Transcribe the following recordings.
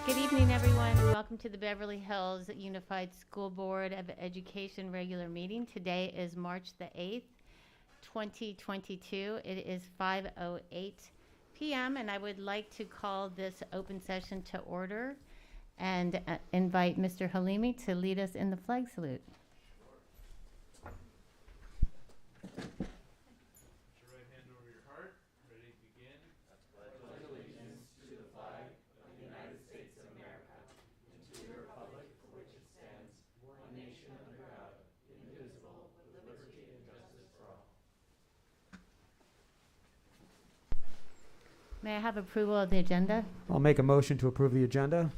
Good evening, everyone, and welcome to the Beverly Hills Unified School Board of Education regular meeting. Today is March the 8th, 2022. It is 5:08 p.m. and I would like to call this open session to order and invite Mr. Halimi to lead us in the flag salute. Put your right hand over your heart. Ready to begin? I pledge allegiance to the flag of the United States of America and to the republic for which it stands, one nation under God, indivisible, with liberty and justice for all. May I have approval of the agenda? I'll make a motion to approve the agenda.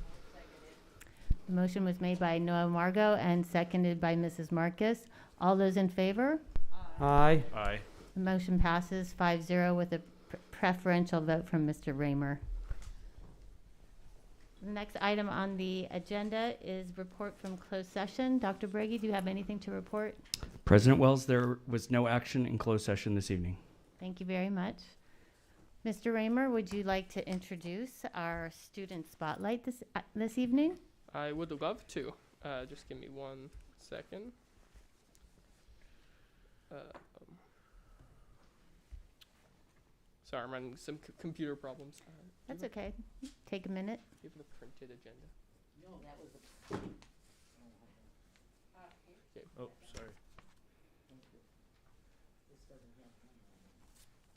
The motion was made by Noah Margot and seconded by Mrs. Marcus. All those in favor? Aye. Aye. The motion passes 5-0 with a preferential vote from Mr. Raymer. The next item on the agenda is report from closed session. Dr. Brady, do you have anything to report? President Wells, there was no action in closed session this evening. Thank you very much. Mr. Raymer, would you like to introduce our student spotlight this evening? I would love to. Just give me 1 second. Sorry, I'm running some computer problems. That's okay. Take a minute. Give the printed agenda. Oh, sorry.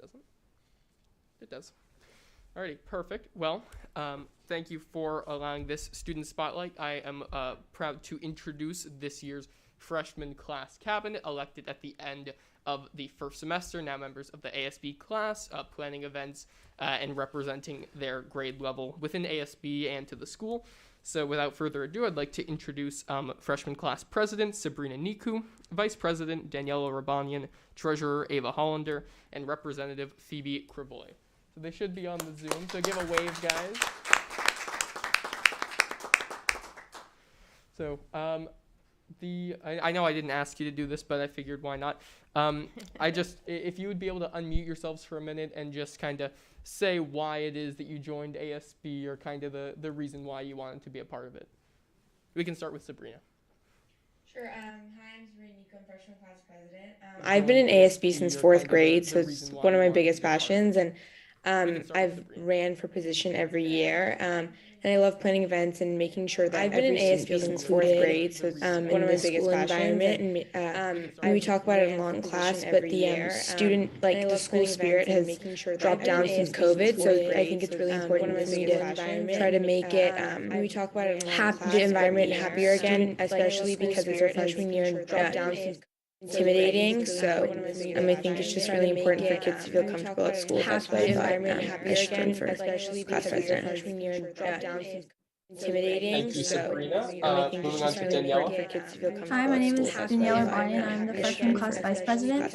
Doesn't? It does. Alrighty, perfect. Well, thank you for allowing this student spotlight. I am proud to introduce this year's freshman class cabinet, elected at the end of the first semester, now members of the ASB class, planning events and representing their grade level within ASB and to the school. So without further ado, I'd like to introduce freshman class president Sabrina Niku, vice president Daniela Rabanian, treasurer Ava Hollander, and representative Phoebe Crivoy. So they should be on the Zoom, so give a wave, guys. So I know I didn't ask you to do this, but I figured why not. If you would be able to unmute yourselves for a minute and just kind of say why it is that you joined ASB or kind of the reason why you wanted to be a part of it. We can start with Sabrina. Sure. Hi, I'm Sabrina Nico, I'm freshman class president. I've been in ASB since fourth grade, so it's one of my biggest passions, and I've ran for position every year, and I love planning events and making sure that I've been in ASB since fourth grade, so it's one of my biggest passions. And we talk about it in long class, but the student, like the school spirit, has dropped down since COVID, so I think it's really important for me to try to make it the environment happier again, especially because it's our freshman year and dropped down since intimidating, so I think it's just really important for kids to feel comfortable at school. That's why I thought I should run for class president. Intimidating, Thank you, so Sabrina. I think it's just really important for kids to feel comfortable. Hi, my name at is school. Daniela Rabanian. I'm the freshman class vice president.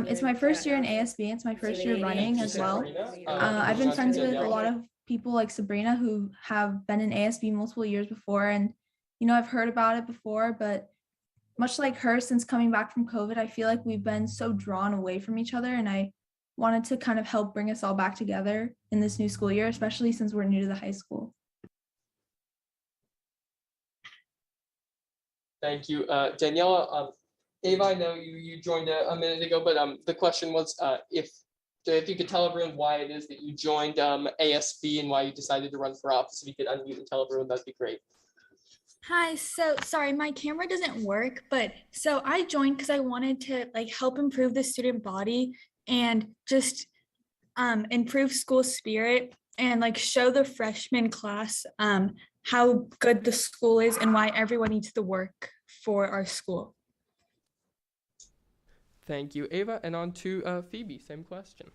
It's my first year in ASB. It's my first year running as well. I've been friends with a lot of people like Sabrina who have been in ASB multiple years before, and I've heard about it before, but much like her, since coming back from COVID, I feel like we've been so drawn away from each other, and I wanted to kind of help bring us all back together in this new school year, especially since we're new to the high school. Thank you, Daniela. Ava, I know you joined a minute ago, but the question was if you could tell everyone why it is that you joined ASB and why you decided to run for office. If you could unmute and tell everyone, that'd be great. Hi, so sorry, my camera doesn't work, but so I joined because I wanted to help improve the student body and just improve school spirit and show the freshman class how good the school is and why everyone needs to work for our school. Thank you, Ava. And on to Phoebe, same question.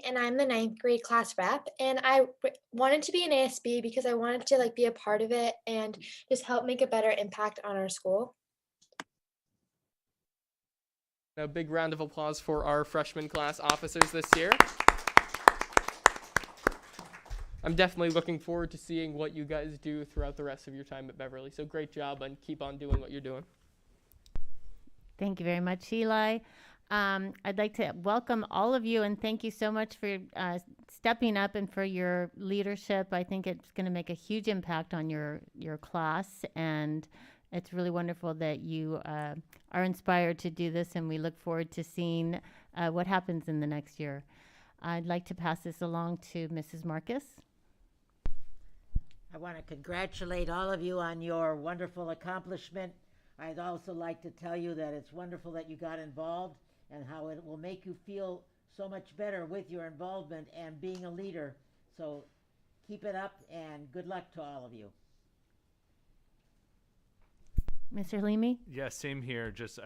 And I'm the 9th grade class rep, and I wanted to be an ASB because I wanted to be a part of it and just help make a better impact on our school. A big round of applause for our freshman class officers this year. I'm definitely looking forward to seeing what you guys do throughout the rest of your time at Beverly. So great job and keep on doing what you're doing. Thank you very much, Eli. I'd like to welcome all of you and thank you so much for stepping up and for your leadership. I think it's going to make a huge impact on your class, and it's really wonderful that you are inspired to do this, and we look forward to seeing what happens in the next year. I'd like to pass this along to Mrs. Marcus. I want to congratulate all of you on your wonderful accomplishment. I'd also like to tell you that it's wonderful that you got involved and how it will make you feel so much better with your involvement and being a leader. So keep it up and good luck to all of you. Mr. Halimi? Yeah, same here. Just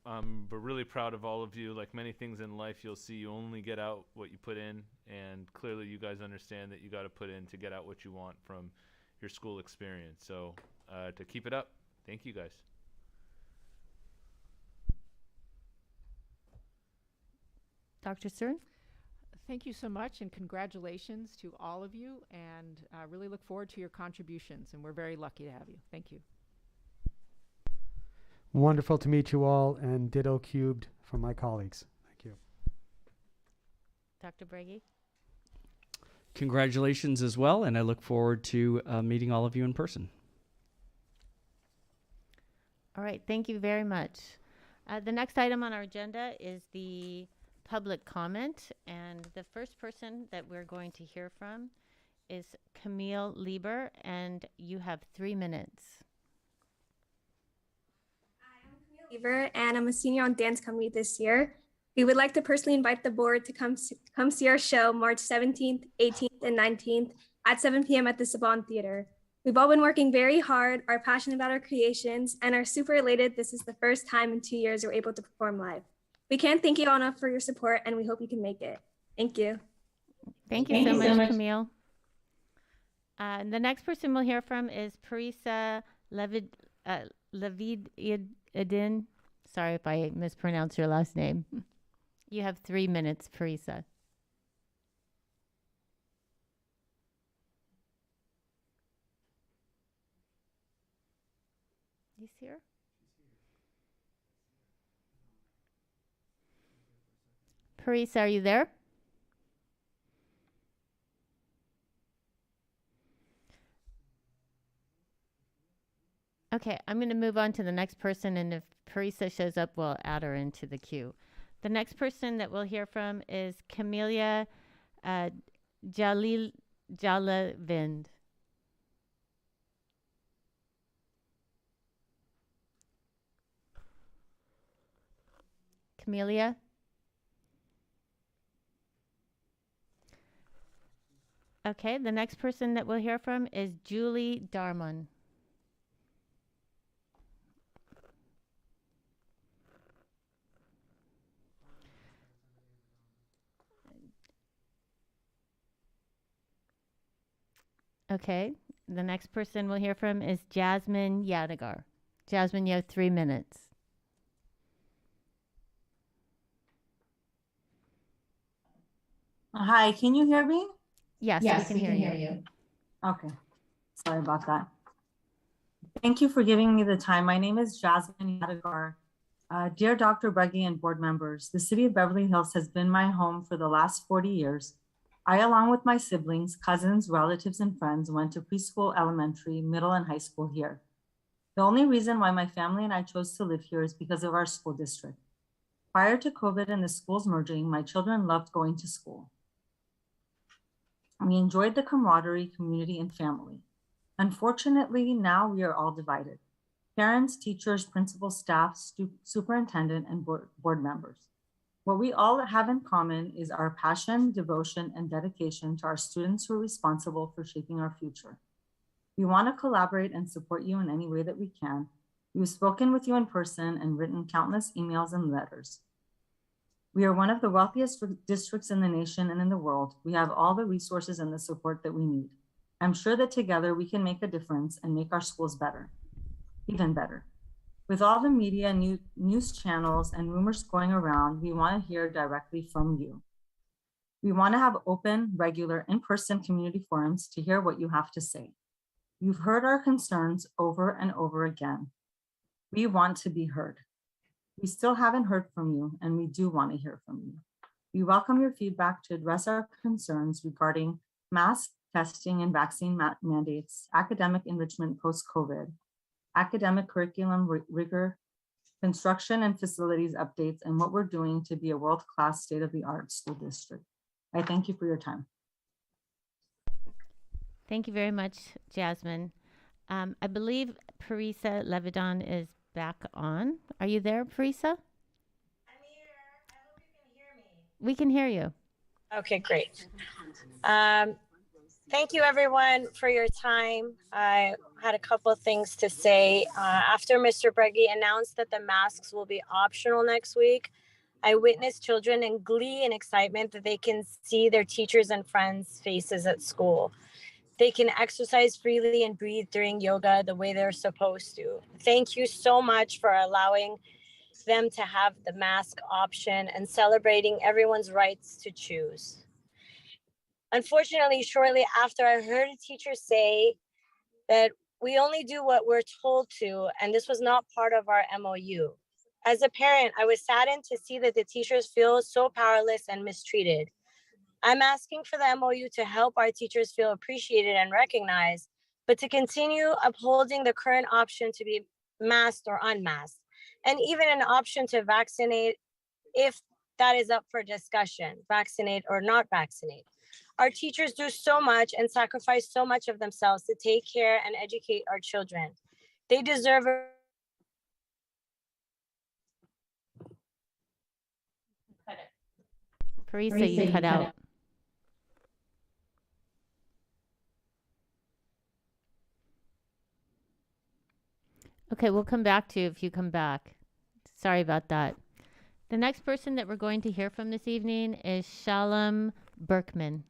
I'm really proud of all of you. Like many things in life, you'll see you only get out what you put in, and clearly you guys understand that you got to put in to get out what you want from your school experience. So to keep it up, thank you guys. Dr. Stern? Thank you so much, and congratulations to all of you, and I really look forward to your contributions, and we're very lucky to have you. Thank you. Wonderful to meet you all, and ditto cubed from my colleagues. Thank you. Dr. Bragi? Congratulations as well, and I look forward to meeting all of you in person. All right, thank you very much. The next item on our agenda is the public comment, and the first person that we're going to hear from is Camille Lieber, and you have 3 minutes. And I'm a senior on dance company this year. We would like to personally invite the board to come see our show March 17th, 18th, and 19th at 7 p.m. at the Saban Theater. We've all been working very hard, are passionate about our creations, and are super elated this is the first time in 2 years we're able to perform live. We can't thank you all enough for your support, and we hope you can make it. Thank you. Thank you so much, Camille. The next person we'll hear from is Parisa Levy. Idin, sorry if I mispronounce your last name. You have 3 minutes, Parisa. He's here? Parisa, are you there? Okay, I'm going to move on to the next person, and if Parisa shows up, we'll add her into the queue. The next person that we'll hear from is Camelia Jalavind. Camelia? Okay, the next person that we'll hear from is Julie Darman. Okay, the next person we'll hear from is Jasmine Yadigar. Jasmine, you have 3 minutes. Hi, can you hear me? Yes, we can hear you. Okay, sorry about that. Thank you for giving me the time. My name is Jasmine Yadigar. Dear Dr. Bragi and board members, the city of Beverly Hills has been my home for the last 40 years. I, along with my siblings, cousins, relatives, and friends, went to preschool, elementary, middle, and high school here. The only reason why my family and I chose to live here is because of our school district. Prior to COVID and the schools merging, my children loved going to school. We enjoyed the camaraderie, community, and family. Unfortunately, now we are all divided. Parents, teachers, principals, staff, superintendent, and board members. What we all have in common is our passion, devotion, and dedication to our students who are responsible for shaping our future. We want to collaborate and support you in any way that we can. We've spoken with you in person and written countless emails and letters. We are one of the wealthiest districts in the nation and in the world. We have all the resources and the support that we need. I'm sure that together we can make a difference and make our schools better, even better. With all the media, news channels, and rumors going around, we want to hear directly from you. We want to have open, regular, in-person community forums to hear what you have to say. You've heard our concerns over and over again. We want to be heard. We still haven't heard from you, and we do want to hear from you. We welcome your feedback to address our concerns regarding mask testing and vaccine mandates, academic enrichment post-COVID, academic curriculum rigor, construction and facilities updates, and what we're doing to be a world-class state-of-the-art school district. I thank you for your time. Thank you very much, Jasmine. I believe Parisa Levidon is back on. Are you there, Parisa? I'm here. I hope you can hear me. We can hear you. Okay, great. Thank you, everyone, for your time. I had a couple of things to say. After Mr. Breggy announced that the masks will be optional next week, I witnessed children in glee and excitement that they can see their teachers and friends' faces at school. They can exercise freely and breathe during yoga the way they're supposed to. Thank you so much for allowing them to have the mask option and celebrating everyone's rights to choose. Unfortunately, shortly after, I heard a teacher say that we only do what we're told to, and this was not part of our MOU. As a parent, I was saddened to see that the teachers feel so powerless and mistreated. I'm asking for the MOU to help our teachers feel appreciated and recognized, but to continue upholding the current option to be masked or unmasked, and even an option to vaccinate if that is up for discussion, vaccinate or not vaccinate. Our teachers do so much and sacrifice so much of themselves to take care and educate our children. They deserve a Parisa, you cut out. Okay, we'll come back to you if you come back. Sorry about that. The next person that we're going to hear from this evening is Shalom Berkman.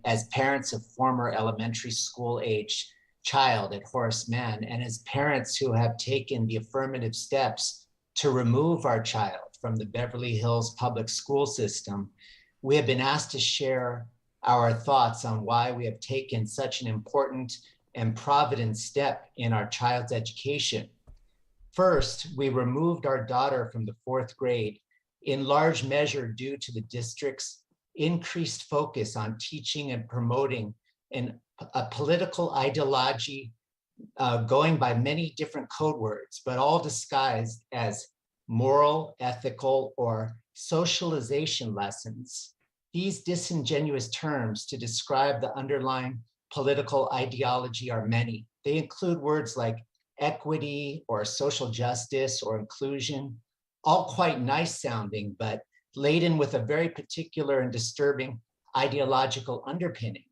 As parents of former elementary school age child at Horace Mann, and as parents who have taken the affirmative steps to remove our child from the Beverly Hills public school system, we have been asked to share our thoughts on why we have taken such an important and provident step in our child's education. First, we removed our daughter from the 4th grade, in large measure due to the district's increased focus on teaching and promoting a political ideology going by many different code words, but all disguised as moral, ethical, or socialization lessons. These disingenuous terms to describe the underlying political ideology are many. They include words like equity or social justice or inclusion, all quite nice sounding, but laden with a very particular and disturbing ideological underpinning.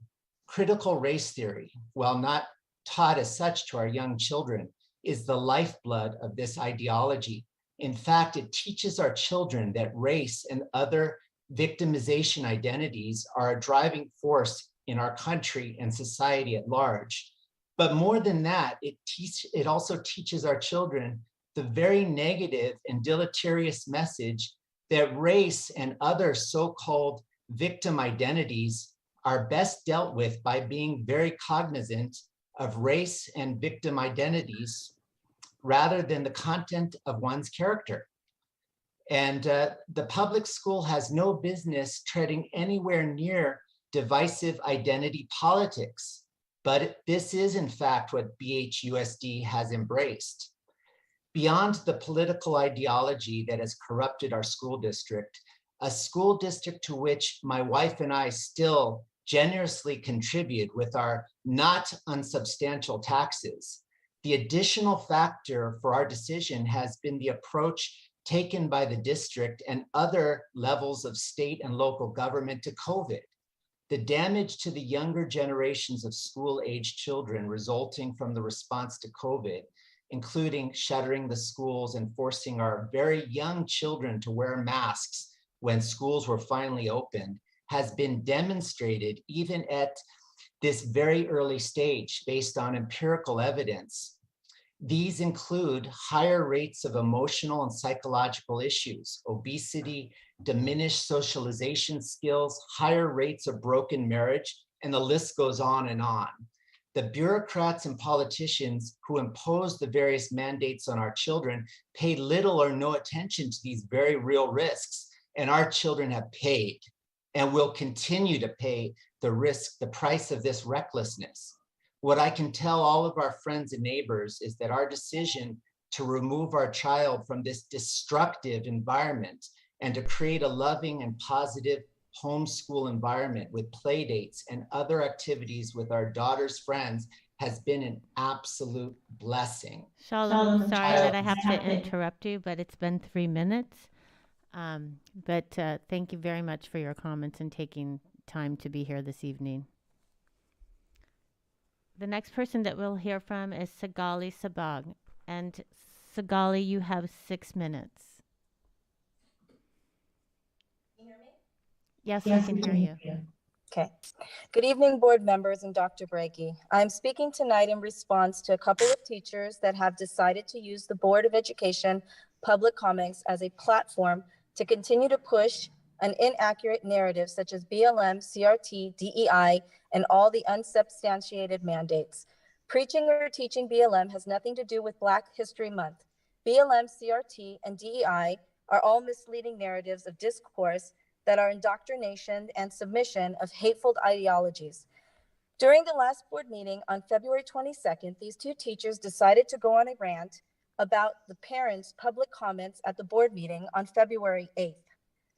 Critical race theory, while not taught as such to our young children, is the lifeblood of this ideology. In fact, it teaches our children that race and other victimization identities are a driving force in our country and society at large. But more than that, it also teaches our children the very negative and deleterious message that race and other so-called victim identities are best dealt with by being very cognizant of race and victim identities rather than the content of one's character. And the public school has no business treading anywhere near divisive identity politics, but this is in fact what BHUSD has embraced. Beyond the political ideology that has corrupted our school district, a school district to which my wife and I still generously contribute with our not unsubstantial taxes, the additional factor for our decision has been the approach taken by the district and other levels of state and local government to COVID. The damage to the younger generations of school-age children resulting from the response to COVID, including shuttering the schools and forcing our very young children to wear masks when schools were finally opened, has been demonstrated even at this very early stage based on empirical evidence. These include higher rates of emotional and psychological issues, obesity, diminished socialization skills, higher rates of broken marriage, and the list goes on and on. The bureaucrats and politicians who impose the various mandates on our children pay little or no attention to these very real risks, and our children have paid and will continue to pay the price of this recklessness. What I can tell all of our friends and neighbors is that our decision to remove our child from this destructive environment and to create a loving and positive homeschool environment with play dates and other activities with our daughter's friends has been an absolute blessing. Shalom, I'm sorry that I have to interrupt you, but it's been 3 minutes. Thank you very much for your comments and taking time to be here this evening. The next person that we'll hear from is Sagali Sabag. And Sagali, you have 6 minutes. Can you hear me? Yes, we can hear you. Okay. Good evening, board members and Dr. Brakey. I'm speaking tonight in response to a couple of teachers that have decided to use the Board of Education public comments as a platform to continue to push an inaccurate narrative such as BLM, CRT, DEI, and all the unsubstantiated mandates. Preaching or teaching BLM has nothing to do with Black History Month. BLM, CRT, and DEI are all misleading narratives of discourse that are indoctrination and submission of hateful ideologies. During the last board meeting on February 22nd, these two teachers decided to go on a rant about the parents' public comments at the board meeting on February 8th.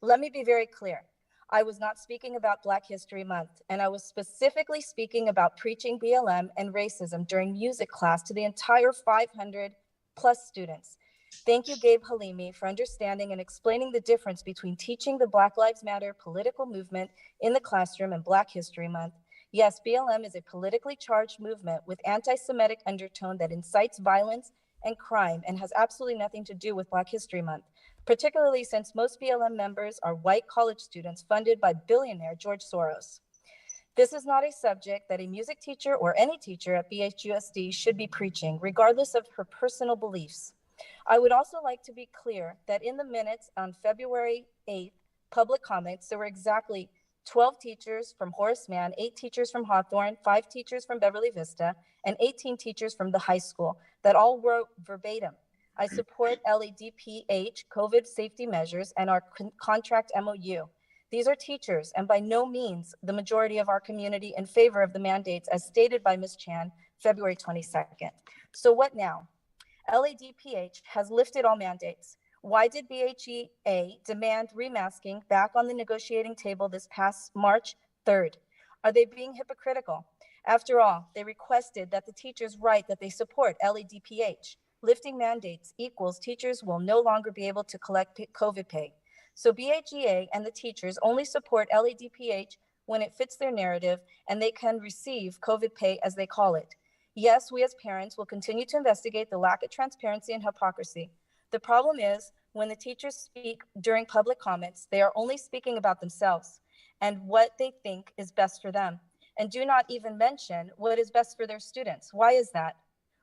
Let me be very clear. I was not speaking about Black History Month, and I was specifically speaking about preaching BLM and racism during music class to the entire 500 plus students. Thank you, Gabe Halimi, for understanding and explaining the difference between teaching the Black Lives Matter political movement in the classroom and Black History Month. Yes, BLM is a politically charged movement with anti-Semitic undertone that incites violence and crime and has absolutely nothing to do with Black History Month, particularly since most BLM members are white college students funded by billionaire George Soros. This is not a subject that a music teacher or any teacher at BHUSD should be preaching, regardless of her personal beliefs. I would also like to be clear that in the minutes on February 8th, public comments, there were exactly 12 teachers from Horace Mann, 8 teachers from Hawthorne, 5 teachers from Beverly Vista, and 18 teachers from the high school that all wrote verbatim, I support LADPH COVID safety measures and our contract MOU. These are teachers and by no means the majority of our community in favor of the mandates as stated by Ms. Chan, February 22nd. So what now? LADPH has lifted all mandates. Why did BHEA demand remasking back on the negotiating table this past March 3rd? Are they being hypocritical? After all, they requested that the teachers write that they support LADPH. Lifting mandates equals teachers will no longer be able to collect COVID pay. So BHEA and the teachers only support LADPH when it fits their narrative and they can receive COVID pay as they call it. Yes, we as parents will continue to investigate the lack of transparency and hypocrisy. The problem is when the teachers speak during public comments, they are only speaking about themselves and what they think is best for them, and do not even mention what is best for their students. Why is that?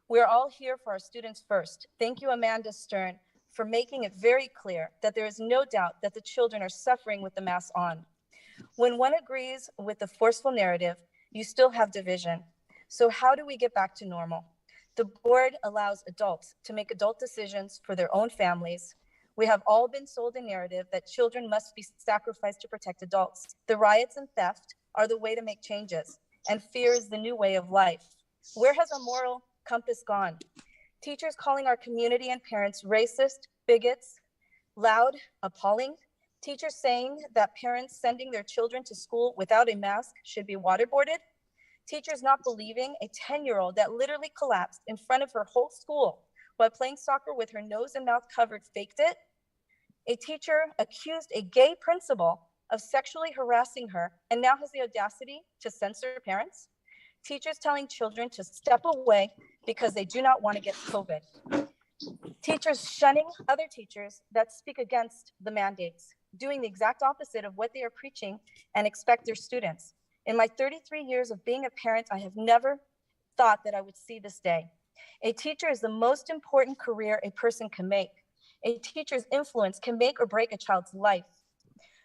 We're all here for our students first. Thank you, Amanda Stern, for making it very clear that there is no doubt that the children are suffering with the mask on. When one agrees with the forceful narrative, you still have division. So how do we get back to normal? The board allows adults to make adult decisions for their own families. We have all been sold a narrative that children must be sacrificed to protect adults. The riots and theft are the way to make changes, and fear is the new way of life. Where has our moral compass gone? Teachers calling our community and parents racist, bigots, loud, appalling. Teachers saying that parents sending their children to school without a mask should be waterboarded. Teachers not believing a 10-year-old that literally collapsed in front of her whole school while playing soccer with her nose and mouth covered faked it. A teacher accused a gay principal of sexually harassing her and now has the audacity to censor parents. Teachers telling children to step away because they do not want to get COVID. Teachers shunning other teachers that speak against the mandates, doing the exact opposite of what they are preaching and expect their students. In my 33 years of being a parent, I have never thought that I would see this day. A teacher is the most important career a person can make. A teacher's influence can make or break a child's life.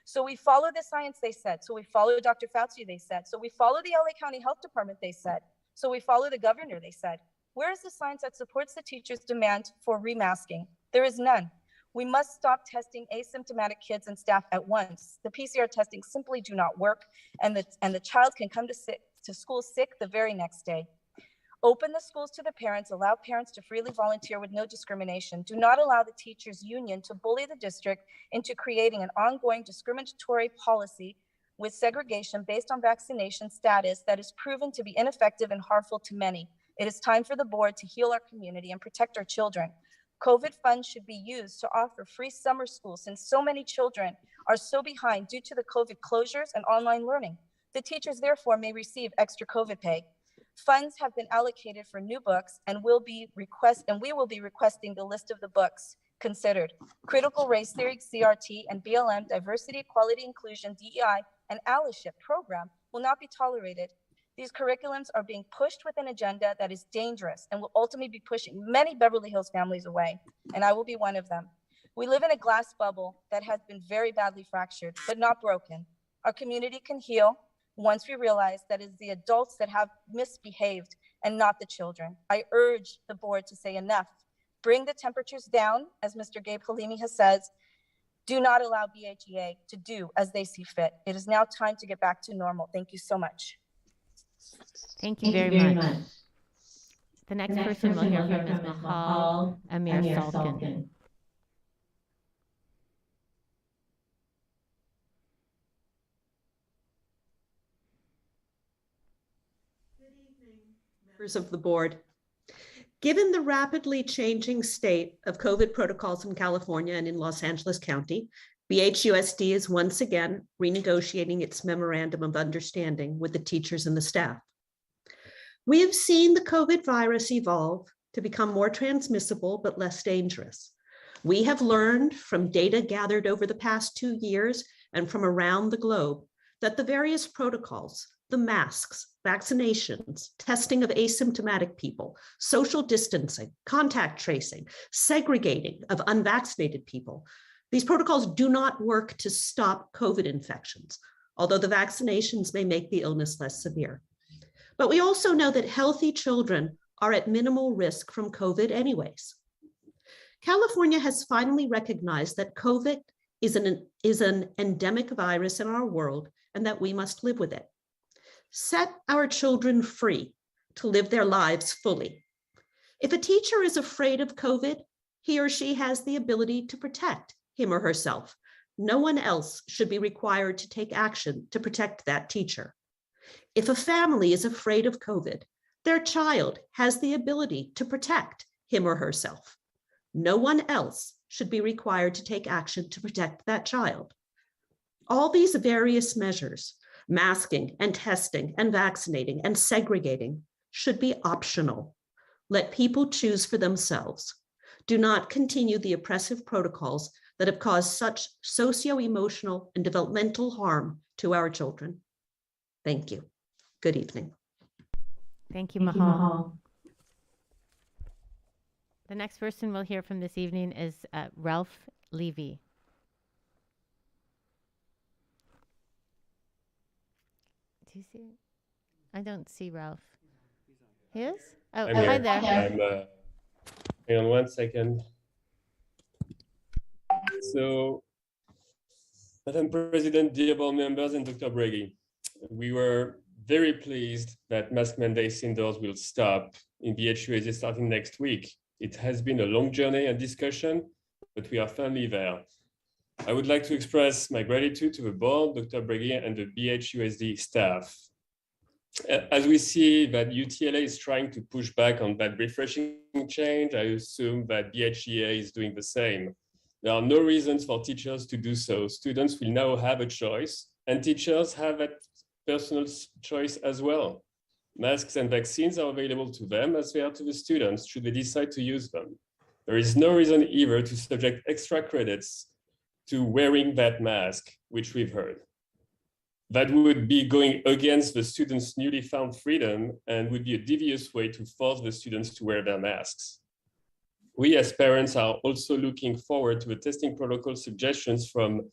So we follow the science, they said. So we follow Dr. Fauci, they said. So we follow the LA County Health Department, they said. So we follow the governor, they said. Where is the science that supports the teacher's demand for remasking? There is none. We must stop testing asymptomatic kids and staff at once. The PCR testing simply do not work, and the child can come to school sick the very next day. Open the schools to the parents, allow parents to freely volunteer with no discrimination. Do not allow the teachers union to bully the district into creating an ongoing discriminatory policy with segregation based on vaccination status that is proven to be ineffective and harmful to many. It is time for the board to heal our community and protect our children. COVID funds should be used to offer free summer school since so many children are so behind due to the COVID closures and online learning. The teachers therefore may receive extra COVID pay. Funds have been allocated for new books and we will be requesting the list of the books considered. Critical race theory, CRT, and BLM, diversity, equality, inclusion, DEI, and allyship program will not be tolerated. These curriculums are being pushed with an agenda that is dangerous and will ultimately be pushing many Beverly Hills families away, and I will be one of them. We live in a glass bubble that has been very badly fractured, but not broken. Our community can heal once we realize that it's the adults that have misbehaved and not the children. I urge the board to say enough. Bring the temperatures down, as Mr. Gabe Halimi has said. Do not allow BHEA to do as they see fit. It is now time to get back to normal. Thank you so much. Thank you very much. The next person we'll hear from is Mahal Amir Salkin. Members of the board. Given the rapidly changing state of COVID protocols in California and in Los Angeles County, BHUSD is once again renegotiating its memorandum of understanding with the teachers and the staff. We have seen the COVID virus evolve to become more transmissible but less dangerous. We have learned from data gathered over the past 2 years and from around the globe that the various protocols, the masks, vaccinations, testing of asymptomatic people, social distancing, contact tracing, segregating of unvaccinated people, these protocols do not work to stop COVID infections, although the vaccinations may make the illness less severe. But we also know that healthy children are at minimal risk from COVID anyways. California has finally recognized that COVID is an endemic virus in our world and that we must live with it. Set our children free to live their lives fully. If a teacher is afraid of COVID, he or she has the ability to protect him or herself. No one else should be required to take action to protect that teacher. If a family is afraid of COVID, their child has the ability to protect him or herself. No one else should be required to take action to protect that child. All these various measures, masking and testing and vaccinating and segregating, should be optional. Let people choose for themselves. Do not continue the oppressive protocols that have caused such socio-emotional and developmental harm to our children. Thank you. Good evening. Thank you, Mahal. The next person we'll hear from this evening is Ralph Levy. Do you see it? I don't see Ralph. He is? Oh, hi there. Hang on 1 second. So, Madam President, dear board members, and Dr. Breggy, we were very pleased that mask mandates indoors will stop in BHUSD starting next week. It has been a long journey and discussion, but we are finally there. I would like to express my gratitude to the board, Dr. Breggy, and the BHUSD staff. As we see that UTLA is trying to push back on that refreshing change, I assume that BHEA is doing the same. There are no reasons for teachers to do so. Students will now have a choice, and teachers have a personal choice as well. Masks and vaccines are available to them as they are to the students should they decide to use them. There is no reason either to subject extra credits to wearing that mask, which we've heard. That would be going against the students' newly found freedom and would be a devious way to force the students to wear their masks. We as parents are also looking forward to the testing protocol suggestions from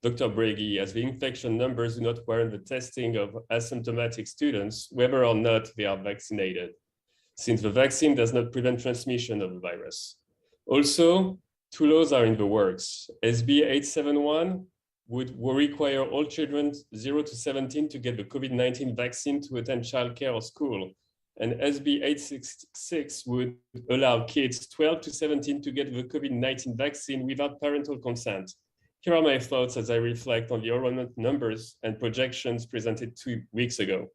Dr. Breggy, as the infection numbers do not warrant the testing of asymptomatic students, whether or not they are vaccinated, since the vaccine does not prevent transmission of the virus. Also, 2 laws are in the works. SB 871 will require all children 0 to 17 to get the COVID-19 vaccine to attend childcare or school. and SB 866 would allow kids 12 to 17 to get the COVID-19 vaccine without parental consent. Here are my thoughts as I reflect on the enrollment numbers and projections presented 2 weeks ago.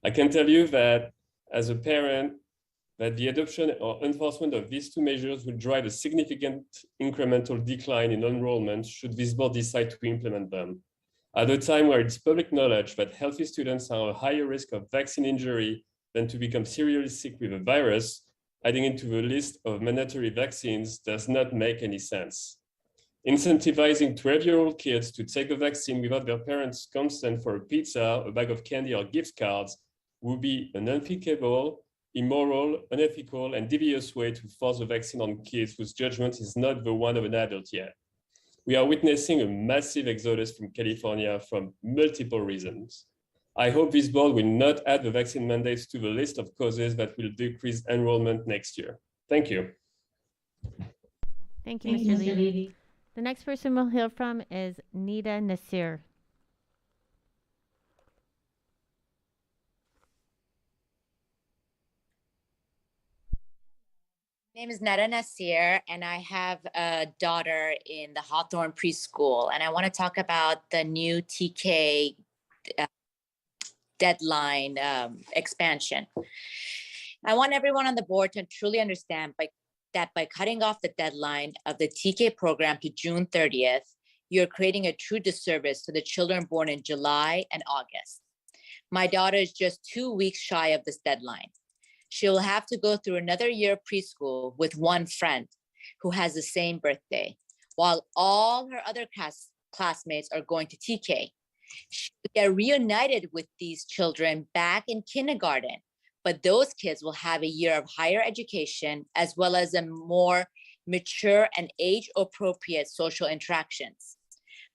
I can tell you that as a parent, that the adoption or enforcement of these two measures will drive a significant incremental decline in enrollment should this board decide to implement them. At a time where it's public knowledge that healthy students are a higher risk of vaccine injury than to become seriously sick with a virus, adding into the list of mandatory vaccines does not make any sense. Incentivizing 12-year-old kids to take a vaccine without their parents' consent for a pizza, a bag of candy, or gift cards would be an unthinkable, immoral, unethical, and devious way to force a vaccine on kids whose judgment is not the one of an adult yet. We are witnessing a massive exodus from California from multiple reasons. I hope this board will not add the vaccine mandates to the list of causes that will decrease enrollment next year. Thank you. Thank you, Mr. Levy. The next person we'll hear from is Nida Nasir. My name is Nada Nasir, and I have a daughter in the Hawthorne Preschool, and I want to talk about the new TK deadline expansion. I want everyone on the board to truly understand that by cutting off the deadline of the TK program to June 30th, you're creating a true disservice to the children born in July and August. My daughter is just 2 weeks shy of this deadline. She will have to go through another year of preschool with one friend who has the same birthday, while all her other classmates are going to TK. She will get reunited with these children back in kindergarten, but those kids will have a year of higher education as well as a more mature and age-appropriate social interactions.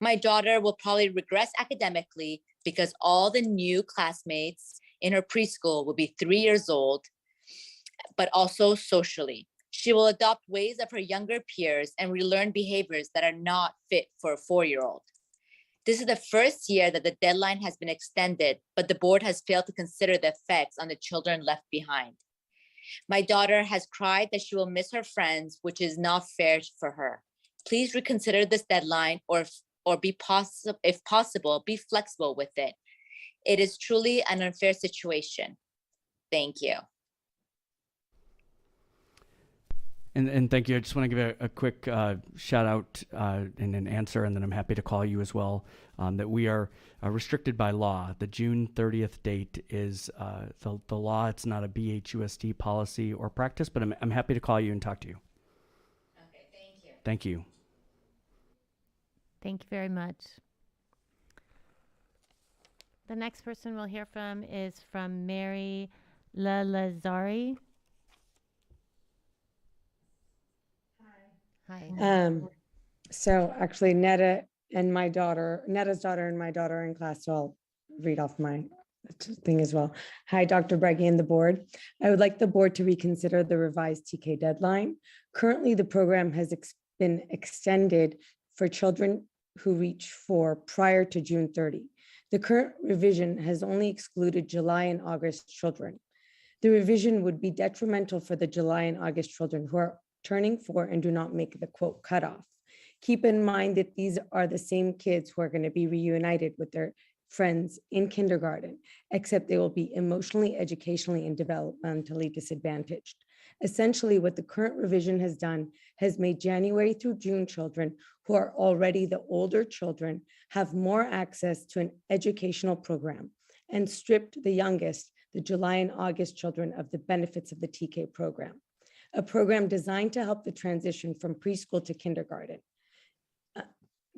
My daughter will probably regress academically because all the new classmates in her preschool will be 3 years old, but also socially. She will adopt ways of her younger peers and relearn behaviors that are not fit for a 4-year-old. This is the first year that the deadline has been extended, but the board has failed to consider the effects on the children left behind. My daughter has cried that she will miss her friends, which is not fair for her. Please reconsider this deadline or if possible, be flexible with it. It is truly an unfair situation. Thank you. And thank you. I just want to give a quick shout out and an answer, and then I'm happy to call you as well, that we are restricted by law. The June 30th date is the law. It's not a BHUSD policy or practice, but I'm happy to call you and talk to you. Okay, thank you. Thank you. Thank you very much. The next person we'll hear from is from Mary Lazari. Hi. So actually Neta's daughter and my daughter are in class, so I'll read off my thing as well. Hi, Dr. Breggy and the board. I would like the board to reconsider the revised TK deadline. Currently, the program has been extended for children who reach 4 prior to June 30. The current revision has only excluded July and August children. The revision would be detrimental for the July and August children who are turning 4 and do not make the quote cutoff. Keep in mind that these are the same kids who are going to be reunited with their friends in kindergarten, except they will be emotionally, educationally, and developmentally disadvantaged. Essentially, what the current revision has done has made January through June children who are already the older children have more access to an educational program and stripped the youngest, the July and August children, of the benefits of the TK program, a program designed to help the transition from preschool to kindergarten.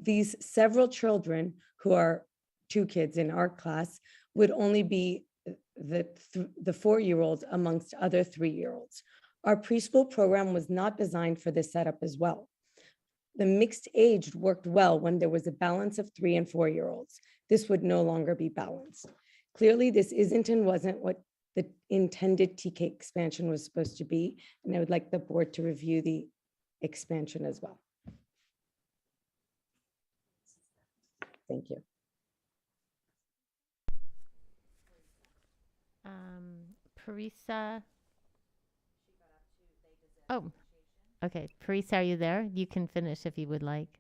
These several children, who are 2 kids in our class, would only be the 4-year-olds amongst other 3-year-olds. Our preschool program was not designed for this setup as well. The mixed age worked well when there was a balance of 3 and 4-year-olds. This would no longer be balanced. Clearly, this isn't and wasn't what the intended TK expansion was supposed to be, and I would like the board to review the expansion as well. Thank you. Parisa. Oh, okay. Parisa, are you there? You can finish if you would like.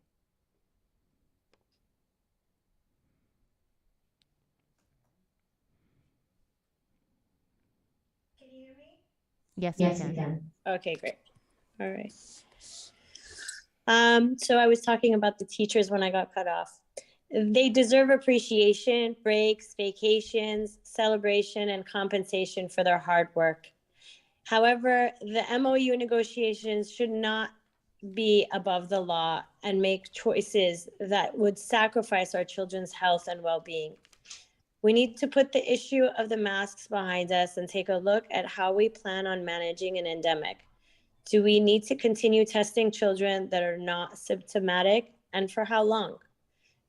Can you hear me? Yes, Yes, we we can. can. Okay, great. All right. So I was talking about the teachers when I got cut off. They deserve appreciation, breaks, vacations, celebration, and compensation for their hard work. However, the MOU negotiations should not be above the law and make choices that would sacrifice our children's health and well-being. We need to put the issue of the masks behind us and take a look at how we plan on managing an endemic. Do we need to continue testing children that are not symptomatic, and for how long?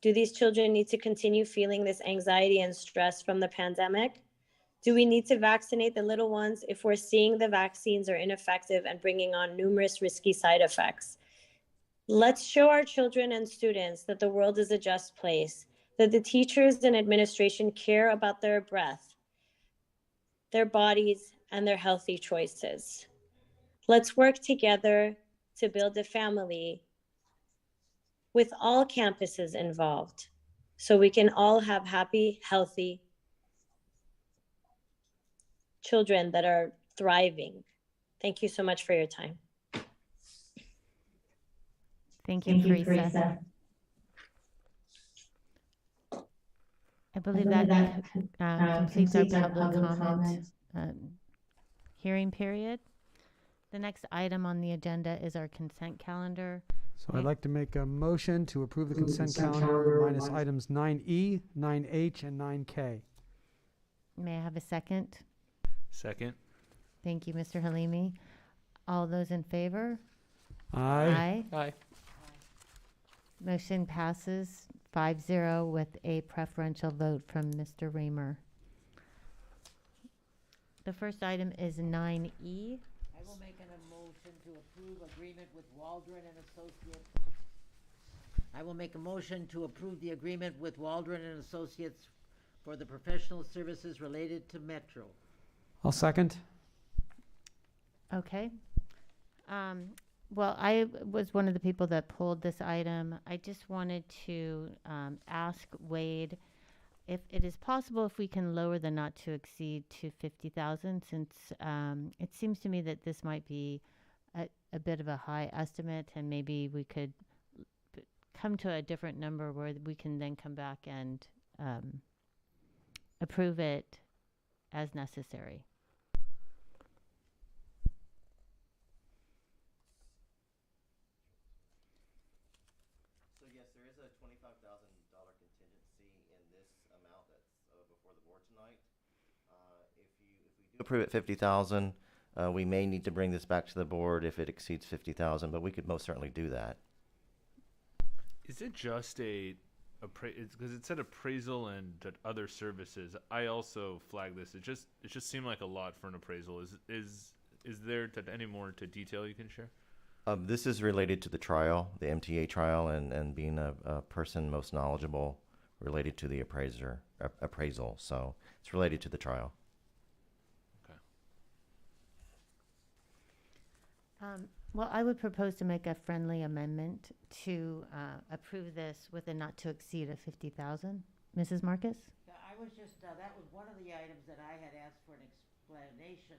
Do these children need to continue feeling this anxiety and stress from the pandemic? Do we need to vaccinate the little ones if we're seeing the vaccines are ineffective and bringing on numerous risky side effects? Let's show our children and students that the world is a just place, that the teachers and administration care about their breath, their bodies, and their healthy choices. Let's work together to build a family with all campuses involved so we can all have happy, healthy children that are thriving. Thank you so much for your time. Thank you, Parisa. I believe that completes our public comment hearing period. The next item on the agenda is our consent calendar. So I'd like to make a motion to approve the consent calendar minus items 9E, 9H, and 9K. May I have a second? Second. Thank you, Mr. Halimi. All those in favor? Aye. Aye. Motion passes 5-0 with a preferential vote from Mr. Raymer. The first item is 9E. I will make a motion to approve agreement with Waldron and Associates. I will make a motion to approve the agreement with Waldron and Associates for the professional services related to Metro. I'll second. Okay. Well, I was one of the people that pulled this item. I just wanted to ask Wade if it is possible if we can lower the not to exceed to 50,000, since it seems to me that this might be a bit of a high estimate, and maybe we could come to a different number where we can then come back and approve it as necessary. So yes, there is a $25,000 contingency in this amount that's before the board tonight. If we do approve at 50,000, we may need to bring this back to the board if it exceeds 50,000, but we could most certainly do that. Is it just because it said appraisal and other services? I also flagged this. It just seemed like a lot for an appraisal. Is there any more to detail you can share? This is related to the trial, the MTA trial, and being a person most knowledgeable related to the appraisal. So it's related to the trial. Well, I would propose to make a friendly amendment to approve this with a not to exceed of 50,000. Mrs. Marcus? Yeah, I was just, that was one of the items that I had asked for an explanation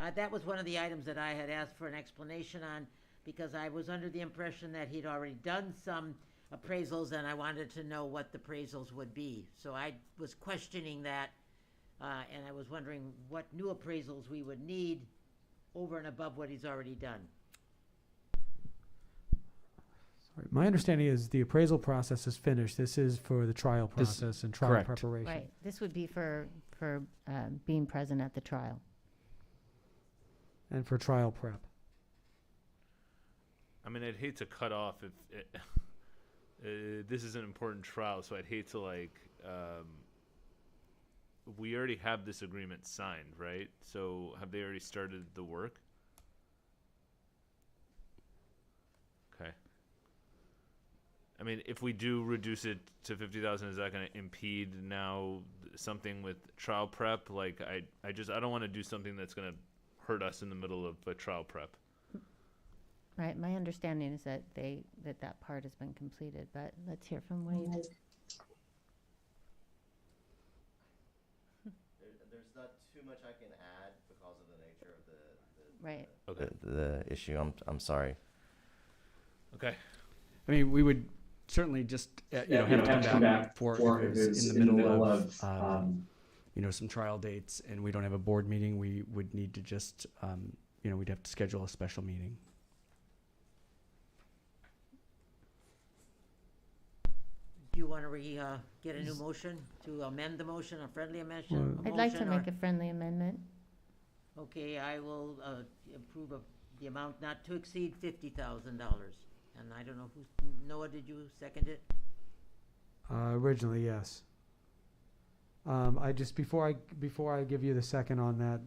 on. That was one of the items that I had asked for an explanation on, because I was under the impression that he'd already done some appraisals and I wanted to know what the appraisals would be. So I was questioning that, and I was wondering what new appraisals we would need over and above what he's already done. Sorry, my understanding is the appraisal process is finished. This is for the trial process and trial correct. preparation. Right. This would be for being present at the trial. And for trial prep. I mean, I'd hate to cut off if this is an important trial, so I'd hate to we already have this agreement signed, right? So have they already started the work? Okay. I mean, if we do reduce it to 50,000, is that going to impede now something with trial prep? Like, I don't want to do something that's going to hurt us in the middle of a trial prep. Right. My understanding is that that part has been completed, but let's hear from Wade. There's not too much I can add because of the nature of Right. Okay. the issue. I'm sorry. Okay. I mean, we would certainly just have to come back for if it's in the middle of some trial dates and we don't have a board meeting, we would need to just we'd have to schedule a special meeting. Do you want to get a new motion to amend the motion, a friendly amendment? I'd like to make a friendly amendment. Okay, I will approve of the amount not to exceed $50,000. And I don't know Noah, did you second it? Originally, yes. I just before I give you the second on that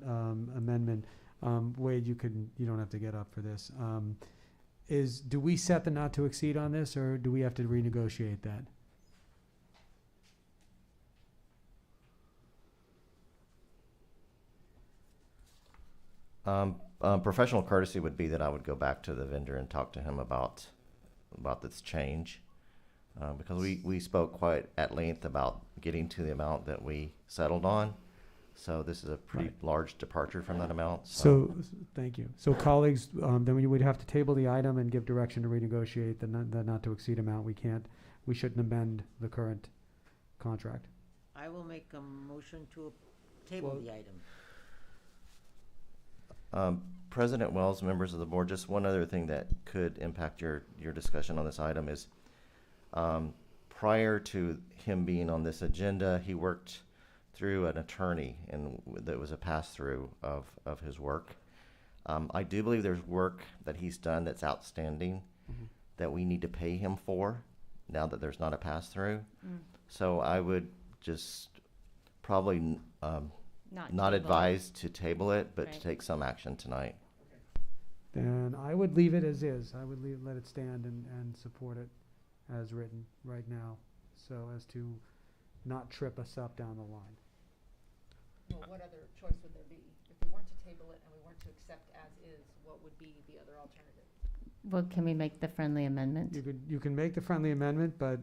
amendment, Wade, you don't have to get up for this. Do we set the not to exceed on this, or do we have to renegotiate that? Professional courtesy would be that I would go back to the vendor and talk to him about this change, because we spoke quite at length about getting to the amount that we settled on. So this is a pretty large departure from that amount. So thank you. So colleagues, then we would have to table the item and give direction to renegotiate the not to exceed amount. We shouldn't amend the current contract. I will make a motion to table the item. President Wells, members of the board, just one other thing that could impact your discussion on this item is, prior to him being on this agenda, he worked through an attorney, and that was a pass-through of his work. I do believe there's work that he's done that's outstanding that we need to pay him for now that there's not a pass-through. So I would just probably not advise to table it, but to take some action tonight. Then I would leave it as is. I would let it stand and support it as written right now, so as to not trip us up down the line. Well, what other choice would there be? If we weren't to table it and we weren't to accept as is, what would be the other alternative? Well, can we make the friendly amendment? You can make the friendly amendment, but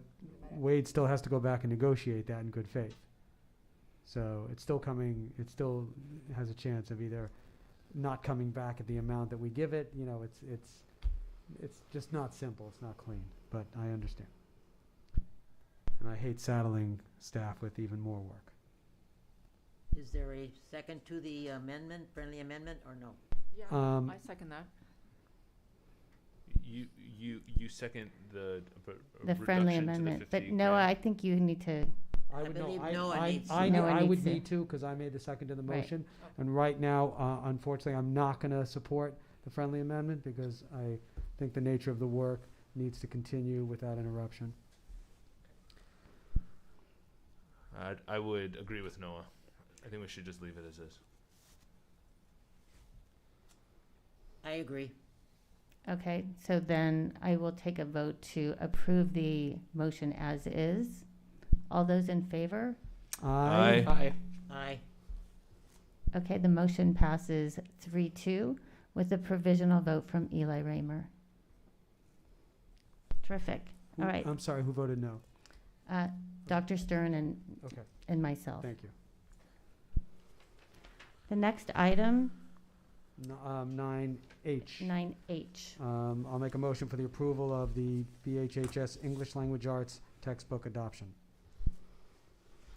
Wade still has to go back and negotiate that in good faith. So it's still coming. It still has a chance of either not coming back at the amount that we give it. It's just not simple. It's not clean. But I understand. And I hate saddling staff with even more work. Is there a second to the amendment, friendly amendment, or no? Yeah, I second that. You second the friendly amendment, but Noah, I think you need to. I would believe know. Noah needs to. I would need to, because I made the second to the motion. And right now, unfortunately, I'm not going to support the friendly amendment because I think the nature of the work needs to continue without interruption. I would agree with Noah. I think we should just leave it as is. I agree. Okay, so then I will take a vote to approve the motion as is. All those in favor? Aye. Aye. Aye. Okay, the motion passes 3-2 with a provisional vote from Eli Raymer. Terrific. All right. I'm sorry, who voted no? Dr. Stern and myself. Thank you. The next item, 9H. 9H. I'll make a motion for the approval of the BHHS English Language Arts textbook adoption.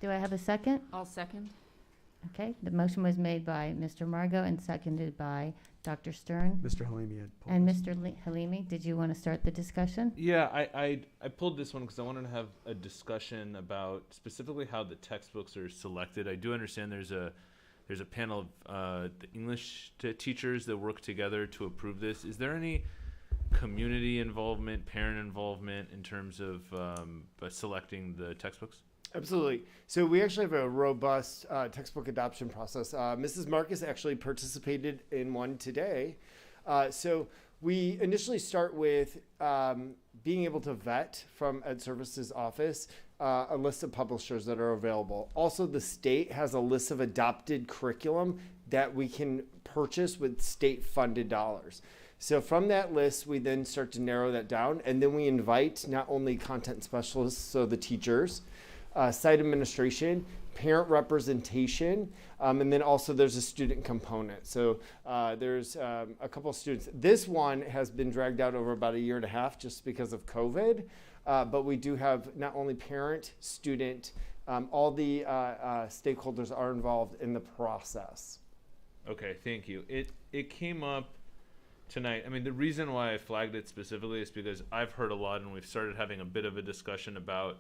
Do I have a second? I'll second. Okay, the motion was made by Mr. Margot and seconded by Dr. Stern. Mr. Halimi had pulled And this. Mr. Halimi, did you want to start the discussion? Yeah, I pulled this one because I wanted to have a discussion about specifically how the textbooks are selected. I do understand there's a panel of the English teachers that work together to approve this. Is there any community involvement, parent involvement in terms of selecting the textbooks? Absolutely. So we actually have a robust textbook adoption process. Mrs. Marcus actually participated in one today. So we initially start with being able to vet from Ed Services office a list of publishers that are available. Also, the state has a list of adopted curriculum that we can purchase with state-funded dollars. So from that list, we then start to narrow that down, and then we invite not only content specialists, so the teachers, site administration, parent representation, and then also there's a student component. So there's a couple of students. This one has been dragged out over about 1.5 years just because of COVID, but we do have not only parent, student, all the stakeholders are involved in the process. Okay, thank you. It came up tonight. I mean, the reason why I flagged it specifically is because I've heard a lot, and we've started having a bit of a discussion about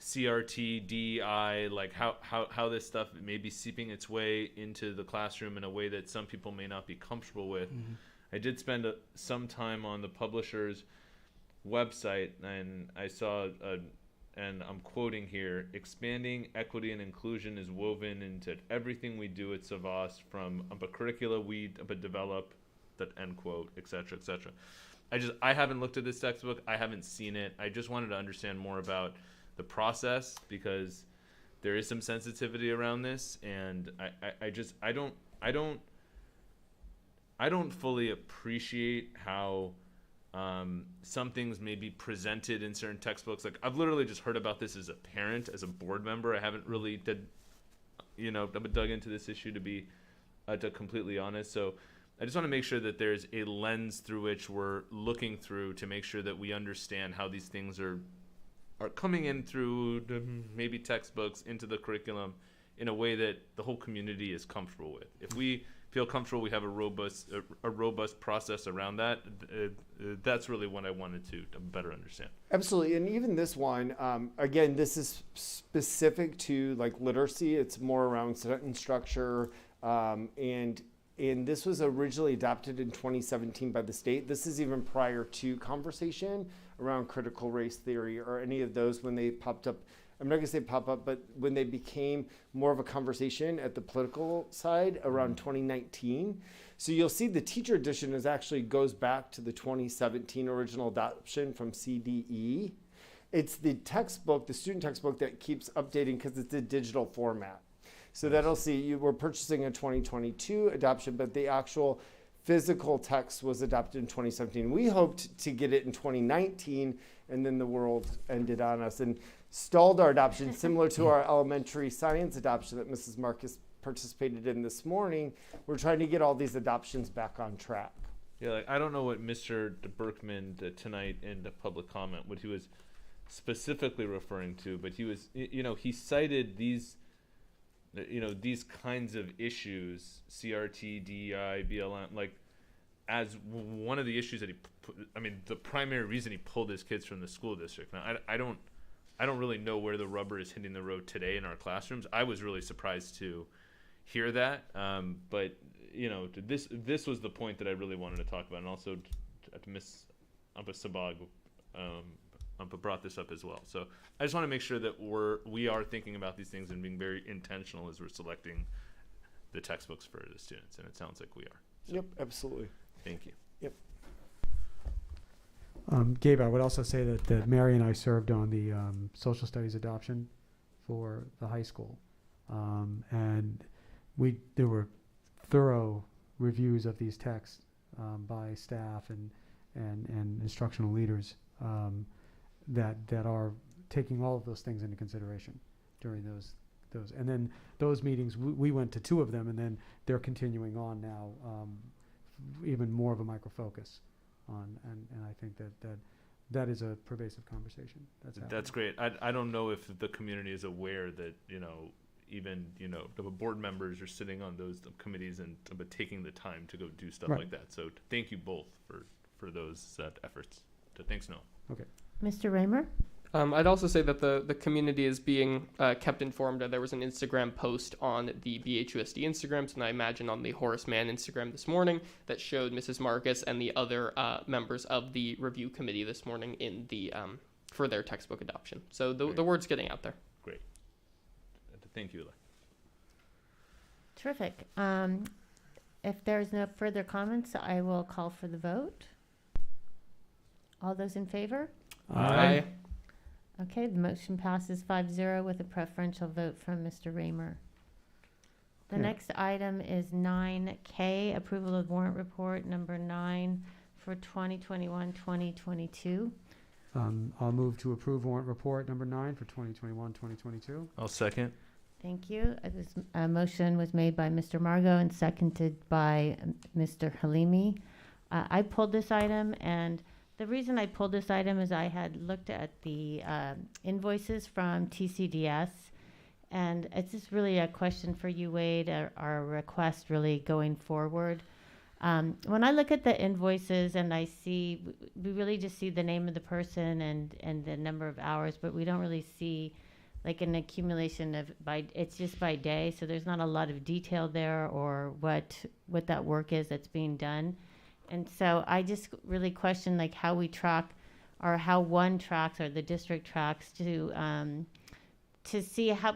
CRT, DEI, like how this stuff may be seeping its way into the classroom in a way that some people may not be comfortable with. Mm-hmm. I did spend some time on the publisher's website, and I saw, and I'm quoting here, expanding equity and inclusion is woven into everything we do at Savas, from a curricula we develop, that end quote, et cetera, et cetera. I haven't looked at this textbook. I haven't seen it. I just wanted to understand more about the process, because there is some sensitivity around this, and I don't fully appreciate how some things may be presented in certain textbooks. Like, I've literally just heard about this as a parent, as a board member. I haven't really dug into this issue to be completely honest. So I just want to make sure that there's a lens through which we're looking through to make sure that we understand how these things are coming in through maybe textbooks into the curriculum in a way that the whole community is comfortable with. If we feel comfortable, we have a robust process around that. That's really what I wanted to better understand. Absolutely, and even this one, again, this is specific to like literacy. It's more around sentence structure, and this was originally adopted in 2017 by the state. This is even prior to conversation around critical race theory or any of those when they popped up. I'm not gonna say pop up, but when they became more of a conversation at the political side around 2019. So you'll see the teacher edition actually goes back to the 2017 original adoption from CDE. It's the textbook, the student textbook, that keeps updating because it's a digital format. So that'll see we're purchasing a 2022 adoption, but the actual physical text was adopted in 2017. We hoped to get it in 2019, and then the world ended on us and stalled our adoption, similar to our elementary science adoption that Mrs. Marcus participated in this morning. We're trying to get all these adoptions back on track. Yeah, like, I don't know what Mr. Berkman tonight in the public comment, what he was specifically referring to, but he was, he cited these kinds of issues, CRT, DEI, BLM, like, as one of the issues that the primary reason he pulled his kids from the school district. Now, I don't really know where the rubber is hitting the road today in our classrooms. I was really surprised to hear that, but this was the point that I really wanted to talk about, and also to Miss Sabag brought this up as well. So I just want to make sure that we are thinking about these things and being very intentional as we're selecting the textbooks for the students, and it sounds like we are. So, yep, absolutely. Thank you. Yep. Gabe, I would also say that Mary and I served on the social studies adoption for the high school, and there were thorough reviews of these texts by staff and instructional leaders that are taking all of those things into consideration during those. And then those meetings, we went to 2 of them, and then they're continuing on now, even more of a micro focus on, and I think that is a pervasive conversation. That's great. I don't know if the community is aware that, even, the board members are sitting on those committees and taking the time to go do stuff like that. So thank you both for those efforts. So thanks, Noah. Okay. Mr. Raymer? I'd also say that the community is being kept informed. There was an Instagram post on the BHUSD Instagrams, and I imagine on the Horace Mann Instagram this morning, that showed Mrs. Marcus and the other members of the review committee this morning in the for their textbook adoption. So the word's getting out there. Great. Thank you, Eli. Terrific. If there's no further comments, I will call for the vote. All those in favor? Aye. Okay, the motion passes 5-0 with a preferential vote from Mr. Raymer. The Okay. next item is 9K, approval of warrant report number 9 for 2021-2022. I'll move to approve warrant report number 9 for 2021-2022. I'll second. Thank you. A motion was made by Mr. Margot and seconded by Mr. Halimi. I pulled this item, and the reason I pulled this item is I had looked at the invoices from TCDS, and it's just really a question for you, Wade, our request really going forward. When I look at the invoices and I see, we really just see the name of the person and the number of hours, but we don't really see like an accumulation of it's just by day. So there's not a lot of detail there or what that work is that's being done. And so I just really question like how we track or how one tracks or the district tracks to see how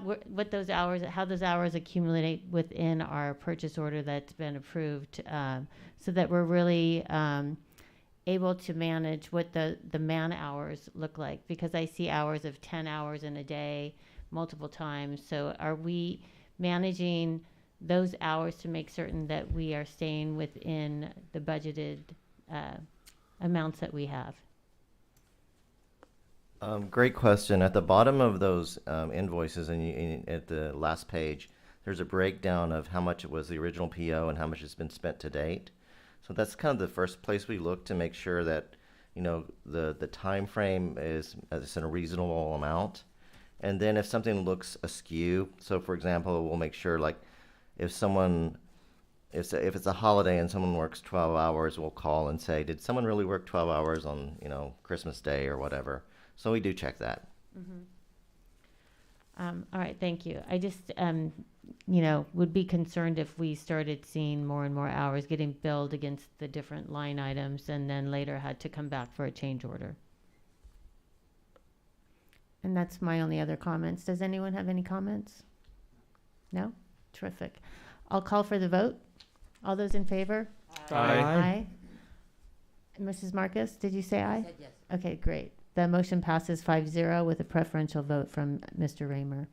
those hours accumulate within our purchase order that's been approved, so that we're really able to manage what the man hours look like, because I see hours of 10 hours in a day multiple times. So are we managing those hours to make certain that we are staying within the budgeted amounts that we have? Great question. At the bottom of those invoices and at the last page, there's a breakdown of how much it was the original PO and how much has been spent to date. So that's kind of the first place we look to make sure that, you know, the time frame is in a reasonable amount. And then if something looks askew, so for example, we'll make sure like if it's a holiday and someone works 12 hours, we'll call and say, did someone really work 12 hours on, you know, Christmas Day or whatever? So we do check that. Mm-hmm. All right, thank you. I just, would be concerned if we started seeing more and more hours getting billed against the different line items and then later had to come back for a change order. And that's my only other comments. Does anyone have any comments? No? Terrific. I'll call for the vote. All those in favor? Aye. Aye. Mrs. Marcus, did you say aye? I said yes. Okay, great. The motion passes 5-0 with a preferential vote from Mr. Raymer.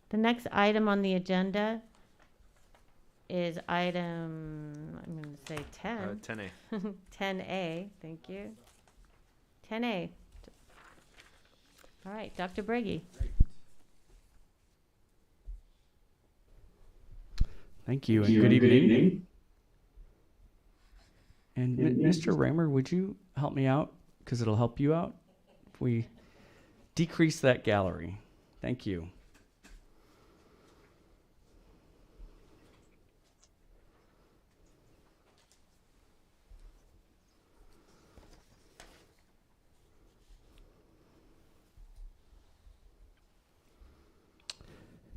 The next item on the agenda is item, I'm going to say 10. 10A. 10A, thank you. 10A. All right, Dr. Breggy. Thank you, and good evening. And Mr. Raymer, would you help me out? Because it'll help you out if we decrease that gallery. Thank you.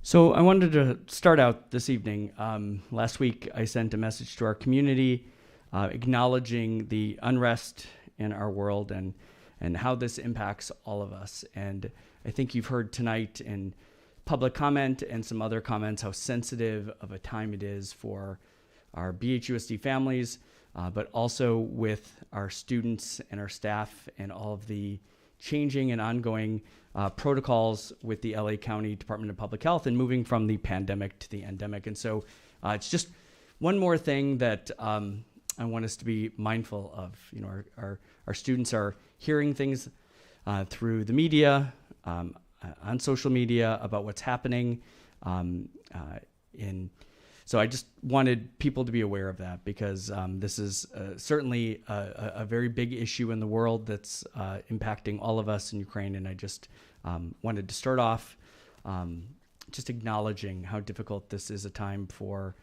So I wanted to start out this evening. Last week, I sent a message to our community acknowledging the unrest in our world and how this impacts all of us. And I think you've heard tonight in public comment and some other comments how sensitive of a time it is for our BHUSD families, but also with our students and our staff and all of the changing and ongoing protocols with the LA County Department of Public Health and moving from the pandemic to the endemic. And so it's just one more thing that I want us to be mindful of. You know, our students are hearing things through the media, on social media about what's happening. So I just wanted people to be aware of that because this is certainly a very big issue in the world that's impacting all of us in Ukraine. And I just wanted to start off just acknowledging how difficult this is a time for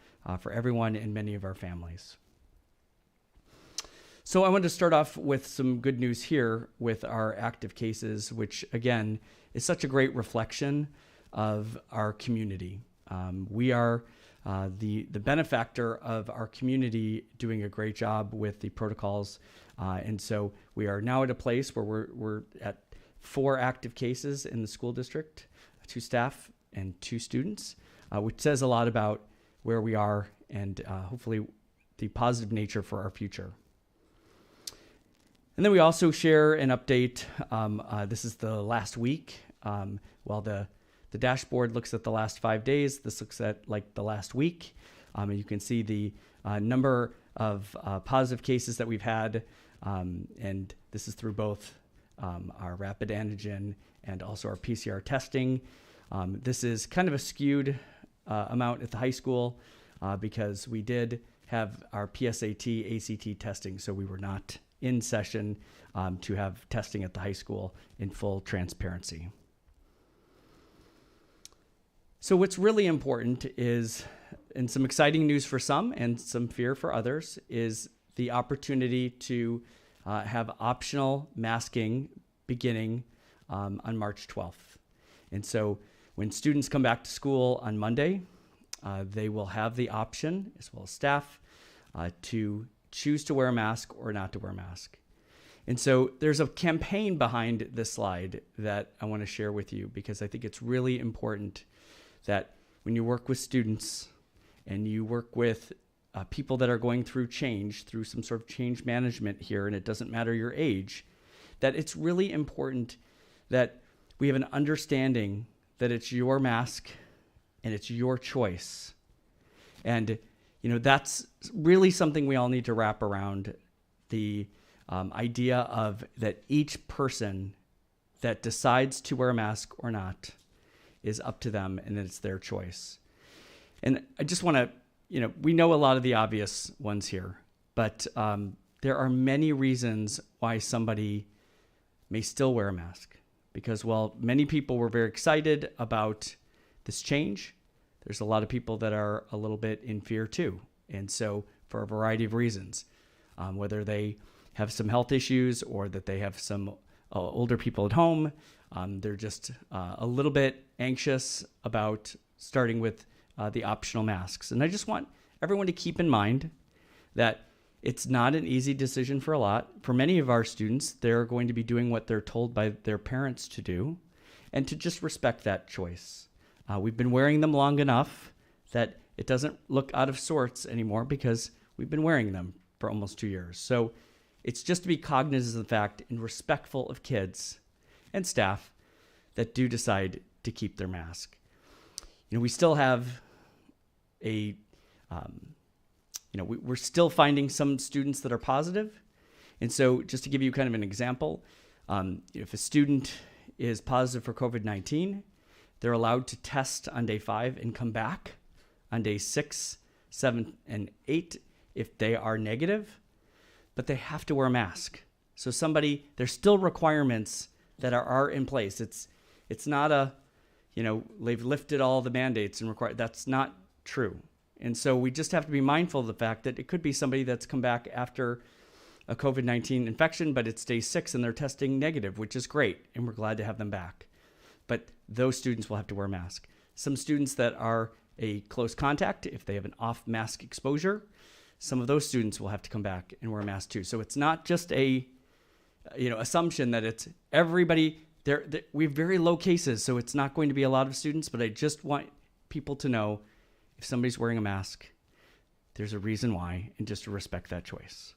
everyone and many of our families. So I wanted to start off with some good news here with our active cases, which again is such a great reflection of our community. We are the benefactor of our community doing a great job with the protocols. And so we are now at a place where we're at 4 active cases in the school district, 2 staff and 2 students, which says a lot about where we are and hopefully the positive nature for our future. And then we also share an update. This is the last week. While the dashboard looks at the last 5 days, this looks at like the last week. And you can see the number of positive cases that we've had. And this is through both our rapid antigen and also our PCR testing. This is kind of a skewed amount at the high school because we did have our PSAT, ACT testing, so we were not in session to have testing at the high school in full transparency. So what's really important is, and some exciting news for some and some fear for others, is the opportunity to have optional masking beginning on March 12th. And so when students come back to school on Monday, they will have the option, as well as staff, to choose to wear a mask or not to wear a mask. And so there's a campaign behind this slide that I want to share with you because I think it's really important that when you work with students and you work with people that are going through change, through some sort of change management here, and it doesn't matter your age, that it's really important that we have an understanding that it's your mask and it's your choice. And, you know, that's really something we all need to wrap around the idea of that each person that decides to wear a mask or not is up to them and it's their choice. And I just want to, you know, we know a lot of the obvious ones here, but there are many reasons why somebody may still wear a mask. Because while many people were very excited about this change, there's a lot of people that are a little bit in fear too. And so for a variety of reasons, whether they have some health issues or that they have some older people at home, they're just a little bit anxious about starting with the optional masks. And I just want everyone to keep in mind that it's not an easy decision for a lot. For many of our students, they're going to be doing what they're told by their parents to do, and to just respect that choice. We've been wearing them long enough that it doesn't look out of sorts anymore because we've been wearing them for almost 2 years. So it's just to be cognizant of the fact and respectful of kids and staff that do decide to keep their mask. You know, we still have we're still finding some students that are positive. And so just to give you kind of an example, if a student is positive for COVID-19, they're allowed to test on day 5 and come back on day 6, 7, and 8 if they are negative, but they have to wear a mask. So there's still requirements that are in place. It's not they've lifted all the mandates and that's not true. And so we just have to be mindful of the fact that it could be somebody that's come back after a COVID-19 infection, but it's day 6 and they're testing negative, which is great. And we're glad to have them back. But those students will have to wear a mask. Some students that are a close contact, if they have an off-mask exposure, some of those students will have to come back and wear a mask too. So it's not just a assumption that it's everybody. We have very low cases, so it's not going to be a lot of students, but I just want people to know if somebody's wearing a mask, there's a reason why, and just to respect that choice.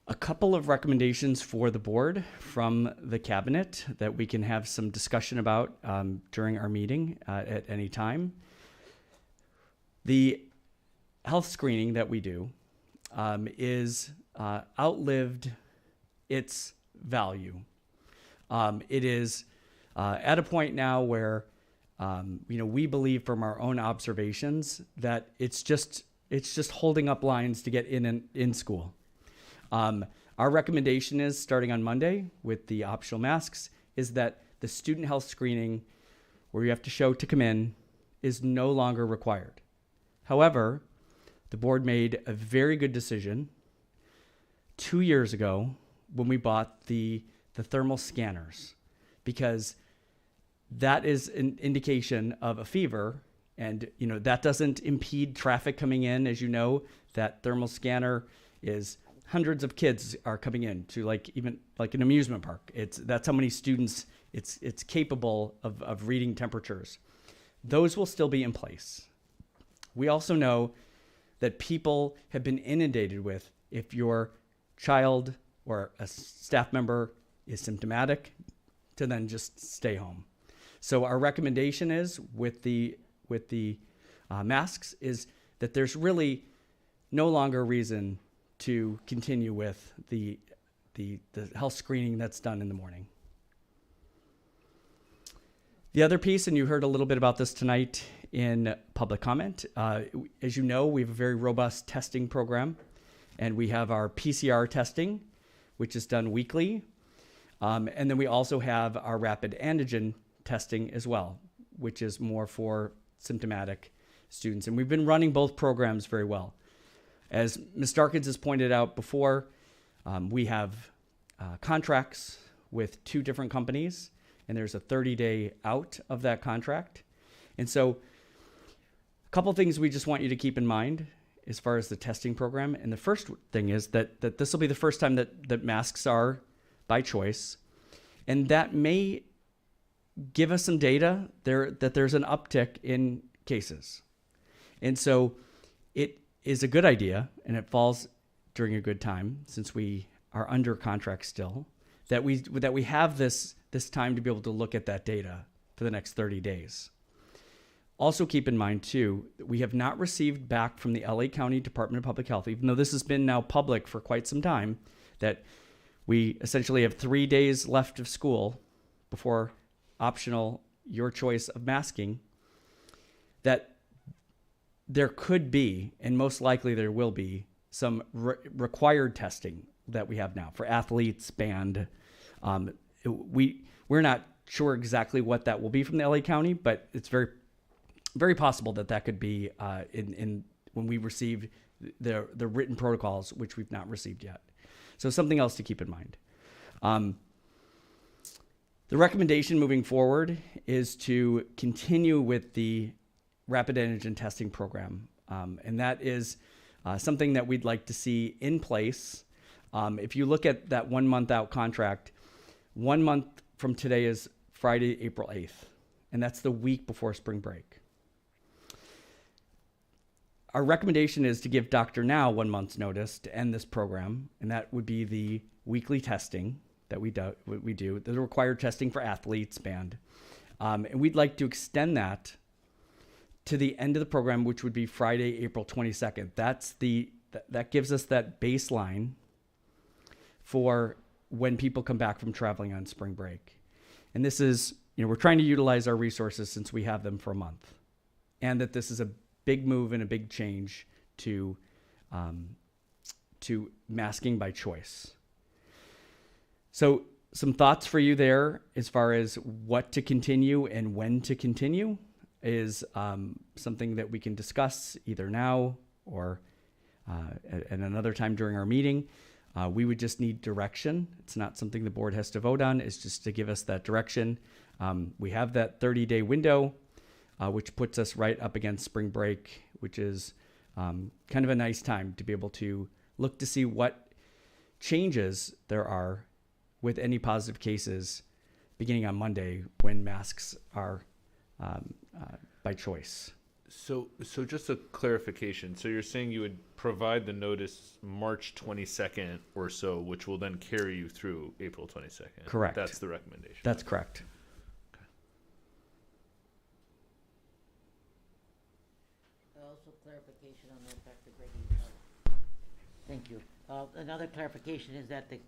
A couple of recommendations for the board from the cabinet that we can have some discussion about during our meeting at any time. The health screening that we do is outlived its value. It is at a point now where we believe from our own observations that it's just holding up lines to get in school. Our recommendation is, starting on Monday with the optional masks, is that the student health screening, where you have to show to come in, is no longer required. However, the board made a very good decision 2 years ago when we bought the thermal scanners, because that is an indication of a fever, and that doesn't impede traffic coming in. As you know, that thermal scanner is hundreds of kids are coming in to even an amusement park. That's how many students it's capable of reading temperatures. Those will still be in place. We also know that people have been inundated with if your child or a staff member is symptomatic, to then just stay home. So our recommendation is with the masks is that there's really no longer reason to continue with the health screening that's done in the morning. The other piece, and you heard a little bit about this tonight in public comment, as you know, we have a very robust testing program, and we have our PCR testing, which is done weekly. And then we also have our rapid antigen testing as well, which is more for symptomatic students. And we've been running both programs very well. As Ms. Darkins has pointed out before, we have contracts with 2 different companies, and there's a 30-day out of that contract. And so a couple things we just want you to keep in mind as far as the testing program. And the first thing is that this will be the first time that masks are by choice. And that may give us some data that there's an uptick in cases. And so it is a good idea, and it falls during a good time, since we are under contract still, that we have this time to be able to look at that data for the next 30 days. Also keep in mind too, that we have not received back from the LA County Department of Public Health, even though this has been now public for quite some time, that we essentially have 3 days left of school before optional your choice of masking, that there could be, and most likely there will be, some required testing that we have now for athletes, band. We're not sure exactly what that will be from the LA County, but it's very, very possible that could be in when we receive the written protocols, which we've not received yet. So something else to keep in mind. The recommendation moving forward is to continue with the rapid antigen testing program. And that is something that we'd like to see in place. If you look at that 1 month out contract, 1 month from today is Friday, April 8th. And that's the week before spring break. Our recommendation is to give Dr. Now 1 month's notice to end this program. And that would be the weekly testing that we do, the required testing for athletes, band. And we'd like to extend that to the end of the program, which would be Friday, April 22nd. That gives us that baseline for when people come back from traveling on spring break. And this is, we're trying to utilize our resources since we have them for a month. And that this is a big move and a big change to masking by choice. So some thoughts for you there as far as what to continue and when to continue is something that we can discuss either now or at another time during our meeting. We would just need direction. It's not something the board has to vote on. It's just to give us that direction. We have that 30-day window, which puts us right up against spring break, which is kind of a nice time to be able to look to see what changes there are with any positive cases beginning on Monday when masks are by choice. So just a clarification. So you're saying you would provide the notice March 22nd or so, which will then carry you through April 22nd. Correct. That's the recommendation. That's correct. Also clarification on that, Dr. Brady. Thank you. Another clarification is that to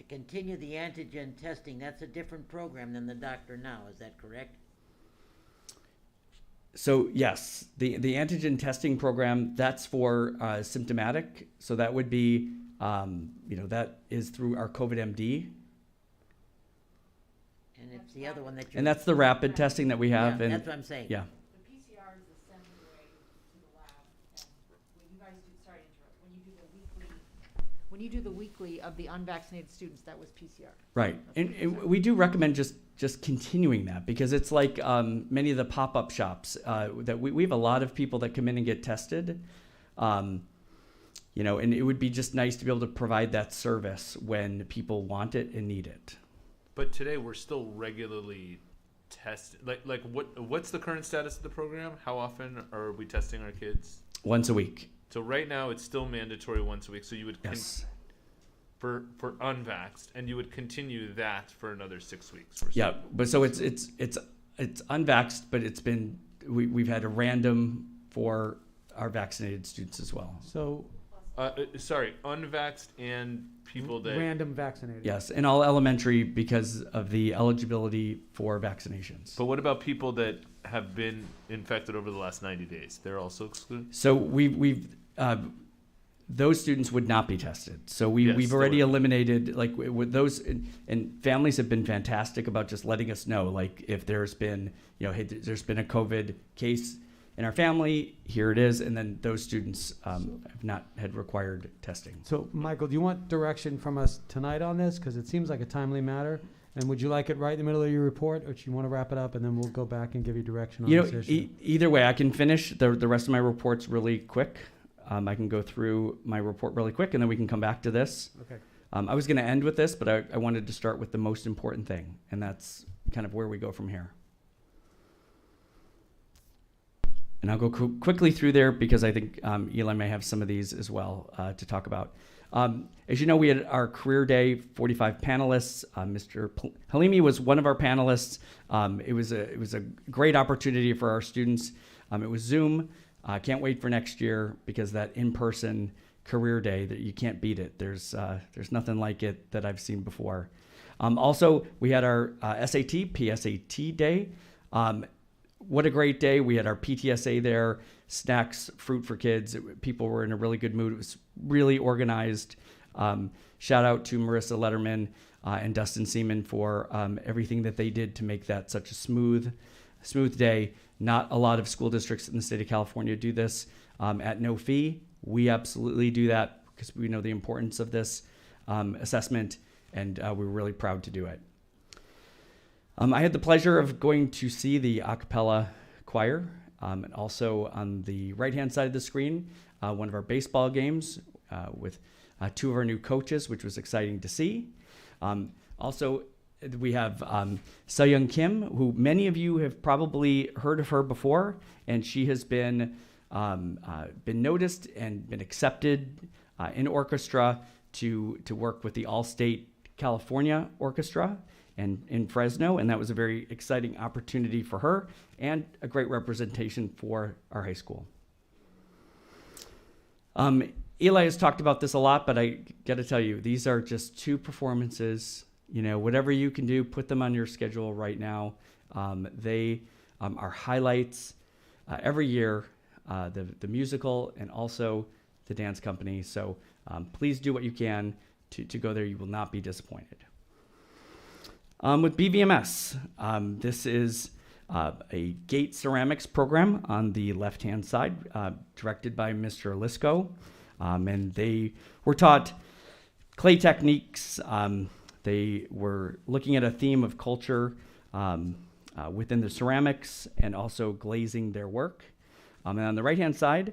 continue the antigen testing, that's a different program than the Dr. Now. Is that correct? So yes, the antigen testing program, that's for symptomatic. So that would be, that is through our COVID MD. And it's the other one that you. And that's the rapid testing that we have. Yeah, and that's what I'm saying. Yeah. The PCR is the send away to the lab, and when you guys do, sorry to interrupt, when you do the weekly of the unvaccinated students, that was PCR. Right. And we do recommend just continuing that, because it's like many of the pop-up shops that we have a lot of people that come in and get tested, and it would be just nice to be able to provide that service when people want it and need it. But today we're still regularly testing. What's the current status of the program? How often are we testing our kids? Once a week. So right now it's still mandatory once a week. So you would Yes. for unvaxxed, and you would continue that for another 6 weeks. Yeah, but so it's unvaxxed, but we've had a random for our vaccinated students as well. So sorry, unvaxxed and people that random vaccinated. Yes, in all elementary because of the eligibility for vaccinations. But what about people that have been infected over the last 90 days? They're also excluded? So we've those students would not be tested. So we've already eliminated, like, with those, and families have been fantastic about just letting us know, like, if there's been, hey, there's been a COVID case in our family, here it is, and then those students have not had required testing. So, Michael, do you want direction from us tonight on this? Because it seems like a timely matter. And would you like it right in the middle of your report, or do you want to wrap it up and then we'll go back and give you direction on this issue? Either way, I can finish the rest of my reports really quick. I can go through my report really quick, and then we can come back to this. Okay. I was going to end with this, but I wanted to start with the most important thing, and that's kind of where we go from here. And I'll go quickly through there because I think Eli may have some of these as well to talk about. As you know, we had our career day, 45 panelists. Mr. Halimi was one of our panelists. It was a great opportunity for our students. It was Zoom. Can't wait for next year because that in-person career day, that you can't beat it. There's nothing like it that I've seen before. Also, we had our SAT, PSAT day. What a great day. We had our PTSA there, snacks, fruit for kids. People were in a really good mood. It was really organized. Shout out to Marissa Letterman and Dustin Seaman for everything that they did to make that such a smooth day. Not a lot of school districts in the state of California do this at no fee. We absolutely do that because we know the importance of this assessment, and we were really proud to do it. I had the pleasure of going to see the Acapella Choir, and also on the right-hand side of the screen, one of our baseball games with two of our new coaches, which was exciting to see. Also, we have Seyoung Kim, who many of you have probably heard of her before, and she has been noticed and been accepted in orchestra to work with the All-State California Orchestra and in Fresno, and that was a very exciting opportunity for her and a great representation for our high school. Eli has talked about this a lot, but I got to tell you, these are just two performances. Whatever you can do, put them on your schedule right now. They are highlights every year, the musical and also the dance company. So please do what you can to go there. You will not be disappointed. With BVMS, this is a gate ceramics program on the left-hand side, directed by Mr. Lisco. And they were taught clay techniques. They were looking at a theme of culture within the ceramics and also glazing their work. And on the right-hand side,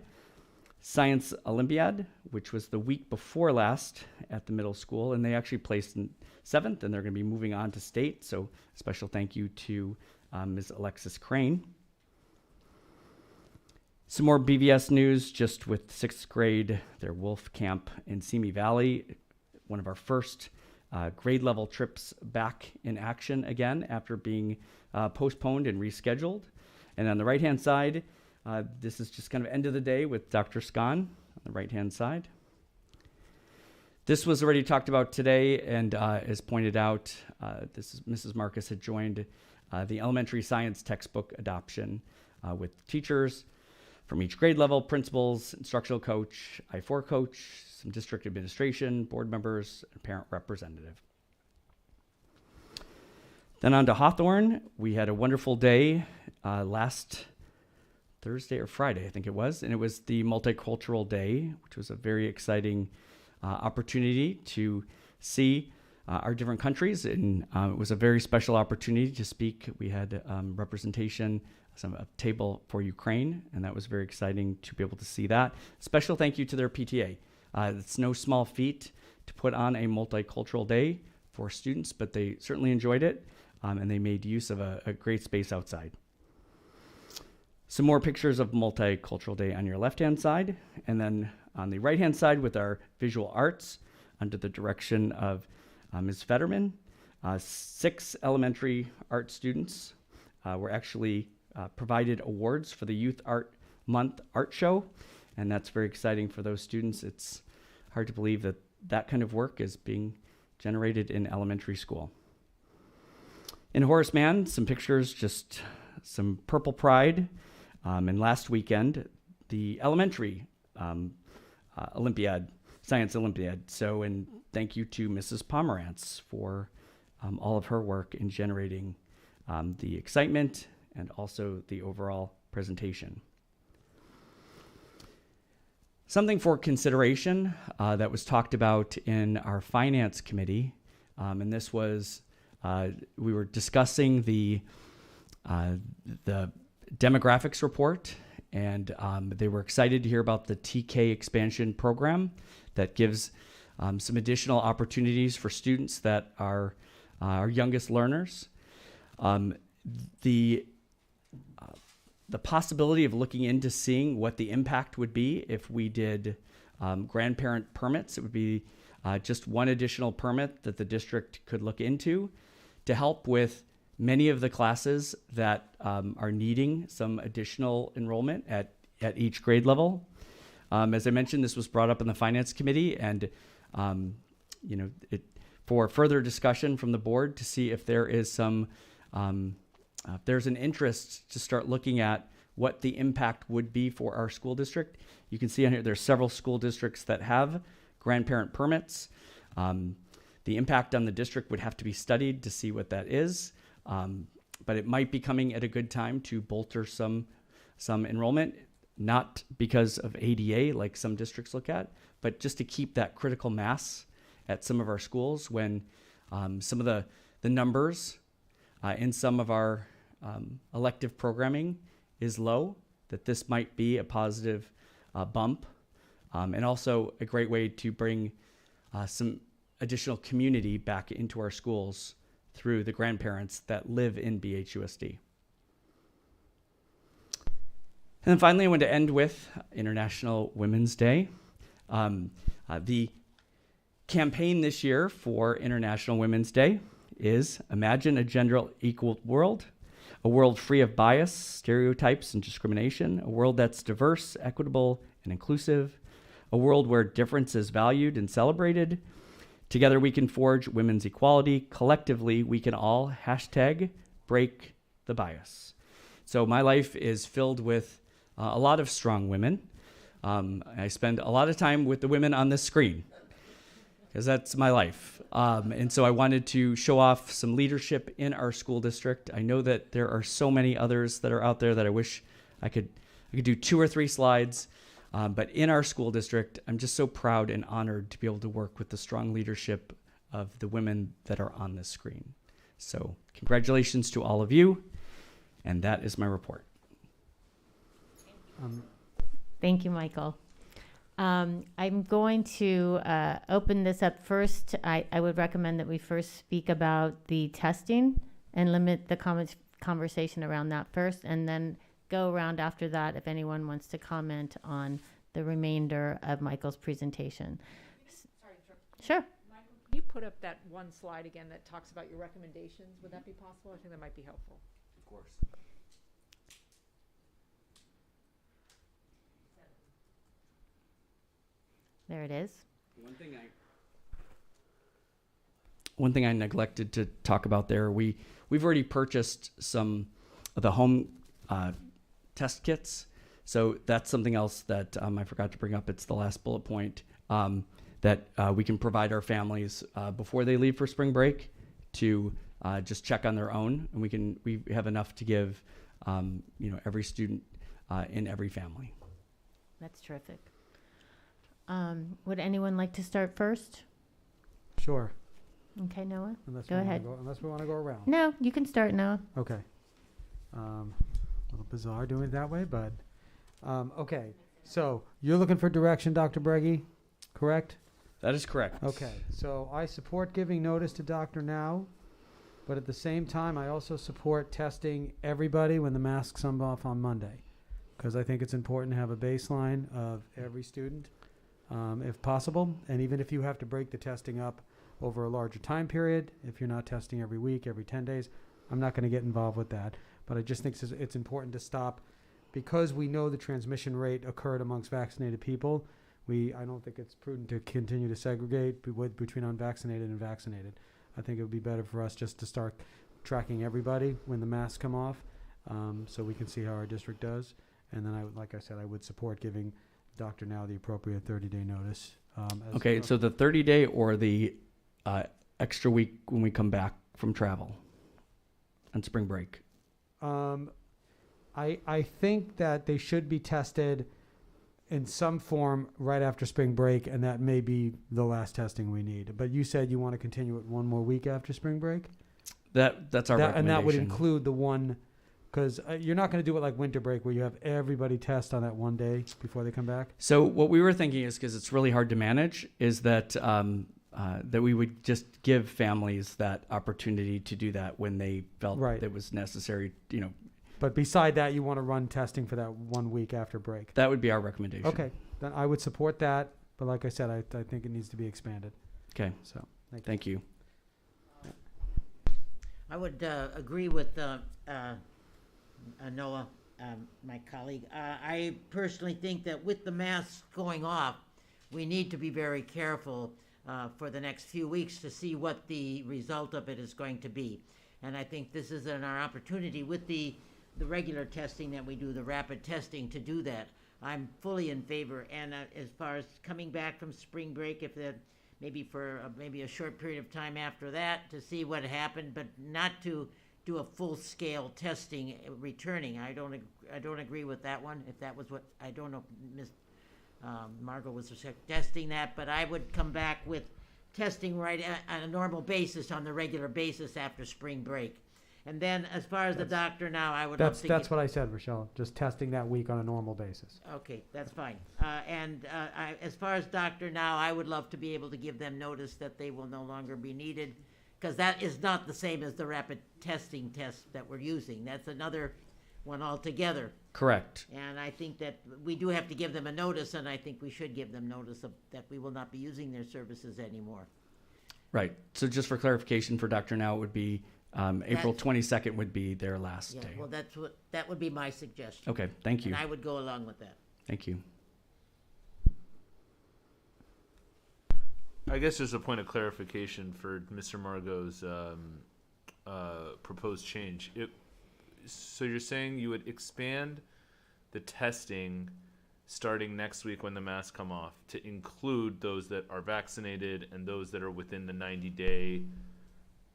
Science Olympiad, which was the week before last at the middle school, and they actually placed in 7th, and they're going to be moving on to state. So special thank you to Ms. Alexis Crane. Some more BVS news, just with 6th grade, their Wolf Camp in Simi Valley, one of our first grade level trips back in action again after being postponed and rescheduled. And on the right-hand side, this is just kind of end of the day with Dr. Scon on the right-hand side. This was already talked about today, and as pointed out, Mrs. Marcus had joined the elementary science textbook adoption with teachers from each grade level, principals, instructional coach, I-4 coach, some district administration, board members, and parent representative. Then on to Hawthorne. We had a wonderful day last Thursday or Friday, I think it was, and it was the Multicultural Day, which was a very exciting opportunity to see our different countries, and it was a very special opportunity to speak. We had representation, a table for Ukraine, and that was very exciting to be able to see that. Special thank you to their PTA. It's no small feat to put on a multicultural day for students, but they certainly enjoyed it, and they made use of a great space outside. Some more pictures of Multicultural Day on your left-hand side, and then on the right-hand side with our visual arts under the direction of Ms. Fetterman. 6 elementary art students were actually provided awards for the Youth Art Month art show, and that's very exciting for those students. It's hard to believe that that kind of work is being generated in elementary school. In Horace Mann, some pictures, just some purple pride. And last weekend, the elementary Olympiad, Science Olympiad. So, and thank you to Mrs. Pomerantz for all of her work in generating the excitement and also the overall presentation. Something for consideration that was talked about in our finance committee, and this was, we were discussing the demographics report, and they were excited to hear about the TK expansion program that gives some additional opportunities for students that are our youngest learners. The possibility of looking into seeing what the impact would be if we did grandparent permits. It would be just one additional permit that the district could look into to help with many of the classes that are needing some additional enrollment at each grade level. As I mentioned, this was brought up in the finance committee, and for further discussion from the board to see if there is some if there's an interest to start looking at what the impact would be for our school district. You can see on here there's several school districts that have grandparent permits. The impact on the district would have to be studied to see what that is, but it might be coming at a good time to bolster some enrollment, not because of ADA like some districts look at, but just to keep that critical mass at some of our schools when some of the numbers in some of our elective programming is low, that this might be a positive bump, and also a great way to bring some additional community back into our schools through the grandparents that live in BHUSD. And then finally, I want to end with International Women's Day. The campaign this year for International Women's Day is Imagine a Gender Equal World, a world free of bias, stereotypes, and discrimination, a world that's diverse, equitable, and inclusive, a world where difference is valued and celebrated. Together we can forge women's equality. Collectively, we can all #break the bias. So my life is filled with a lot of strong women. I spend a lot of time with the women on this screen because that's my life. And so I wanted to show off some leadership in our school district. I know that there are so many others that are out there that I wish I could do 2 or 3 slides. But in our school district, I'm just so proud and honored to be able to work with the strong leadership of the women that are on this screen. So congratulations to all of you. And that is my report. Thank you, Michael. I'm going to open this up first. I would recommend that we first speak about the testing and limit the conversation around that first, and then go around after that if anyone wants to comment on the remainder of Michael's presentation. Sure. Michael, can you put up that one slide again that talks about your recommendations? Would that be possible? I think that might be helpful. Of course. There it is. One thing I neglected to talk about there, we've already purchased some of the home test kits. So that's something else that I forgot to bring up. It's the last bullet point that we can provide our families before they leave for spring break to just check on their own, and we have enough to give every student in every family. That's terrific. Would anyone like to start first? Sure. Okay, Noah. Go ahead. Unless we want to go around. No, you can start, Noah. Okay. A little bizarre doing it that way, but okay. So you're looking for direction, Dr. Breggy, correct? That is correct. Okay. So I support giving notice to Dr. Now, but at the same time, I also support testing everybody when the masks come off on Monday. because I think it's important to have a baseline of every student, if possible. And even if you have to break the testing up over a larger time period, if you're not testing every week, every 10 days, I'm not going to get involved with that. But I just think it's important to stop, because we know the transmission rate occurred amongst vaccinated people. I don't think it's prudent to continue to segregate between unvaccinated and vaccinated. I think it would be better for us just to start tracking everybody when the masks come off, so we can see how our district does. And then, like I said, I would support giving Dr. Now the appropriate 30-day notice. Okay, so the 30-day or the extra week when we come back from travel and spring break? I think that they should be tested in some form right after spring break, and that may be the last testing we need. But you said you want to continue it one more week after spring break? That's our recommendation. And that would include the one, because you're not going to do it like winter break where you have everybody test on that one day before they come back? So what we were thinking is, because it's really hard to manage, is that that we would just give families that opportunity to do that when they felt it was necessary, But beside that, you want to run testing for that 1 week after break? That would be our recommendation. Okay, then I would support that. But like I said, I think it needs to be expanded. Okay. So thank you. I would agree with Noah, my colleague. I personally think that with the masks going off, we need to be very careful for the next few weeks to see what the result of it is going to be. And I think this is our opportunity with the regular testing that we do, the rapid testing, to do that. I'm fully in favor. And as far as coming back from spring break, if that maybe for maybe a short period of time after that to see what happened, but not to do a full-scale testing returning. I don't agree with that one. If that was what, I don't know, Ms. Margot was suggesting that, but I would come back with testing right on a normal basis, on the regular basis after spring break. And then as far as the Dr. Now, I would love to That's what I said, Rochelle. Just testing that week on a normal basis. Okay, that's fine. As far as Dr. Now, I would love to be able to give them notice that they will no longer be needed, because that is not the same as the rapid testing test that we're using. That's another one altogether. Correct. And I think that we do have to give them a notice, and I think we should give them notice that we will not be using their services anymore. Right. So just for clarification for Dr. Now, it would be April 22nd would be their last day. Well, that would be my suggestion. Okay, thank you. And I would go along with that. Thank you. I guess just a point of clarification for Mr. Margot's proposed change. So you're saying you would expand the testing starting next week when the masks come off to include those that are vaccinated and those that are within the 90-day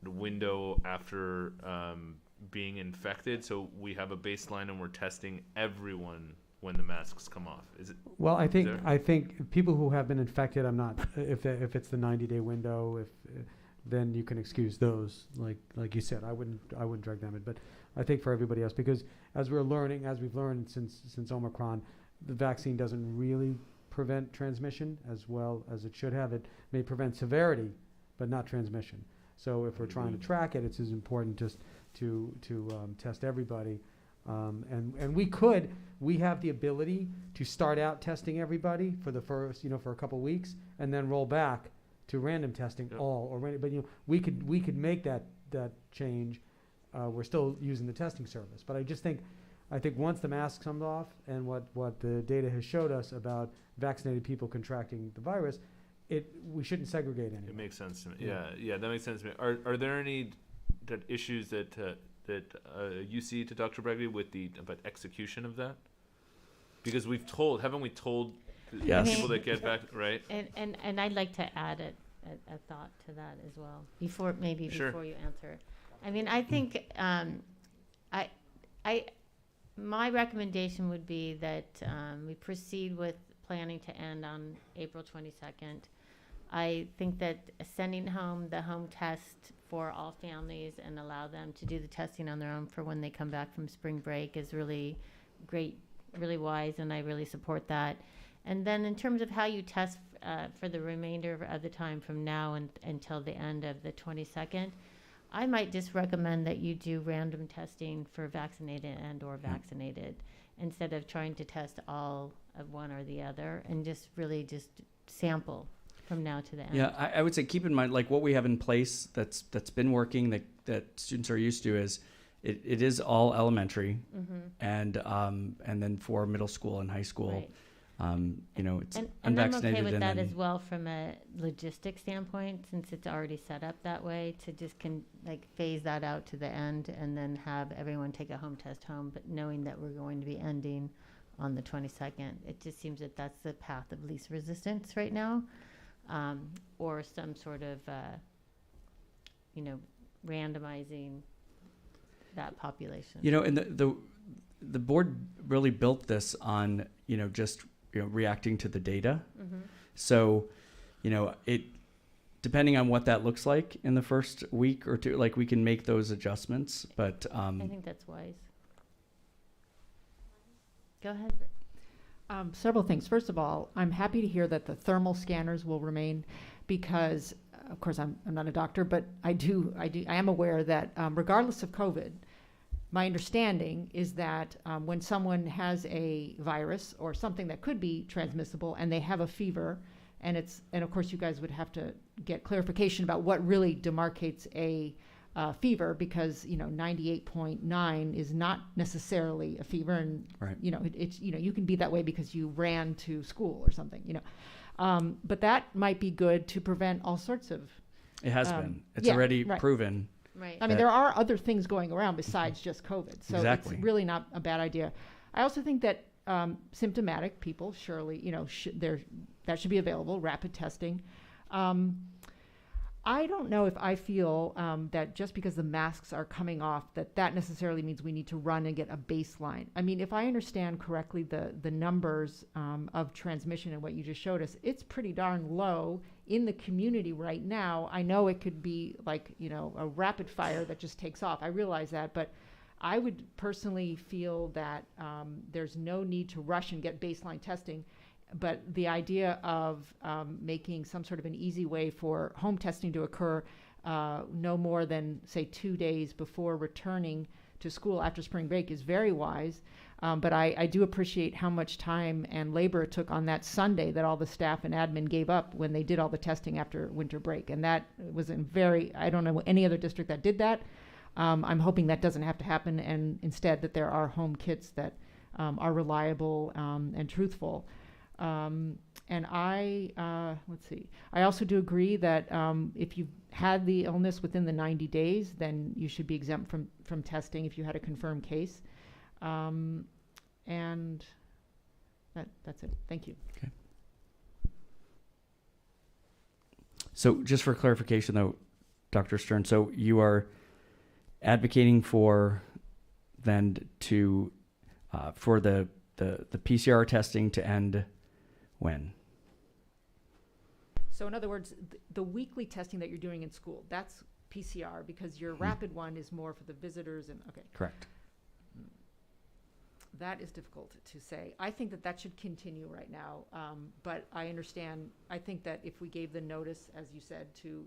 window after being infected, so we have a baseline and we're testing everyone when the masks come off. Is it? Well, I think people who have been infected, I'm not. If it's the 90-day window, then you can excuse those. Like you said, I wouldn't drag them in. But I think for everybody else, because as we've learned since Omicron, the vaccine doesn't really prevent transmission as well as it should have. It may prevent severity, but not transmission. So if we're trying to track it, it's as important just to test everybody. And we have the ability to start out testing everybody for the first, for a couple weeks, and then roll back to random testing but we could make that change. We're still using the testing service, but I think once the mask comes off and what the data has showed us about vaccinated people contracting the virus, we shouldn't segregate anyone. It makes sense to me. Yeah, that makes sense to me. Are there any issues that you see to Dr. Breggy with about execution of that? Because haven't we told people that get back, right? And I'd like to add a thought to that as well before you answer. I mean, I think my recommendation would be that we proceed with planning to end on April 22nd. I think that sending home the home test for all families and allow them to do the testing on their own for when they come back from spring break is really great, really wise, and I really support that. And then in terms of how you test for the remainder of the time from now until the end of the 22nd, I might just recommend that you do random testing for vaccinated and or vaccinated. instead of trying to test all of one or the other, and just really just sample from now to the end. Yeah, I would say keep in mind, like, what we have in place that's been working, that students are used to, is it is all elementary, and then for middle school and high school, Right. It's And unvaccinated. I'm okay with that then, as well from a logistic standpoint, since it's already set up that way, to just phase that out to the end and then have everyone take a home test home, but knowing that we're going to be ending on the 22nd. It just seems that that's the path of least resistance right now, or some sort of, randomizing that population. And the board really built this on, just reacting to the data. So, it, depending on what that looks like in the first week or two, like, we can make those adjustments, but I think that's wise. Go ahead. Several things. First of all, I'm happy to hear that the thermal scanners will remain, because, of course, I'm not a doctor, but I am aware that regardless of COVID, my understanding is that when someone has a virus or something that could be transmissible and they have a fever, and of course you guys would have to get clarification about what really demarcates a fever, because 98.9 is not necessarily a fever, and right. It's you can be that way because you ran to school or something, but that might be good to prevent all sorts of. It has been. It's already proven. Right. I mean, there are other things going around besides just COVID, so Exactly. it's really not a bad idea. I also think that symptomatic people, surely, that should be available, rapid testing. I don't know if I feel that just because the masks are coming off, that necessarily means we need to run and get a baseline. I mean, if I understand correctly, the numbers of transmission and what you just showed us, it's pretty darn low in the community right now. I know it could be like, a rapid fire that just takes off. I realize that, but I would personally feel that there's no need to rush and get baseline testing. But the idea of making some sort of an easy way for home testing to occur no more than, say, 2 days before returning to school after spring break is very wise. But I do appreciate how much time and labor it took on that Sunday that all the staff and admin gave up when they did all the testing after winter break. And that was I don't know any other district that did that. I'm hoping that doesn't have to happen, and instead that there are home kits that are reliable and truthful. And let's see. I also do agree that if you've had the illness within the 90 days, then you should be exempt from testing if you had a confirmed case. And that's it. Thank you. Okay. So just for clarification, though, Dr. Stern, so you are advocating for then for the PCR testing to end when? So in other words, the weekly testing that you're doing in school, that's PCR, because your rapid one is more for the visitors and, okay. Correct. That is difficult to say. I think that should continue right now, but I understand. I think that if we gave the notice, as you said, to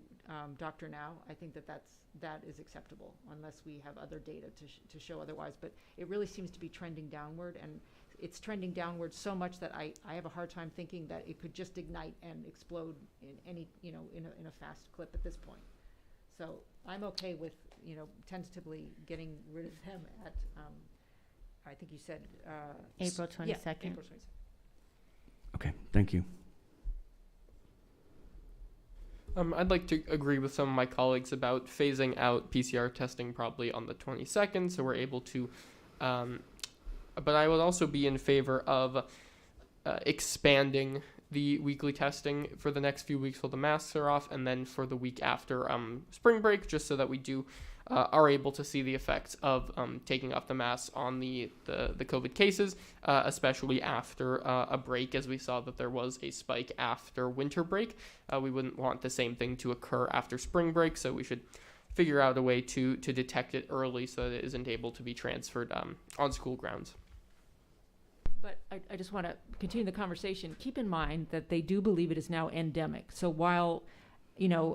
Dr. Now, I think that is acceptable, unless we have other data to show otherwise. But it really seems to be trending downward, and it's trending downward so much that I have a hard time thinking that it could just ignite and explode in any, in a fast clip at this point. So I'm okay with, tentatively getting rid of them at, I think you said April 22nd. Yeah, April 22nd. Okay, thank you. I'd like to agree with some of my colleagues about phasing out PCR testing probably on the 22nd, so we're able to, but I would also be in favor of expanding the weekly testing for the next few weeks while the masks are off, and then for the week after spring break, just so that we are able to see the effects of taking off the masks on the COVID cases, especially after a break, as we saw that there was a spike after winter break. We wouldn't want the same thing to occur after spring break, so we should figure out a way to detect it early so that it isn't able to be transferred on school grounds. But I just want to continue the conversation. Keep in mind that they do believe it is now endemic. So while,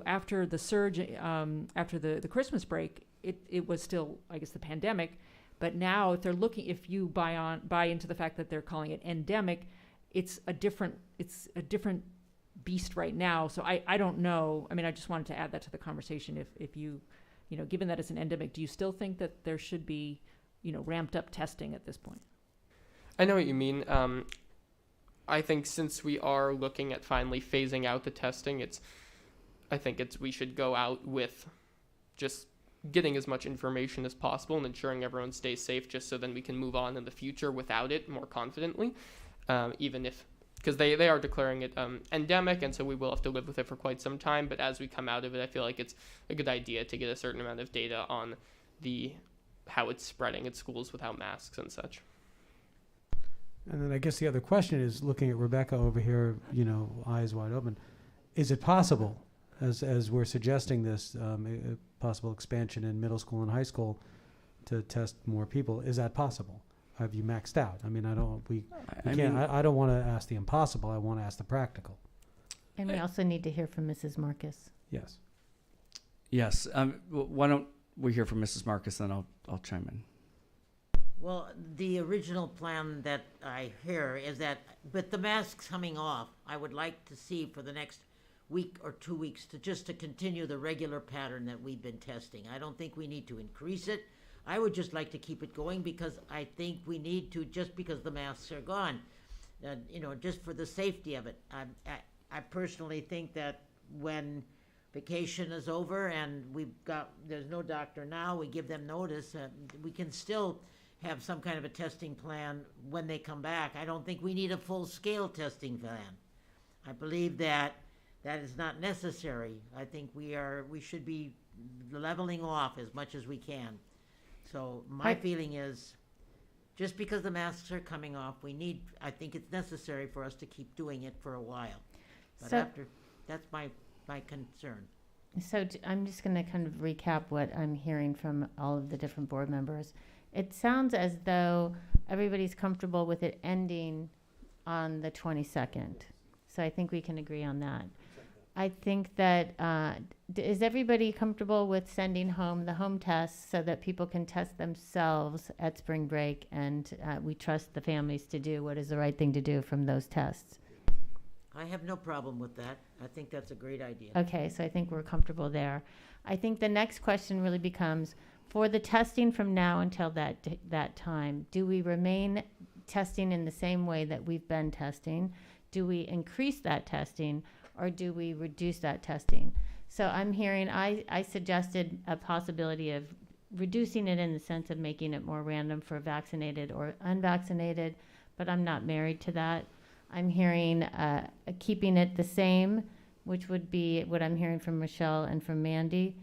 after the surge, after the Christmas break, it was still, I guess, the pandemic, But now if you buy into the fact that they're calling it endemic, it's a different beast right now. So I don't know. I mean, I just wanted to add that to the conversation. If you given that it's an endemic, do you still think that there should be, ramped up testing at this point? I know what you mean. I think since we are looking at finally phasing out the testing, we should go out with just getting as much information as possible and ensuring everyone stays safe, just so then we can move on in the future without it more confidently, even if, because they are declaring it endemic, and so we will have to live with it for quite some time. But as we come out of it, I feel like it's a good idea to get a certain amount of data on how it's spreading at schools without masks and such. And then I guess the other question is, looking at Rebecca over here, eyes wide open, is it possible, as we're suggesting this, a possible expansion in middle school and high school to test more people? Is that possible? Have you maxed out? I mean, I don't want to ask the impossible. I want to ask the practical. And we also need to hear from Mrs. Marcus. Yes. Yes. Why don't we hear from Mrs. Marcus, then I'll chime in. Well, the original plan that I hear is that with the masks coming off, I would like to see for the next week or 2 weeks to continue the regular pattern that we've been testing. I don't think we need to increase it. I would just like to keep it going, because I think we need to, just because the masks are gone, just for the safety of it. I personally think that when vacation is over and there's no doctor now, we give them notice, we can still have some kind of a testing plan when they come back. I don't think we need a full-scale testing plan. I believe that is not necessary. I think we should be leveling off as much as we can. So my feeling is, just because the masks are coming off, I think it's necessary for us to keep doing it for a while. But that's my concern. So I'm just going to kind of recap what I'm hearing from all of the different board members. It sounds as though everybody's comfortable with it ending on the 22nd. So I think we can agree on that. I think that, is everybody comfortable with sending home the home tests so that people can test themselves at spring break, and we trust the families to do what is the right thing to do from those tests? I have no problem with that. I think that's a great idea. Okay, so I think we're comfortable there. I think the next question really becomes, for the testing from now until that time, do we remain testing in the same way that we've been testing? Do we increase that testing, or do we reduce that testing? So I'm hearing, I suggested a possibility of reducing it in the sense of making it more random for vaccinated or unvaccinated, but I'm not married to that. I'm hearing keeping it the same, which would be what I'm hearing from Michelle and from Mandy,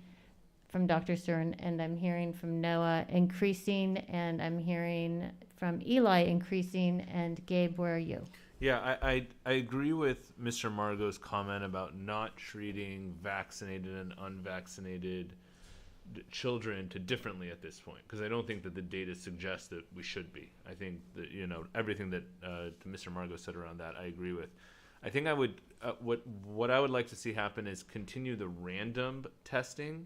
from Dr. Stern, and I'm hearing from Noah increasing, and I'm hearing from Eli increasing, and Gabe, where are you? Yeah, I agree with Mr. Margot's comment about not treating vaccinated and unvaccinated children differently at this point, because I don't think that the data suggests that we should be. I think that everything that Mr. Margot said around that, I agree with. I think I would what I would like to see happen is continue the random testing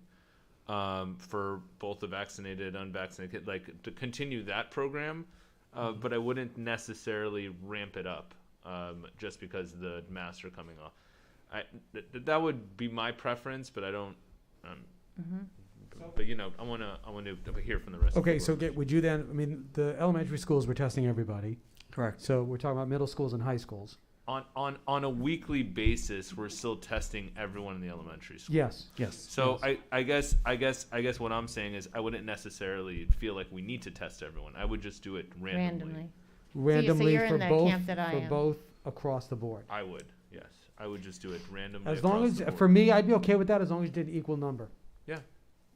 for both the vaccinated and unvaccinated, to continue that program, but I wouldn't necessarily ramp it up. Just because the masks are coming off. That would be my preference, but I don't. But I want to hear from the rest. Okay, of the so would you then? I mean, the elementary schools were testing everybody. Correct. So we're talking about middle schools and high schools. On a weekly basis, we're still testing everyone in the elementary school. Yes. So yes. I guess what I'm saying is I wouldn't necessarily feel like we need to test everyone. I would just do it randomly. Randomly so for in both camp that I am. both across the board. I would, yes. I would just do it randomly. As long as, for me, I'd be okay with that as long as you did equal number. Yeah.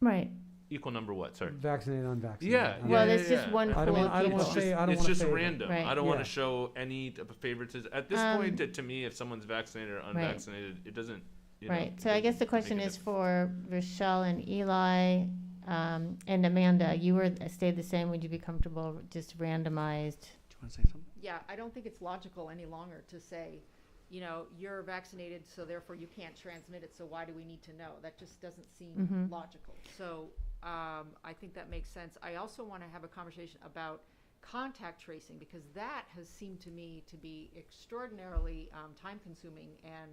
Right. Equal number what? Sorry. Vaccinated, unvaccinated. Yeah. Well, it's just one pool. I don't want to say. It's just random. Right. I don't want to show any favoritism at this point. To me, if someone's vaccinated or unvaccinated, it doesn't. Right. So I guess the question is for Rochelle and Eli and Amanda. You stayed the same. Would you be comfortable just randomized? Do you want to say something? Yeah, I don't think it's logical any longer to say, you're vaccinated, so therefore you can't transmit it, so why do we need to know? That just doesn't seem logical. So I think that makes sense. I also want to have a conversation about contact tracing, because that has seemed to me to be extraordinarily time consuming and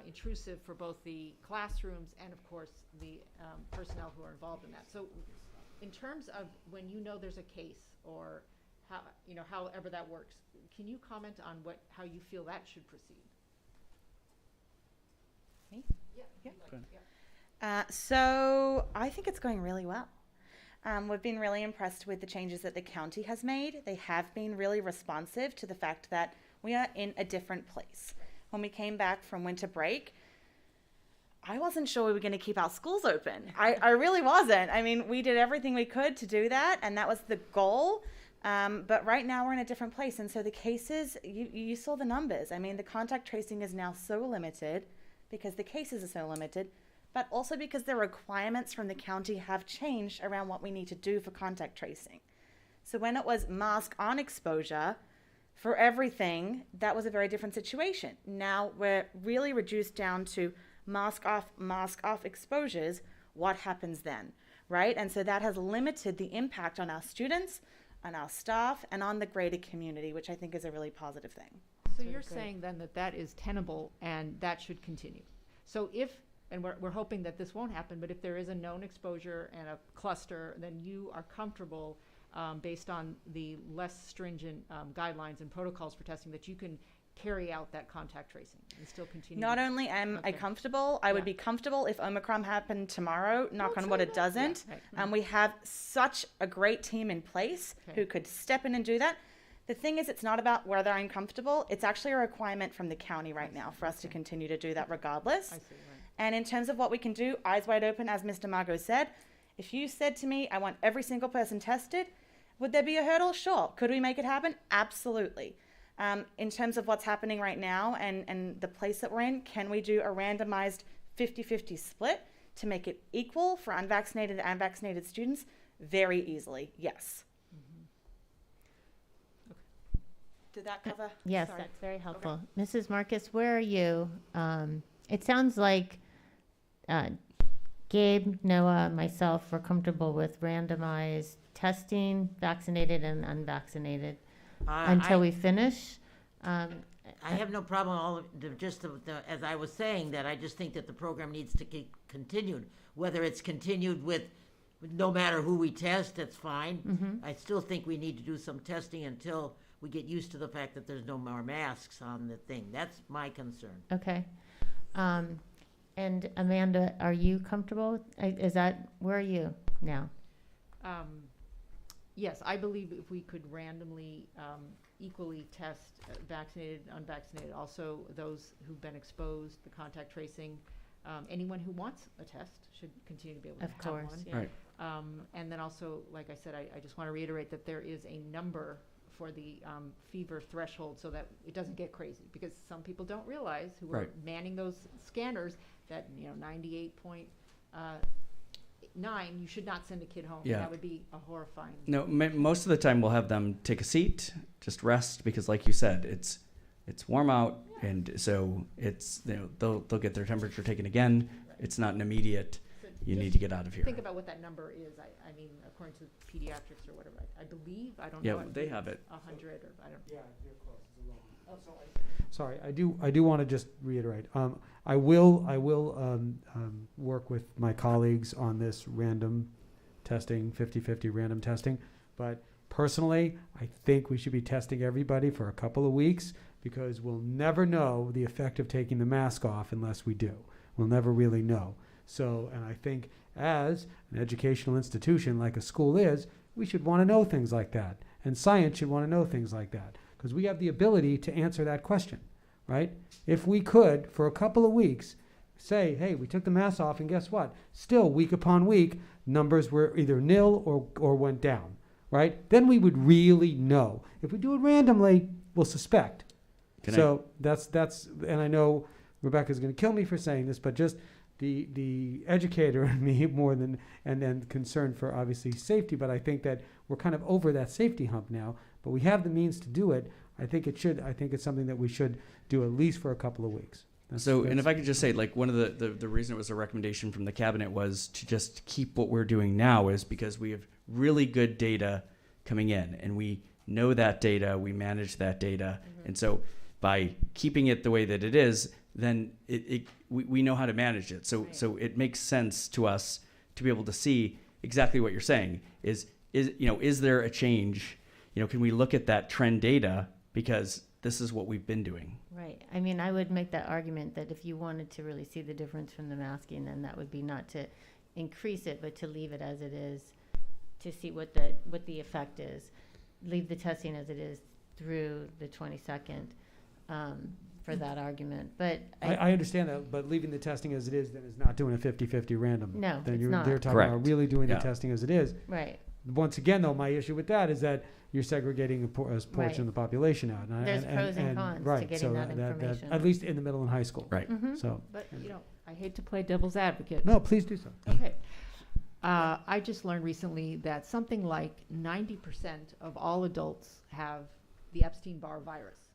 intrusive for both the classrooms and, of course, the personnel who are involved in that. So in terms of when you know there's a case, or how, however that works, can you comment on how you feel that should proceed? Me? Yeah. So I think it's going really well. We've been really impressed with the changes that the county has made. They have been really responsive to the fact that we are in a different place. When we came back from winter break, I wasn't sure we were going to keep our schools open. I really wasn't. I mean, we did everything we could to do that, and that was the goal. But right now we're in a different place. And so the cases, you saw the numbers. I mean, the contact tracing is now so limited because the cases are so limited, but also because the requirements from the county have changed around what we need to do for contact tracing. So when it was mask on exposure for everything, that was a very different situation. Now we're really reduced down to mask off exposures. What happens then, right? And so that has limited the impact on our students, on our staff, and on the greater community, which I think is a really positive thing. So you're saying then that is tenable and that should continue. So and we're hoping that this won't happen, but if there is a known exposure and a cluster, then you are comfortable, based on the less stringent guidelines and protocols for testing, that you can carry out that contact tracing and still continue. Not only am I comfortable, I would be comfortable if Omicron happened tomorrow, knock on wood it doesn't. Yeah, right. We have such a great team in place who could step in and do that. The thing is, it's not about whether I'm comfortable. It's actually a requirement from the county right now for us to continue to do that regardless. I see, right. And in terms of what we can do, eyes wide open, as Mr. Margot said, if you said to me, I want every single person tested, would there be a hurdle? Sure. Could we make it happen? Absolutely. In terms of what's happening right now and the place that we're in, can we do a randomized 50-50 split to make it equal for unvaccinated and vaccinated students? Very easily, yes. Did that cover? Yes, Sorry. that's very helpful. Okay. Mrs. Marcus, where are you? It sounds like Gabe, Noah, myself were comfortable with randomized testing, vaccinated and unvaccinated, until we finish. I have no problem. As I was saying, that I just think that the program needs to get continued. Whether it's continued with no matter who we test, that's fine. Mm-hmm. I still think we need to do some testing until we get used to the fact that there's no more masks on the thing. That's my concern. Okay. And Amanda, are you comfortable? Where are you now? Yes, I believe if we could randomly equally test vaccinated, unvaccinated, also those who've been exposed, the contact tracing, anyone who wants a test should continue to be able to have one. Of course. Right. And then also, like I said, I just want to reiterate that there is a number for the fever threshold so that it doesn't get crazy, because some people don't realize who are manning those scanners that 98.9 you should not send a kid home. Yeah. That would be a horrifying. No, most of the time we'll have them take a seat, just rest, because like you said, it's warm out, and so it's they'll get their temperature taken again. Right. It's not an immediate. You need to get out of here. Think about what that number is. I mean, according to pediatrics or whatever, I believe, I don't know. Yeah, they have it. 100 or I don't. Yeah, they're close. It's a long. Sorry, I do want to just reiterate. I will work with my colleagues on this random testing, 50-50 random testing. But personally, I think we should be testing everybody for a couple of weeks, because we'll never know the effect of taking the mask off unless we do. We'll never really know. So, and I think as an educational institution like a school is, we should want to know things like that. And science should want to know things like that, because we have the ability to answer that question, right? If we could, for a couple of weeks, say, hey, we took the mask off, and guess what? Still, week upon week, numbers were either nil or went down, right? Then we would really know. If we do it randomly, we'll suspect. That's, and I know Rebecca's going to kill me for saying this, but just the educator in me more than, and then concerned for obviously safety, but I think that we're kind of over that safety hump now, but we have the means to do it. I think it's something that we should do at least for a couple of weeks. And if I could just say, like, one of the reason it was a recommendation from the cabinet was to just keep what we're doing now is because we have really good data coming in, and we know that data, we manage that data. And so by keeping it the way that it is, then we know how to manage it. So it makes sense to us to be able to see exactly what you're saying. Is there a change? Can we look at that trend data, because this is what we've been doing. Right. I mean, I would make that argument that if you wanted to really see the difference from the masking, then that would be not to increase it, but to leave it as it is, to see what the effect is. Leave the testing as it is through the 22nd for that argument. But I understand that, but leaving the testing as it is then is not doing a 50-50 random. No, then it's you're, not. They're talking Correct. about really doing Yeah. the testing as it is. Right. Once again, though, my issue with that is that you're segregating a portion Right. of the population out. There's pros and cons to right, getting so that information. at least in the middle and high school. Right. So. But, I hate to play devil's advocate. No, please do so. Okay. I just learned recently that something like 90% of all adults have the Epstein-Barr virus.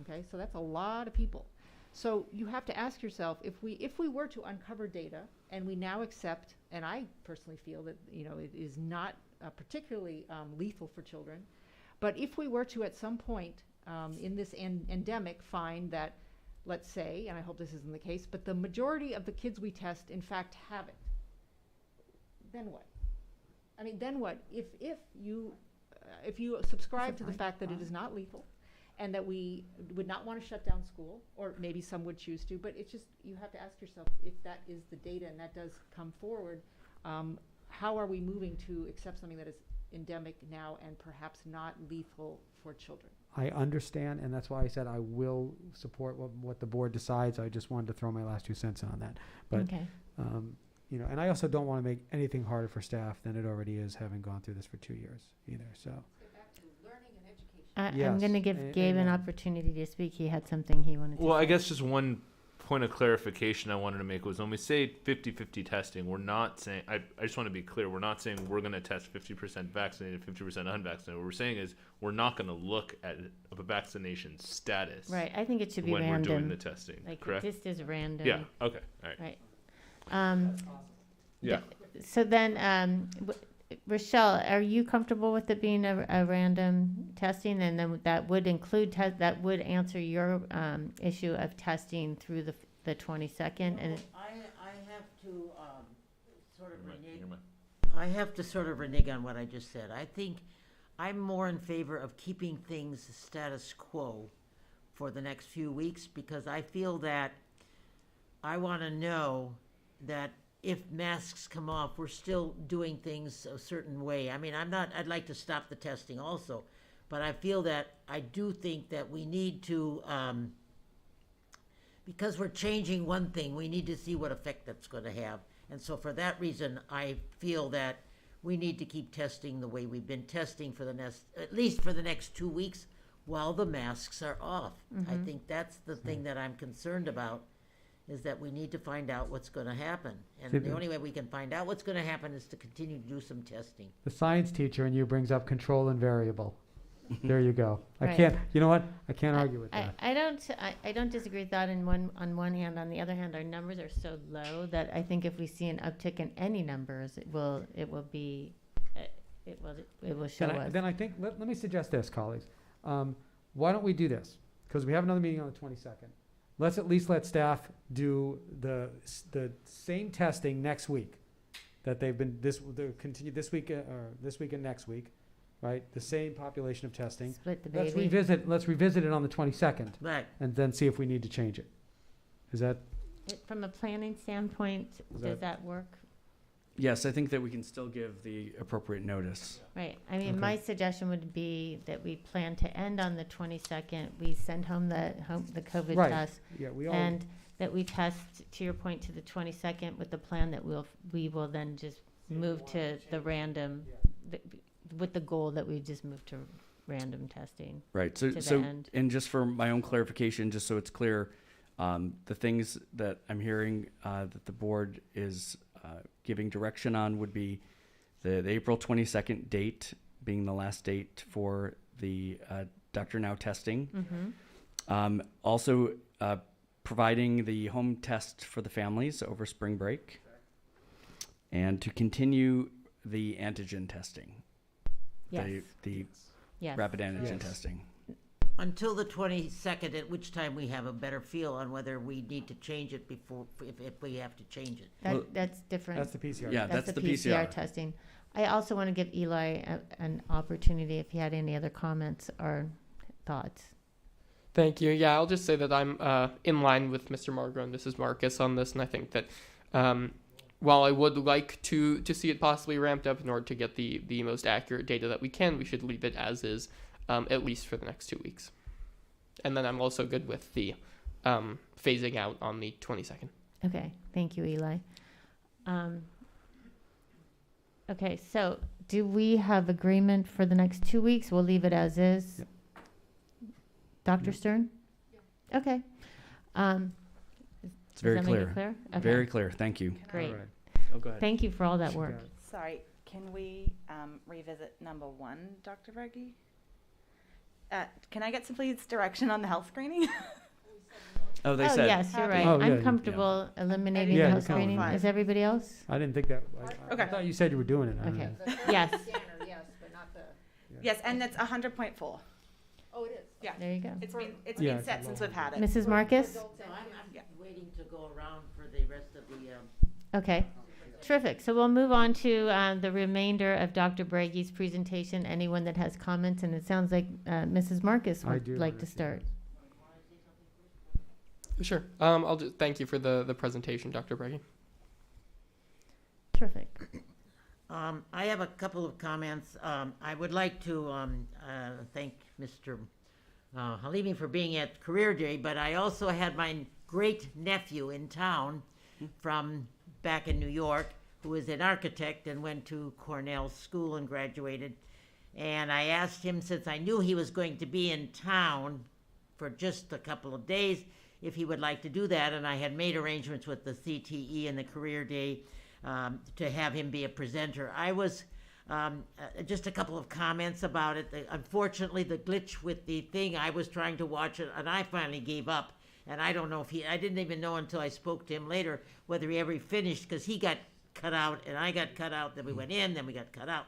Okay, so that's a lot of people. So you have to ask yourself, if we were to uncover data, and we now accept, and I personally feel that it is not particularly lethal for children, but if we were to at some point in this endemic find that, let's say, and I hope this isn't the case, but the majority of the kids we test in fact have it, then what? I mean, then what? If you subscribe to the fact that it is not lethal, and that we would not want to shut down school, or maybe some would choose to, but it's just, you have to ask yourself, if that is the data and that does come forward, how are we moving to accept something that is endemic now and perhaps not lethal for children? I understand, and that's why I said I will support what the board decides. I just wanted to throw my last 2 cents in on that. But, Okay. and I also don't want to make anything harder for staff than it already is, having gone through this for 2 years either. So. I'm Yes, going to give Gabe an amen. opportunity to speak. He had something he wanted to Well, say. I guess just one point of clarification I wanted to make was when we say 50-50 testing, we're not saying, I just want to be clear, we're not saying we're going to test 50% vaccinated, 50% unvaccinated. What we're saying is we're not going to look at a vaccination status. Right. I think it should be when random. we're doing the testing. Like, correct? it just is random. Yeah. Okay. All right. Right. Yeah. So then, Rochelle, are you comfortable with it being a random testing? And then that would include that would answer your issue of testing through the 22nd. And I have to sort of renege. I have to sort of renege on what I just said. I think I'm more in favor of keeping things status quo for the next few weeks, because I feel that I want to know that if masks come off, we're still doing things a certain way. I mean, I'd like to stop the testing also, but I feel that I do think that we need to, because we're changing one thing, we need to see what effect that's going to have. And so for that reason, I feel that we need to keep testing the way we've been testing for at least for the next 2 weeks while the masks are off. I think that's the thing that I'm concerned about, is that we need to find out what's going to happen. And the only way we can find out what's going to happen is to continue to do some testing. The science teacher in you brings up control and variable. There you go. Right. I can't. You know what? I can't argue with that. I don't disagree with that on one hand. On the other hand, our numbers are so low that I think if we see an uptick in any numbers, it will show us. Then I think let me suggest this, colleagues. Why don't we do this? Because we have another meeting on the 22nd. Let's at least let staff do the same testing next week that they've been continue this week or this week and next week, right? The same population of testing. Split the Let's baby. revisit it on the 22nd, Right. and then see if we need to change it. Is that? From a planning standpoint, does that work? Yes, I think that we can still give the appropriate notice. Right. I mean, my suggestion would be that we plan to end on the 22nd. We send home the COVID Right. test. Yeah, we all. And that we test, to your point, to the 22nd with the plan that we will then just move to the random, with the goal that we just move to random testing. Right. to the So end. and just for my own clarification, just so it's clear, the things that I'm hearing that the board is giving direction on would be the April 22nd date being the last date for the Dr. Now testing. Mm-hmm. Also, providing the home test for the families over spring break, and to continue the antigen testing. Yes. The Yes. rapid antigen Yes. testing. Until the 22nd, at which time we have a better feel on whether we need to change it before, if we have to change it. That's different. That's the PCR. Yeah, That's that's the the PCR PCR. testing. I also want to give Eli an opportunity if he had any other comments or thoughts. Thank you. Yeah, I'll just say that I'm in line with Mr. Margo and Mrs. Marcus on this, and I think that while I would like to see it possibly ramped up in order to get the most accurate data that we can, we should leave it as is, at least for the next 2 weeks. And then I'm also good with the phasing out on the 22nd. Okay, thank you, Eli. Okay, so do we have agreement for the next 2 weeks? We'll leave it as is. Yep. Dr. Stern? Okay. It's very does that make clear. it clear? Okay. Very clear. Thank you. Great. All right. Oh, go ahead. Thank you for all that work. Sorry, can we revisit number 1, Dr. Berge? Can I get some please direction on the health screening? Oh, they Oh, said. yes, you're right. Oh, yeah, I'm yeah. comfortable eliminating Yeah, the you health can. screening. Fine. Is everybody else? I didn't think that. I Okay. thought you said you were doing it. I don't Okay. know. Yes, Yes, but not the. Yes, and it's 100.4. Oh, it is. Yeah, there you go. it's been Yeah, set it's since we've had it. Mrs. Marcus? So I'm waiting to go around for the rest of the, Okay, terrific. So we'll move on to the remainder of Dr. Bragy's presentation. Anyone that has comments, and it sounds like Mrs. Marcus I would do like wanna to say start. Sure. I'll just thank you for the presentation, Dr. Brady. Terrific. I have a couple of comments. I would like to thank Mr. Halimi for being at Career Day, but I also had my great nephew in town from back in New York, who is an architect and went to Cornell School and graduated. And I asked him, since I knew he was going to be in town for just a couple of days, if he would like to do that. And I had made arrangements with the CTE and the Career Day to have him be a presenter. I was just a couple of comments about it. Unfortunately, the glitch with the thing, I was trying to watch it, and I finally gave up. And I don't know if I didn't even know until I spoke to him later whether he ever finished, because he got cut out and I got cut out, then we went in, then we got cut out.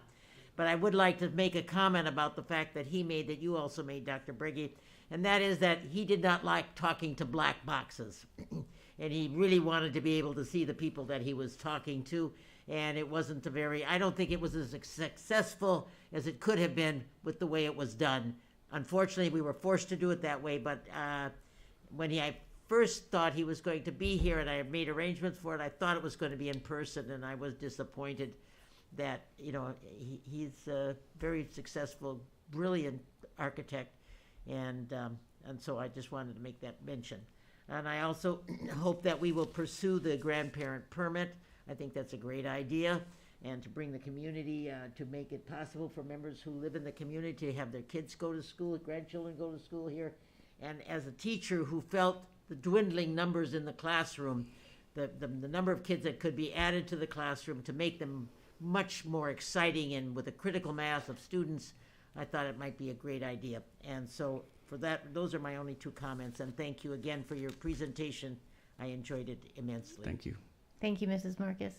But I would like to make a comment about the fact that he made, that you also made, Dr. Briggy, and that is that he did not like talking to black boxes. And he really wanted to be able to see the people that he was talking to. And it wasn't I don't think it was as successful as it could have been with the way it was done. Unfortunately, we were forced to do it that way, but when I first thought he was going to be here and I had made arrangements for it, I thought it was going to be in person, and I was disappointed that, he's a very successful, brilliant architect, and so I just wanted to make that mention. And I also hope that we will pursue the grandparent permit. I think that's a great idea, and to bring the community, to make it possible for members who live in the community to have their kids go to school, grandchildren go to school here. And as a teacher who felt the dwindling numbers in the classroom, the number of kids that could be added to the classroom to make them much more exciting and with a critical mass of students, I thought it might be a great idea. And so for that, those are my only 2 comments. And thank you again for your presentation. I enjoyed it immensely. Thank you. Thank you, Mrs. Marcus.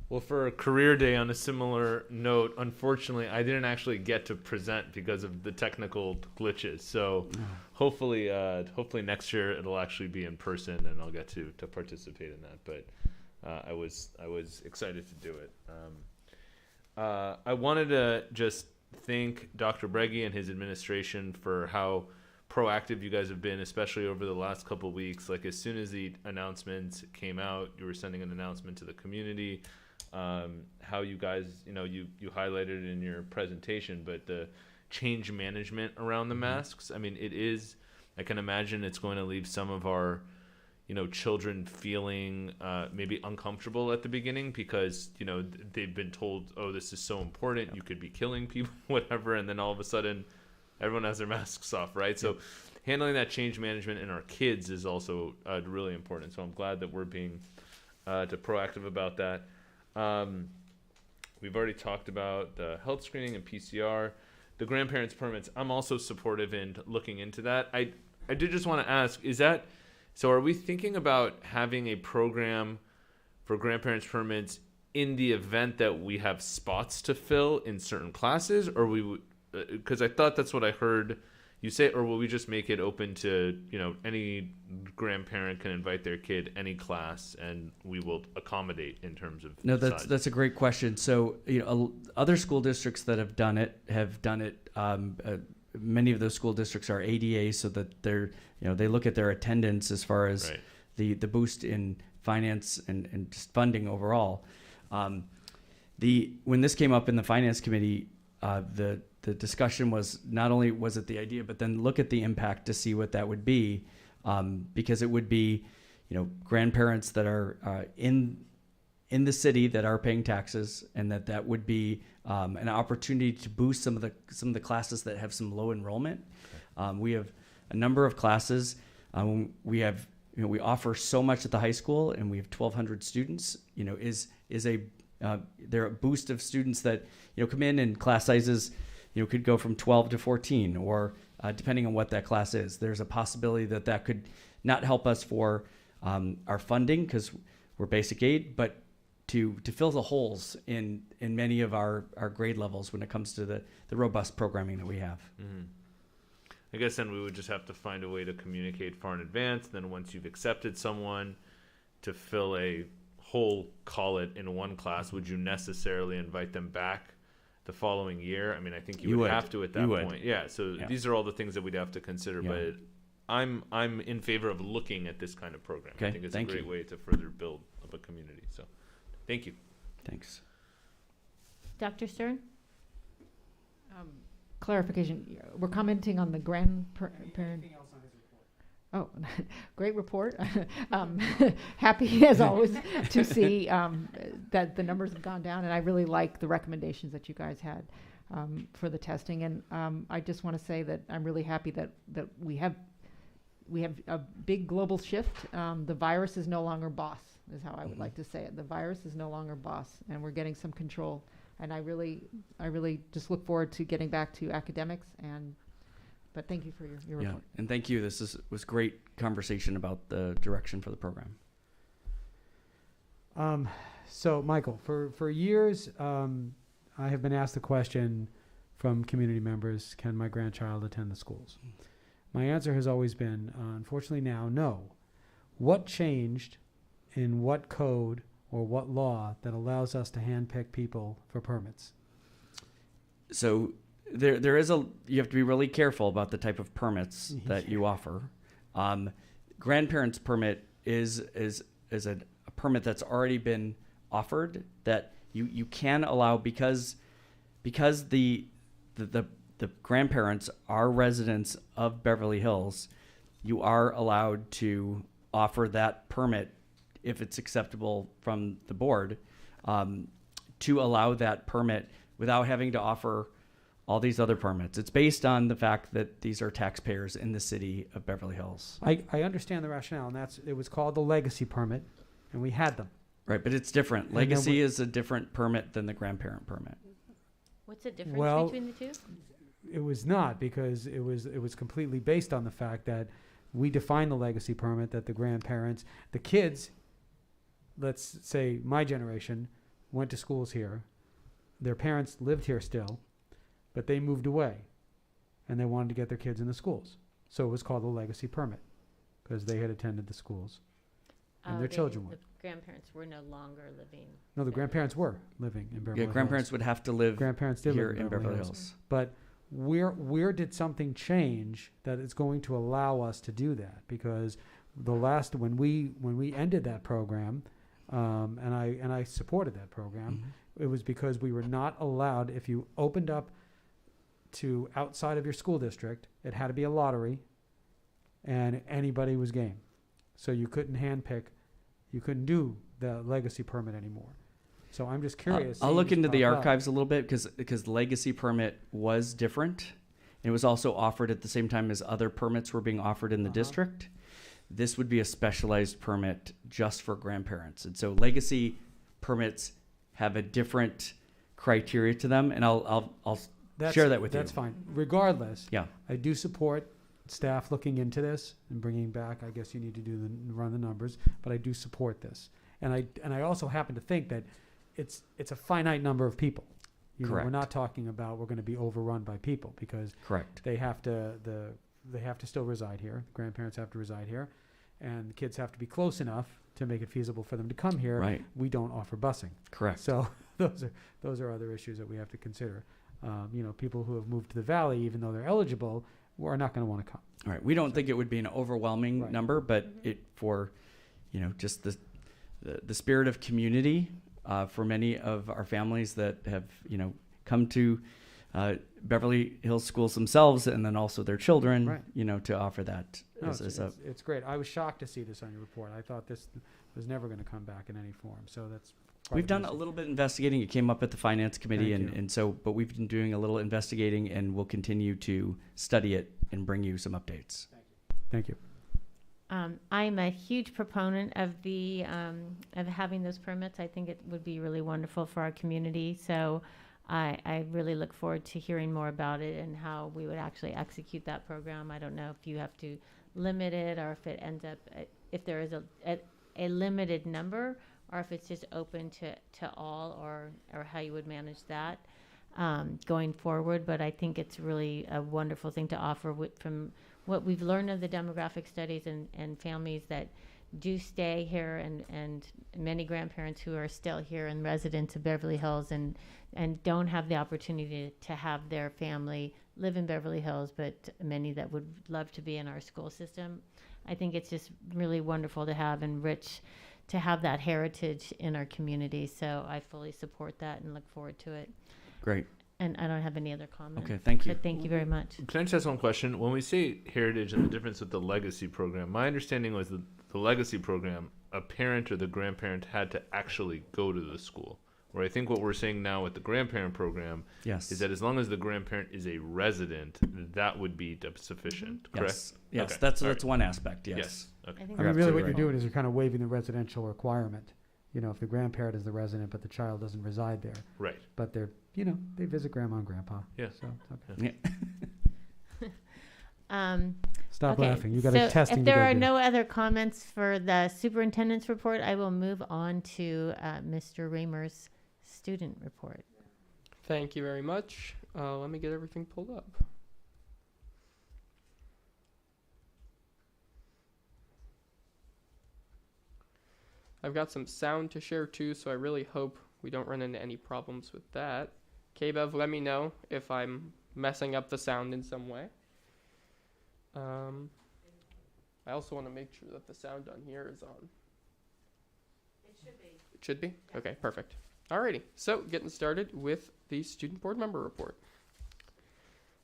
Well, for Career Day, on a similar note, unfortunately, I didn't actually get to present because of the technical glitches. So hopefully next year it'll actually be in person and I'll get to participate in that. But I was excited to do it. I wanted to just thank Dr. Breggy and his administration for how proactive you guys have been, especially over the last couple of weeks. Like, as soon as the announcements came out, you were sending an announcement to the community. How you guys, you highlighted it in your presentation, but the change management around the masks, I mean, I can imagine it's going to leave some of our, children feeling maybe uncomfortable at the beginning because, they've been told, oh, this is so important, you could be killing people, whatever, and then all of a sudden everyone has their masks off, right? So handling that change management in our kids is also really important. So I'm glad that we're being proactive about that. We've already talked about the health screening and PCR, the grandparents permits. I'm also supportive in looking into that. I did just want to ask, is that, so are we thinking about having a program for grandparents permits in the event that we have spots to fill in certain classes, or we would, because I thought that's what I heard you say, or will we just make it open to, any grandparent can invite their kid any class and we will accommodate in terms of No, size? that's a great question. So, other school districts that have done it. Many of those school districts are ADA, so that they look at their attendance as far as Right. the boost in finance and just funding overall. When this came up in the finance committee, the discussion was not only was it the idea, but then look at the impact to see what that would be, because it would be, grandparents that are in the city that are paying taxes, and that would be an opportunity to boost some of the classes that have some low enrollment. We have a number of classes. We offer so much at the high school, and we have 1,200 students. They're a boost of students that come in, and class sizes could go from 12 to 14, or depending on what that class is. There's a possibility that could not help us for our funding because we're basic aid, but to fill the holes in many of our grade levels when it comes to the robust programming that we have. Mm-hmm. I guess then we would just have to find a way to communicate far in advance. Then once you've accepted someone to fill a whole, call it, in one class, would you necessarily invite them back the following year? I mean, I think you would have to at that point. Yeah. So these are all the things that we'd have to consider. Yeah. But I'm in favor of looking at this kind of program. Okay. I think it's a great way to further build up a community. So thank you. Thanks. Dr. Stern? Clarification, we're commenting on the grandparent. Oh, great report. Happy as always to see that the numbers have gone down, and I really like the recommendations that you guys had for the testing. And I just want to say that I'm really happy that we have a big global shift. The virus is no longer boss, is how I would like to say it. The virus is no longer boss, and we're getting some control. And I really just look forward to getting back to academics. But thank you for your report. Yeah, and thank you. This was great conversation about the direction for the program. So, Michael, for years, I have been asked the question from community members, can my grandchild attend the schools? My answer has always been, unfortunately now, no. What changed in what code or what law that allows us to handpick people for permits? So there is you have to be really careful about the type of permits that you offer. Grandparents permit is a permit that's already been offered that you can allow because the grandparents are residents of Beverly Hills. You are allowed to offer that permit if it's acceptable from the board, to allow that permit without having to offer all these other permits. It's based on the fact that these are taxpayers in the city of Beverly Hills. I understand the rationale, and it was called the legacy permit, and we had them. Right, but it's different. Legacy is a different permit than the grandparent permit. What's the difference between the two? It was not, because it was completely based on the fact that we defined the legacy permit that the grandparents, the kids, let's say my generation, went to schools here. Their parents lived here still, but they moved away, and they wanted to get their kids in the schools. So it was called a legacy permit, because they had attended the schools, and their children were. The grandparents were no longer living. No, the grandparents were living in Beverly Hills. Yeah, grandparents would have to live here in Beverly Hills. But where did something change that is going to allow us to do that? Because when we ended that program, and I supported that program, it was because we were not allowed, if you opened up to outside of your school district, it had to be a lottery, and anybody was game. So you couldn't handpick, you couldn't do the legacy permit anymore. So I'm just curious. I'll look into the archives a little bit, because the legacy permit was different. It was also offered at the same time as other permits were being offered in the district. This would be a specialized permit just for grandparents. And so legacy permits have a different criteria to them, and I'll share that with you. That's fine. Regardless, yeah, I do support staff looking into this and bringing back, I guess you need to run the numbers, but I do support this. And I also happen to think that it's a finite number of people. You know, we're Correct. not talking about we're going to be overrun by people, because Correct. they have to still reside here. The grandparents have to reside here, and the kids have to be close enough to make it feasible for them to come here. Right. We don't offer busing. Correct. So those are other issues that we have to consider. You know, people who have moved to the valley, even though they're eligible, are not going to want to come. All right. We don't think it would be an overwhelming number, but it for, you know, just the spirit of community for many of our families that have, you know, come to Beverly Hills schools themselves, and then also their children, Right. you know, to offer that. No, as it's great. I was shocked to see this on your report. I thought this was never going to come back in any form. So that's part We've of the done a issue. little bit of investigating. It came up at the finance committee, Thank you. and so, but we've been doing a little investigating, and we'll continue to study it and bring you some updates. Thank you. I'm a huge proponent of the of having those permits. I think it would be really wonderful for our community. So I really look forward to hearing more about it and how we would actually execute that program. I don't know if you have to limit it, or if it ends up, if there is a limited number, or if it's just open to all, or how you would manage that going forward. But I think it's really a wonderful thing to offer from what we've learned of the demographic studies and families that do stay here, and many grandparents who are still here and residents of Beverly Hills and don't have the opportunity to have their family live in Beverly Hills, but many that would love to be in our school system. I think it's just really wonderful to have, and rich to have that heritage in our community. So I fully support that and look forward to it. Great. And I don't have any other comments. Okay, thank you. But thank you very much. Can I just ask one question? When we say heritage and the difference with the legacy program, my understanding was that the legacy program, a parent or the grandparent had to actually go to the school. Where I think what we're saying now with the grandparent program Yes. is that as long as the grandparent is a resident, that would be sufficient, correct? Yes. Yes. Okay. That's All that's right. one aspect. Yes. Yes. Okay. I think I mean, that's really really what you're cool. doing is you're kind of waiving the residential requirement. You know, if the grandparent is the resident, but the child doesn't reside there. Right. But they're, you know, they visit grandma and grandpa. Yeah. So it's okay. Yeah. Stop Okay, laughing. You got a so testing if to there go are do. no other comments for the superintendent's report, I will move on to Mr. Raymer's student report. Thank you very much. Let me get everything pulled up. I've got some sound to share too, so I really hope we don't run into any problems with that. K-Bev, let me know if I'm messing up the sound in some way. I also want to make sure that the sound on here is on. It should be. It should be? Okay, perfect. Alrighty, so getting started with the student board member report.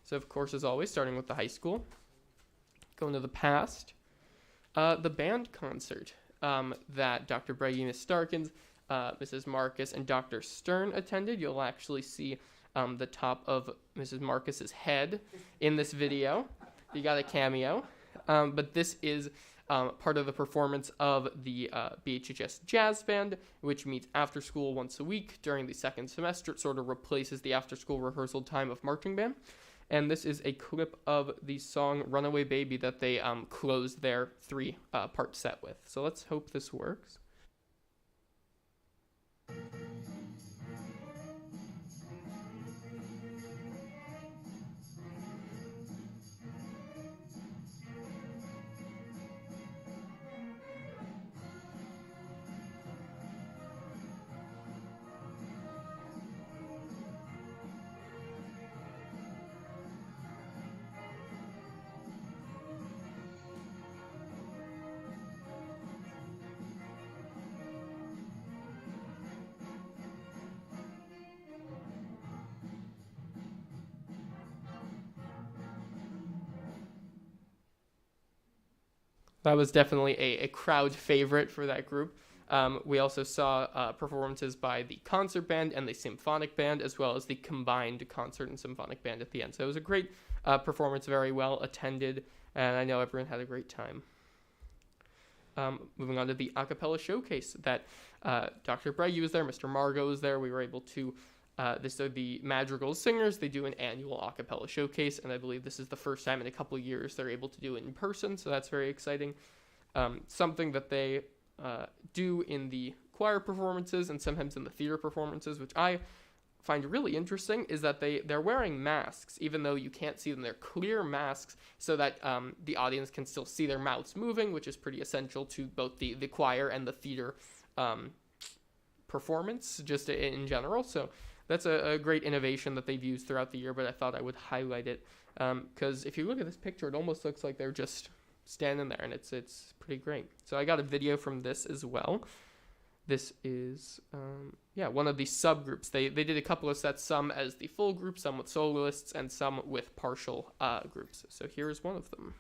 So of course, as always, starting with the high school. Going to the past, the band concert that Dr. Breggy, Ms. Starkins, Mrs. Marcus, and Dr. Stern attended. You'll actually see the top of Mrs. Marcus's head in this video. You got a cameo. But this is part of the performance of the BHUSD Jazz Band, which meets after school once a week during the second semester. It sort of replaces the after school rehearsal time of marching band. And this is a clip of the song Runaway Baby that they closed their three-part set with. So let's hope this works. That was definitely a crowd favorite for that group. We also saw performances by the concert band and the symphonic band, as well as the combined concert and symphonic band at the end. So it was a great performance, very well attended, and I know everyone had a great time. Moving on to the Acapella Showcase that Dr. Breggy was there, Mr. Margot was there. We were able to This are the Madrigal Singers. They do an annual Acapella Showcase, and I believe this is the first time in a couple of years they're able to do it in person, so that's very exciting. Something that they do in the choir performances and sometimes in the theater performances, which I find really interesting, is that they're wearing masks, even though you can't see them. They're clear masks so that the audience can still see their mouths moving, which is pretty essential to both the choir and the theater performance, just in general. So that's a great innovation that they've used throughout the year, but I thought I would highlight it because if you look at this picture, it almost looks like they're just standing there, and it's pretty great. So I got a video from this as well. This is, one of the subgroups. They did a couple of sets, some as the full group, some with soloists, and some with partial groups. So here's one of them.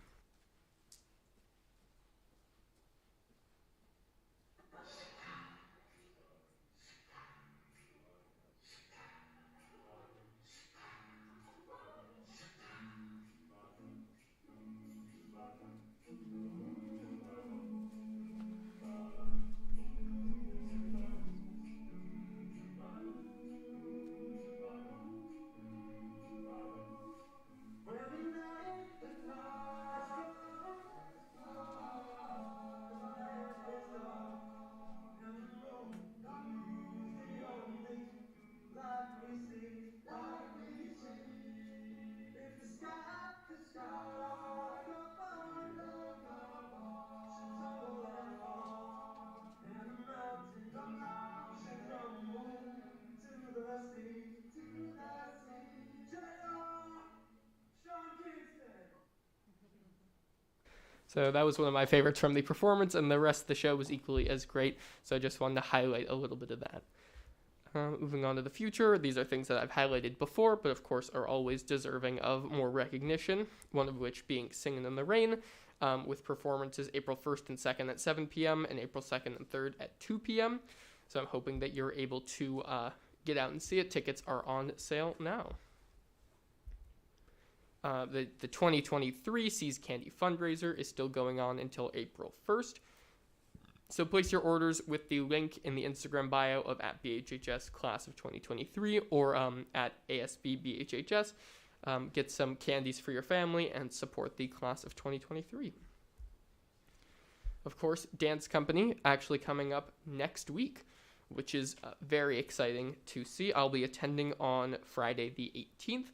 So that was one of my favorites from the performance, and the rest of the show was equally as great. So I just wanted to highlight a little bit of that. Moving on to the future, these are things that I've highlighted before, but of course are always deserving of more recognition, one of which being Singin' in the Rain, with performances April 1st and 2nd at 7 p.m. and April 2nd and 3rd at 2 p.m. So I'm hoping that you're able to get out and see it. Tickets are on sale now. The 2023 Seas Candy fundraiser is still going on until April 1st. So place your orders with the link in the Instagram bio of at BHHS Class of 2023 or at ASB BHHS. Get some candies for your family and support the Class of 2023. Of course, Dance Company actually coming up next week, which is very exciting to see. I'll be attending on Friday the 18th.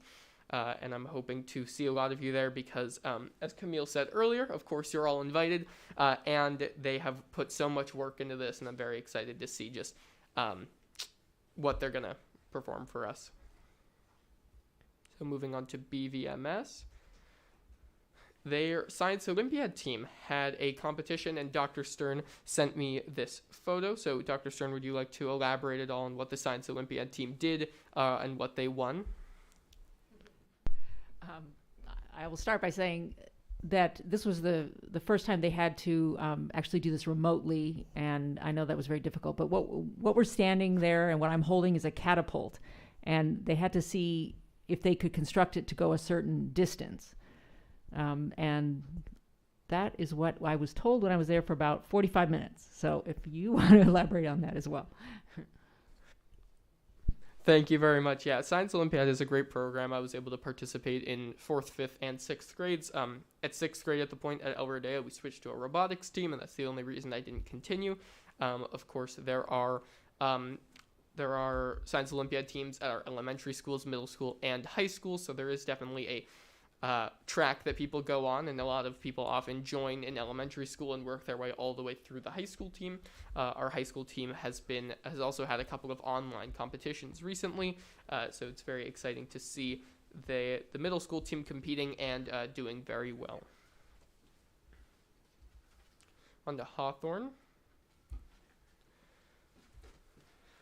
And I'm hoping to see a lot of you there because, as Camille said earlier, of course, you're all invited, and they have put so much work into this, and I'm very excited to see just what they're going to perform for us. So moving on to BVMS. Their Science Olympiad team had a competition, and Dr. Stern sent me this photo. So, Dr. Stern, would you like to elaborate at all on what the Science Olympiad team did and what they won? I will start by saying that this was the first time they had to actually do this remotely, and I know that was very difficult. But what we're standing there and what I'm holding is a catapult, and they had to see if they could construct it to go a certain distance, and that is what I was told when I was there for about 45 minutes. So if you want to elaborate on that as well. Thank you very much. Yeah, Science Olympiad is a great program. I was able to participate in 4th, 5th, and 6th grades. At 6th grade, at the point at El Rodeo, we switched to a robotics team, and that's the only reason I didn't continue. Of course, there are Science Olympiad teams at our elementary schools, middle school, and high school, so there is definitely a track that people go on, and a lot of people often join in elementary school and work their way all the way through the high school team. Our high school team has also had a couple of online competitions recently, so it's very exciting to see the middle school team competing and doing very well. On to Hawthorne.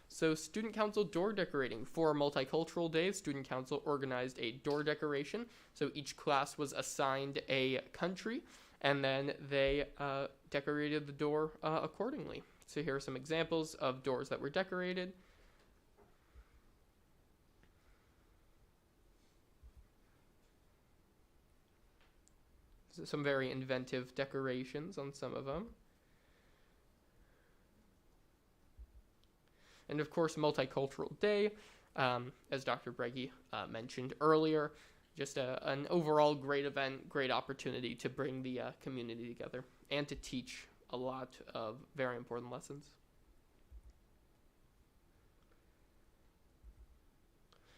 So Student Council door decorating. For Multicultural Day, Student Council organized a door decoration. So each class was assigned a country, and then they decorated the door accordingly. So here are some examples of doors that were decorated. So some very inventive decorations on some of them. And of course, Multicultural Day, as Dr. Breggy mentioned earlier. Just an overall great event, great opportunity to bring the community together and to teach a lot of very important lessons.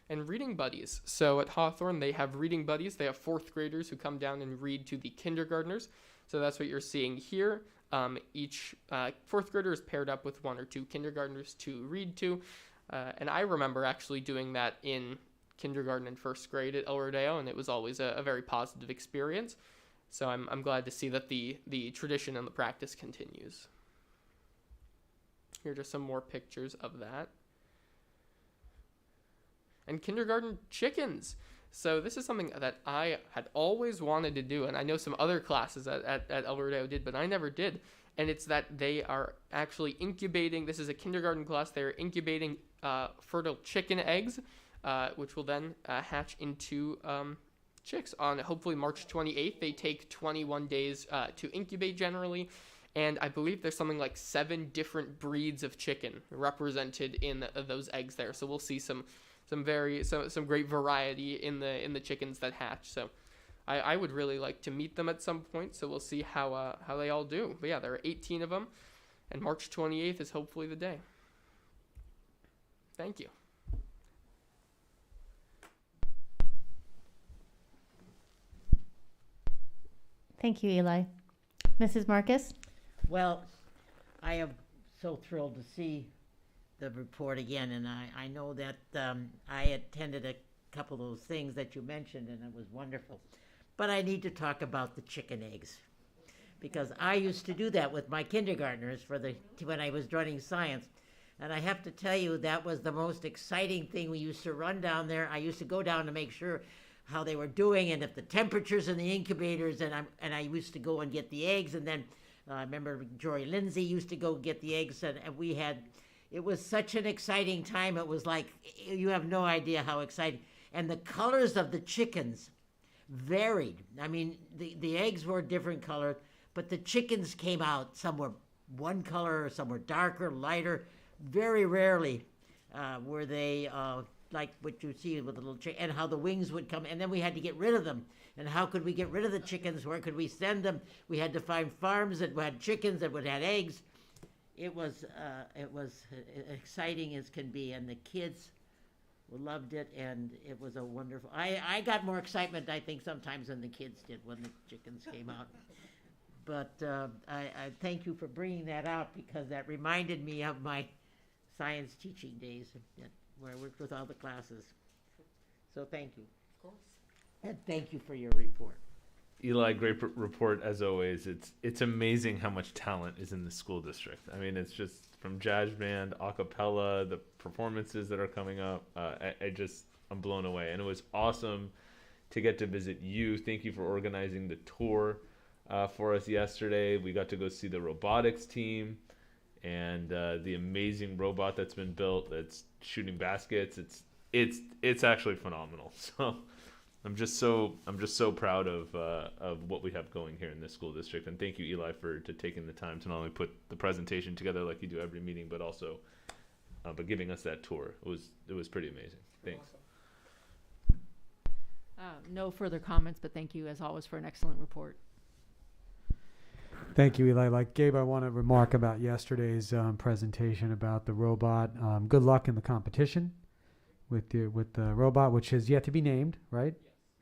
And reading buddies. So at Hawthorne, they have reading buddies. They have fourth graders who come down and read to the kindergartners. So that's what you're seeing here. Each fourth grader is paired up with one or two kindergartners to read to. And I remember actually doing that in kindergarten and first grade at El Rodeo, and it was always a very positive experience. So I'm glad to see that the tradition and the practice continues. Here are just some more pictures of that. And kindergarten chickens. So this is something that I had always wanted to do, and I know some other classes at El Rodeo did, but I never did. And it's that they are actually incubating. This is a kindergarten class. They're incubating fertile chicken eggs, which will then hatch into chicks on hopefully March 28th. They take 21 days to incubate generally. And I believe there's something like 7 different breeds of chicken represented in those eggs there. So we'll see some great variety in the chickens that hatch. So I would really like to meet them at some point. So we'll see how they all do. But yeah, there are 18 of them, and March 28th is hopefully the day. Thank you. Thank you, Eli. Mrs. Marcus? Well, I am so thrilled to see the report again, and I know that I attended a couple of those things that you mentioned, and it was wonderful. But I need to talk about the chicken eggs, because I used to do that with my kindergartners when I was joining science. And I have to tell you, that was the most exciting thing. We used to run down there. I used to go down to make sure how they were doing and if the temperatures in the incubators, and I used to go and get the eggs. And then I remember Jory Lindsay used to go get the eggs, and it was such an exciting time. It was like, you have no idea how exciting. And the colors of the chickens varied. I mean, the eggs were different colors, but the chickens came out. Some were one color, some were darker, lighter. Very rarely were they like what you see with the little chicken, and how the wings would come. And then we had to get rid of them. And how could we get rid of the chickens? Where could we send them? We had to find farms that had chickens that would have eggs. It was exciting as can be, and the kids loved it, and it was a wonderful. I got more excitement, I think, sometimes than the kids did when the chickens came out. But I thank you for bringing that out, because that reminded me of my science teaching days where I worked with all the classes. So thank you. Of course. And thank you for your report. Eli, great report as always. It's amazing how much talent is in the school district. I mean, it's just from jazz band, acapella, the performances that are coming up. I'm blown away. And it was awesome to get to visit you. Thank you for organizing the tour for us yesterday. We got to go see the robotics team and the amazing robot that's been built that's shooting baskets. It's actually phenomenal. So I'm just so proud of what we have going here in this school district. And thank you, Eli, for taking the time to not only put the presentation together like you do every meeting, but also but giving us that tour. It was pretty amazing. Thanks. No further comments, but thank you as always for an excellent report. Thank you, Eli. Like Gabe, I want to remark about yesterday's presentation about the robot. Good luck in the competition with the robot, which has yet to be named, right?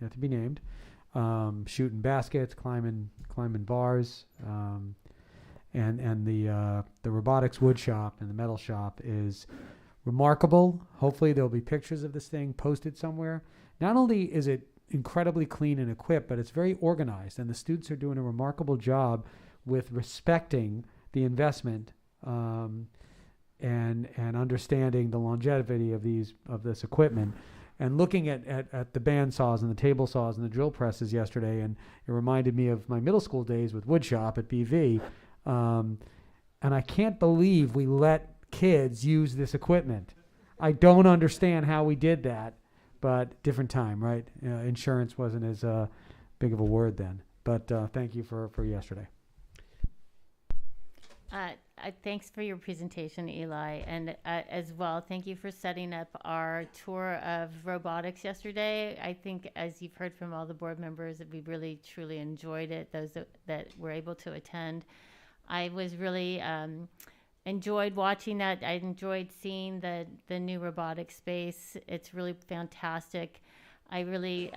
Yet to be named. Shooting baskets, climbing bars, and the robotics wood shop and the metal shop is remarkable. Hopefully there'll be pictures of this thing posted somewhere. Not only is it incredibly clean and equipped, but it's very organized, and the students are doing a remarkable job with respecting the investment and understanding the longevity of this equipment. And looking at the band saws and the table saws and the drill presses yesterday, and it reminded me of my middle school days with woodshop at BV. And I can't believe we let kids use this equipment. I don't understand how we did that, but different time, right? Insurance wasn't as big of a word then. But thank you for yesterday. thanks for your presentation, Eli, and as well, thank you for setting up our tour of robotics yesterday. I think, as you've heard from all the board members, that we really truly enjoyed it. Those that were able to attend, I was really enjoyed watching that. I enjoyed seeing the new robotics space. It's really fantastic. I really,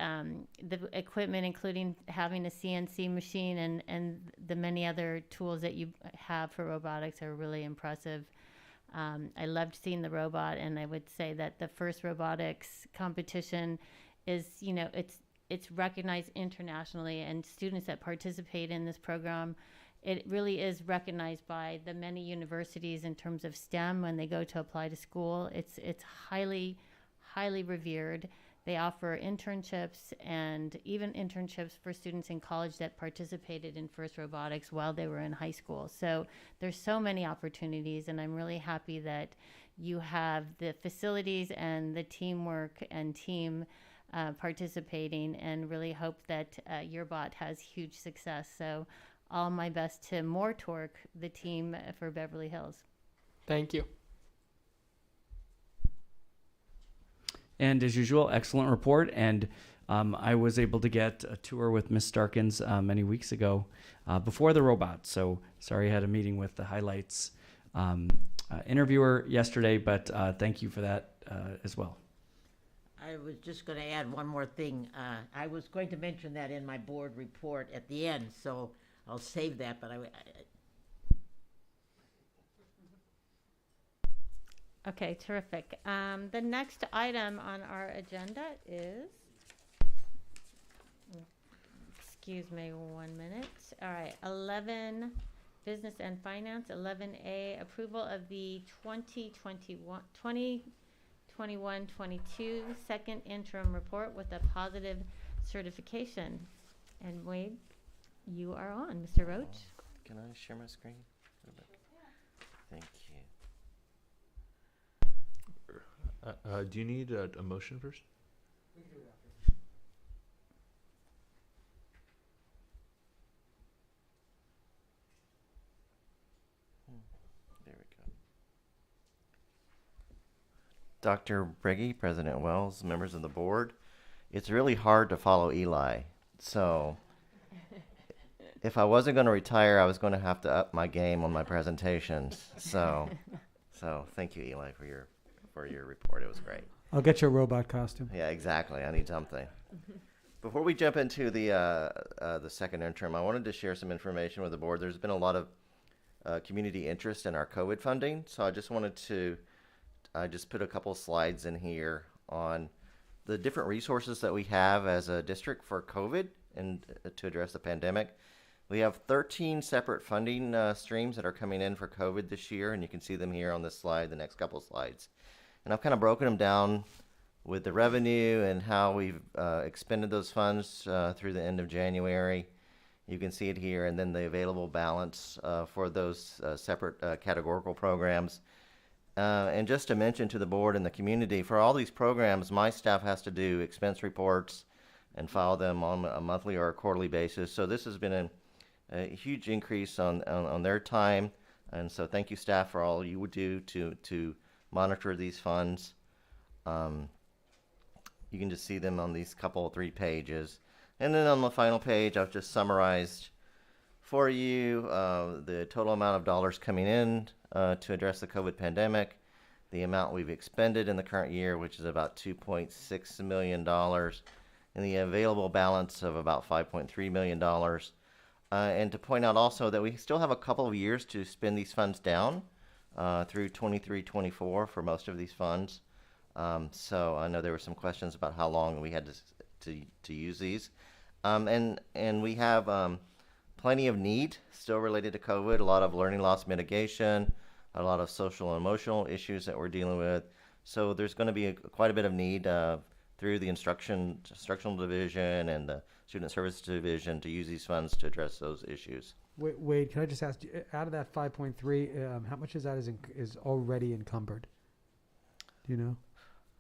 the equipment, including having a CNC machine and the many other tools that you have for robotics, are really impressive. I loved seeing the robot, and I would say that the first robotics competition is, it's recognized internationally, and students that participate in this program, it really is recognized by the many universities in terms of STEM when they go to apply to school. It's highly, highly revered. They offer internships, and even internships for students in college that participated in FIRST Robotics while they were in high school. So there's so many opportunities, and I'm really happy that you have the facilities and the teamwork and team participating, and really hope that your bot has huge success. So all my best to more torque the team for Beverly Hills. Thank you. And as usual, excellent report. And I was able to get a tour with Miss Starkins many weeks ago before the robot. So sorry I had a meeting with the highlights interviewer yesterday, but thank you for that as well. I was just going to add one more thing. I was going to mention that in my board report at the end, so I'll save that, but Okay, terrific. The next item on our agenda is, excuse me 1 minute. All right, 11, Business and Finance. 11A, approval of the 2021-22 second interim report with a positive certification. And Wade, you are on, Mr. Roach. Can I share my screen? Thank you. Do you need a motion first? We can do it after. There we go. Dr. Breggy, President Wells, members of the board, it's really hard to follow Eli. So if I wasn't going to retire, I was going to have to up my game on my presentations. So thank you, Eli, for your report. It was great. I'll get you a robot costume. Yeah, exactly. I need something. Before we jump into the second interim, I wanted to share some information with the board. There's been a lot of community interest in our COVID funding, so I just wanted to just put a couple slides in here on the different resources that we have as a district for COVID and to address the pandemic. We have 13 separate funding streams that are coming in for COVID this year, and you can see them here on this slide, the next couple slides. And I've kind of broken them down with the revenue and how we've expended those funds through the end of January. You can see it here, and then the available balance for those separate categorical programs. And just to mention to the board and the community, for all these programs, my staff has to do expense reports and file them on a monthly or a quarterly basis. So this has been a huge increase on their time. And so thank you, staff, for all you would do to monitor these funds. You can just see them on these three pages. And then on the final page, I've just summarized for you the total amount of dollars coming in to address the COVID pandemic, the amount we've expended in the current year, which is about $2.6 million, and the available balance of about $5.3 million. And to point out also that we still have a couple of years to spend these funds down through 23-24 for most of these funds. So I know there were some questions about how long we had to use these. And we have plenty of need still related to COVID, a lot of learning loss mitigation, a lot of social and emotional issues that we're dealing with. So there's going to be quite a bit of need through the instructional division and the student services division to use these funds to address those issues. Wade, can I just ask you, out of that 5.3, how much of that is already encumbered? Do you know?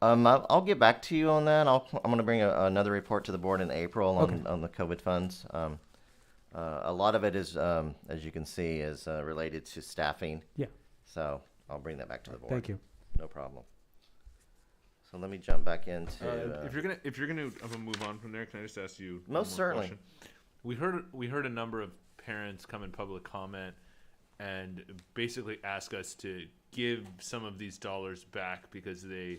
I'll get back to you on that. I'm going to bring another report to the board in April Okay. on the COVID funds. A lot of it is, as you can see, is related to staffing. Yeah. So I'll bring that back to the board. Thank you. No problem. So let me jump back into. If you're gonna move on from there, can I just ask you one Most more certainly. question? We heard a number of parents come in public comment and basically ask us to give some of these dollars back because they,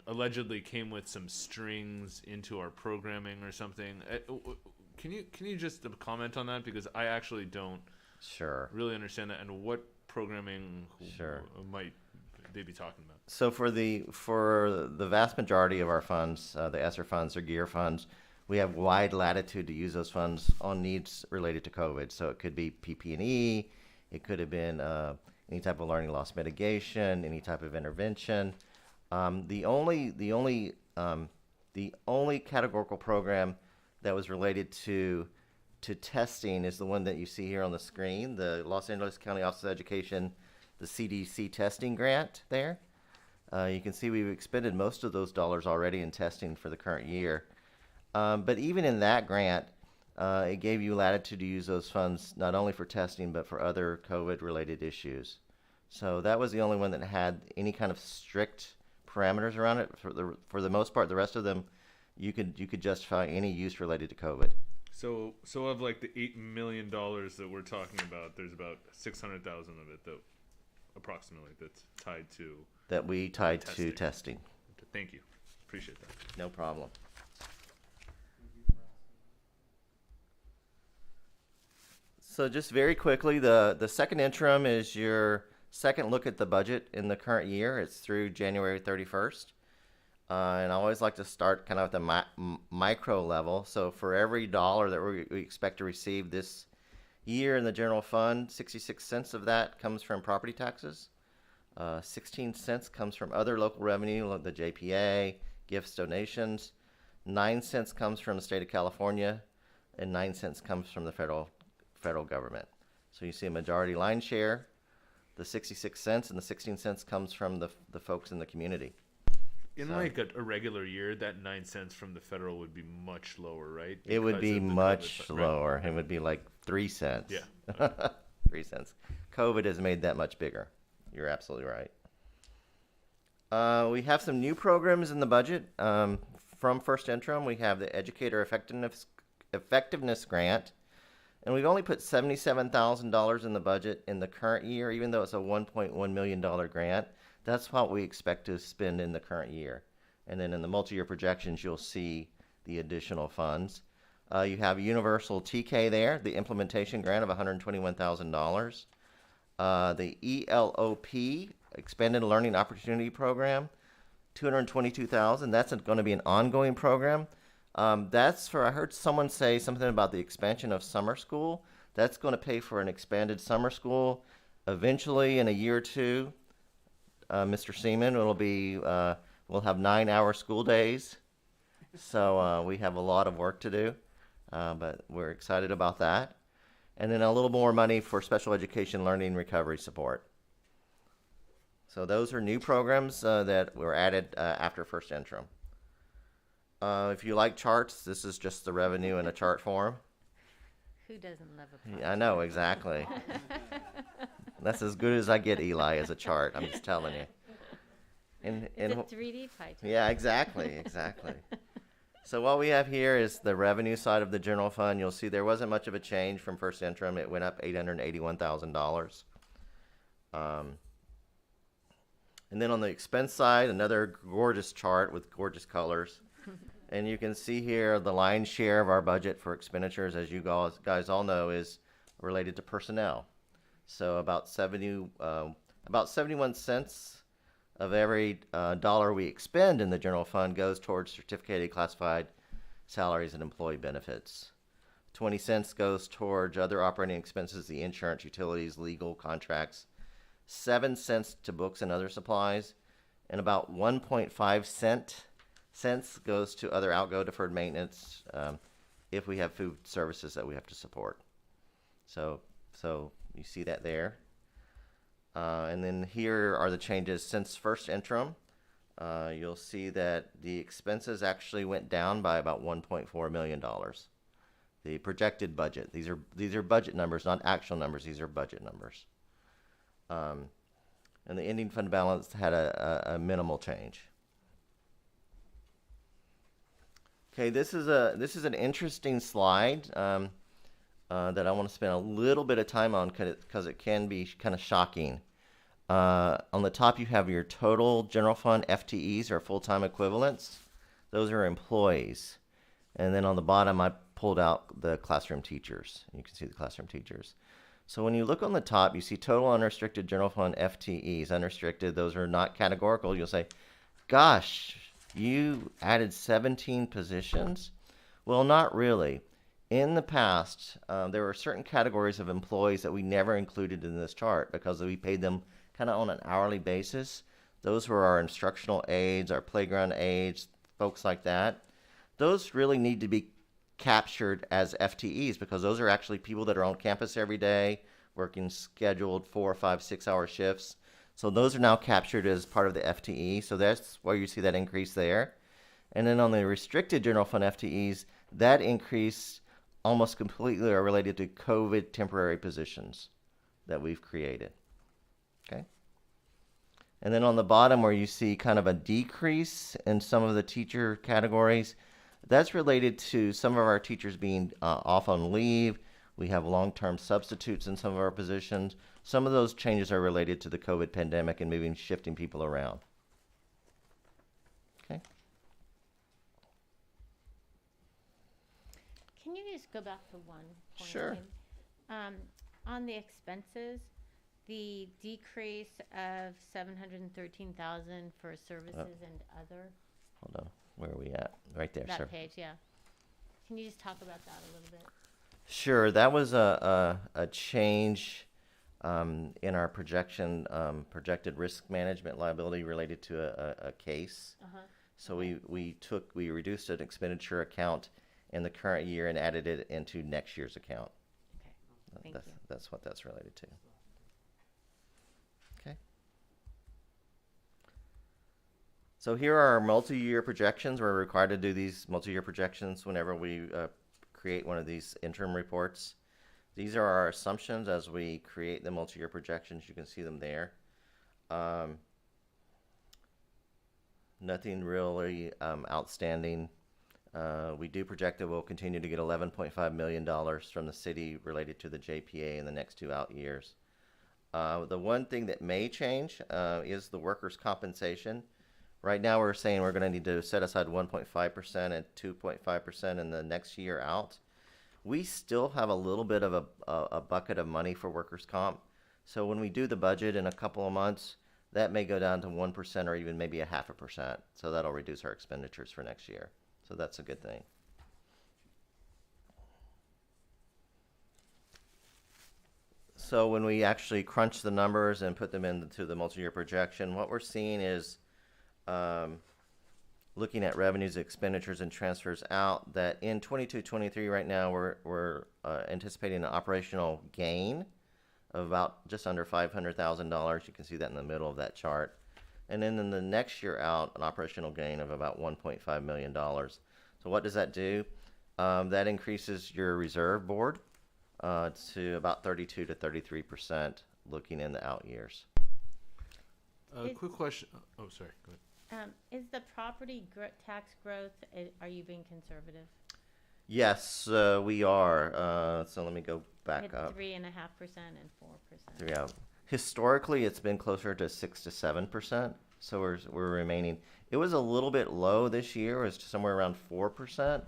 allegedly came with some strings into our programming or something. Can you just comment on that, because I actually don't really understand that, and what programming might they be talking about? So for the vast majority of our funds, the ESSER funds or GEAR funds, we have wide latitude to use those funds on needs related to COVID. So it could be PP&E, it could have been any type of learning loss mitigation, any type of intervention. The only categorical program that was related to testing is the one that you see here on the screen, the Los Angeles County Office of Education, the CDC testing grant there. You can see we've expended most of those dollars already in testing for the current year. But even in that grant, it gave you latitude to use those funds not only for testing, but for other COVID-related issues. So that was the only one that had any kind of strict parameters around it. For the most part, the rest of them, you could justify any use related to COVID. So of like the $8 million that we're talking about, there's about 600,000 of it that approximately that's tied to testing. Thank you. Appreciate that. No problem. So just very quickly, the second interim is your second look at the budget in the current year. It's through January 31st. And I always like to start kind of at the micro level. So for every dollar that we expect to receive this year in the general fund, 66 cents of that comes from property taxes. 16 cents comes from other local revenue, like the JPA, gifts, donations. 9 cents comes from the state of California, and 9 cents comes from the federal government. So you see a majority line share. The 66 cents and the 16 cents comes from the folks in the community. In like a regular year, that 9 cents from the federal would be much lower, right? It would Because be of the much COVID, right? lower. It would be like 3 cents. Yeah. 3 cents. COVID has made that much bigger. You're absolutely right. We have some new programs in the budget. From first interim, we have the Educator Effectiveness Grant. And we've only put $77,000 in the budget in the current year, even though it's a $1.1 million grant. That's what we expect to spend in the current year. And then in the multi-year projections, you'll see the additional funds. You have Universal TK there, the implementation grant of $121,000. The ELOP, Expanded Learning Opportunity Program, $222,000. That's going to be an ongoing program. That's for, I heard someone say something about the expansion of summer school. That's going to pay for an expanded summer school. Eventually, in a year or two, Mr. Seaman, we'll have 9-hour school days. So we have a lot of work to do, but we're excited about that. And then a little more money for special education learning recovery support. So those are new programs that were added after first interim. If you like charts, this is just the revenue in a chart form. Who doesn't love a pie Yeah, I know, exactly. That's as good as I get, Eli, as a chart. I'm just telling you. It's a 3D pie chart. Yeah, exactly. So what we have here is the revenue side of the general fund. You'll see there wasn't much of a change from first interim. It went up $881,000. And then on the expense side, another gorgeous chart with gorgeous colors. And you can see here the lion's share of our budget for expenditures, as you guys all know, is related to personnel. So about 71 cents of every dollar we expend in the general fund goes towards certificated classified salaries and employee benefits. 20 cents goes towards other operating expenses, the insurance, utilities, legal, contracts. 7 cents to books and other supplies, and about 1.5 cents goes to other outgo deferred maintenance if we have food services that we have to support. So you see that there. And then here are the changes since first interim. You'll see that the expenses actually went down by about $1.4 million. the projected budget. These are budget numbers, not actual numbers. These are budget numbers. And the ending fund balance had a minimal change. Okay, this is an interesting slide that I want to spend a little bit of time on because it can be kind of shocking. On the top, you have your total general fund FTEs, or full-time equivalents. Those are employees. And then on the bottom, I pulled out the classroom teachers. You can see the classroom teachers. So when you look on the top, you see total unrestricted general fund FTEs. Unrestricted, those are not categorical. You'll say, gosh, you added 17 positions? Well, not really. In the past, there were certain categories of employees that we never included in this chart because we paid them kind of on an hourly basis. Those were our instructional aides, our playground aides, folks like that. Those really need to be captured as FTEs because those are actually people that are on campus every day, working scheduled 4, 5, 6 hour shifts. So those are now captured as part of the FTE. So that's why you see that increase there. And then on the restricted general fund FTEs, that increase almost completely are related to COVID temporary positions that we've created. Okay. And then on the bottom where you see kind of a decrease in some of the teacher categories, that's related to some of our teachers being off on leave. We have long-term substitutes in some of our positions. Some of those changes are related to the COVID pandemic and shifting people around. Okay. Can you just go back to one point? Sure. On the expenses, the decrease of $713,000 for services and other. Hold on. Where are we at? Right there, sir. That page, yeah. Can you just talk about that a little bit? Sure. That was a change in our projected risk management liability related to a case. So we reduced an expenditure account in the current year and added it into next year's account. Okay. Thank you. That's what that's related to. Okay. So here are our multi-year projections. We're required to do these multi-year projections whenever we create one of these interim reports. These are our assumptions as we create the multi-year projections. You can see them there. Nothing really outstanding. We do project that we'll continue to get $11.5 million from the city related to the JPA in the next 2 out years. The one thing that may change is the workers' compensation. Right now we're saying we're going to need to set aside 1.5% and 2.5% in the next year out. We still have a little bit of a bucket of money for workers' comp. So when we do the budget in a couple of months, that may go down to 1% or even maybe 0.5%. So that'll reduce our expenditures for next year. So that's a good thing. So when we actually crunch the numbers and put them into the multi-year projection, what we're seeing is looking at revenues, expenditures, and transfers out, that in 22-23 right now we're anticipating an operational gain of about just under $500,000. You can see that in the middle of that chart. And then in the next year out, an operational gain of about $1.5 million. So what does that do? That increases your reserve board to about 32 to 33% looking in the out years. Quick question. Oh, sorry. Go ahead. Is the property tax growth, are you being conservative? Yes, we are. So let me go back up. 3.5% and 4%. Yeah. Historically, it's been closer to 6 to 7%. So we're remaining. It was a little bit low this year. It was somewhere around 4%.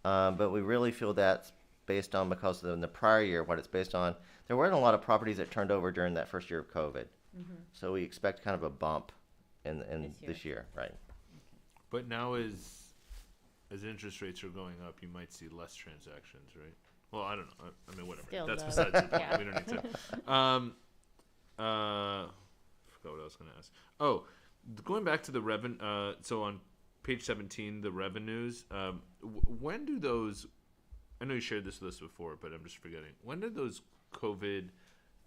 But we really feel that's based on, because in the prior year, what it's based on, there weren't a lot of properties that turned over during that first year of COVID. So we expect kind of a bump in this year, right? But now as interest rates are going up, you might see less transactions, right? Well, I don't know. I mean, whatever. Still That's low. besides the point. Yeah. We don't need to. Forgot what I was going to ask. Oh, going back to the revenue. So on page 17, the revenues. When do those? I know you shared this with us before, but I'm just forgetting. When did those COVID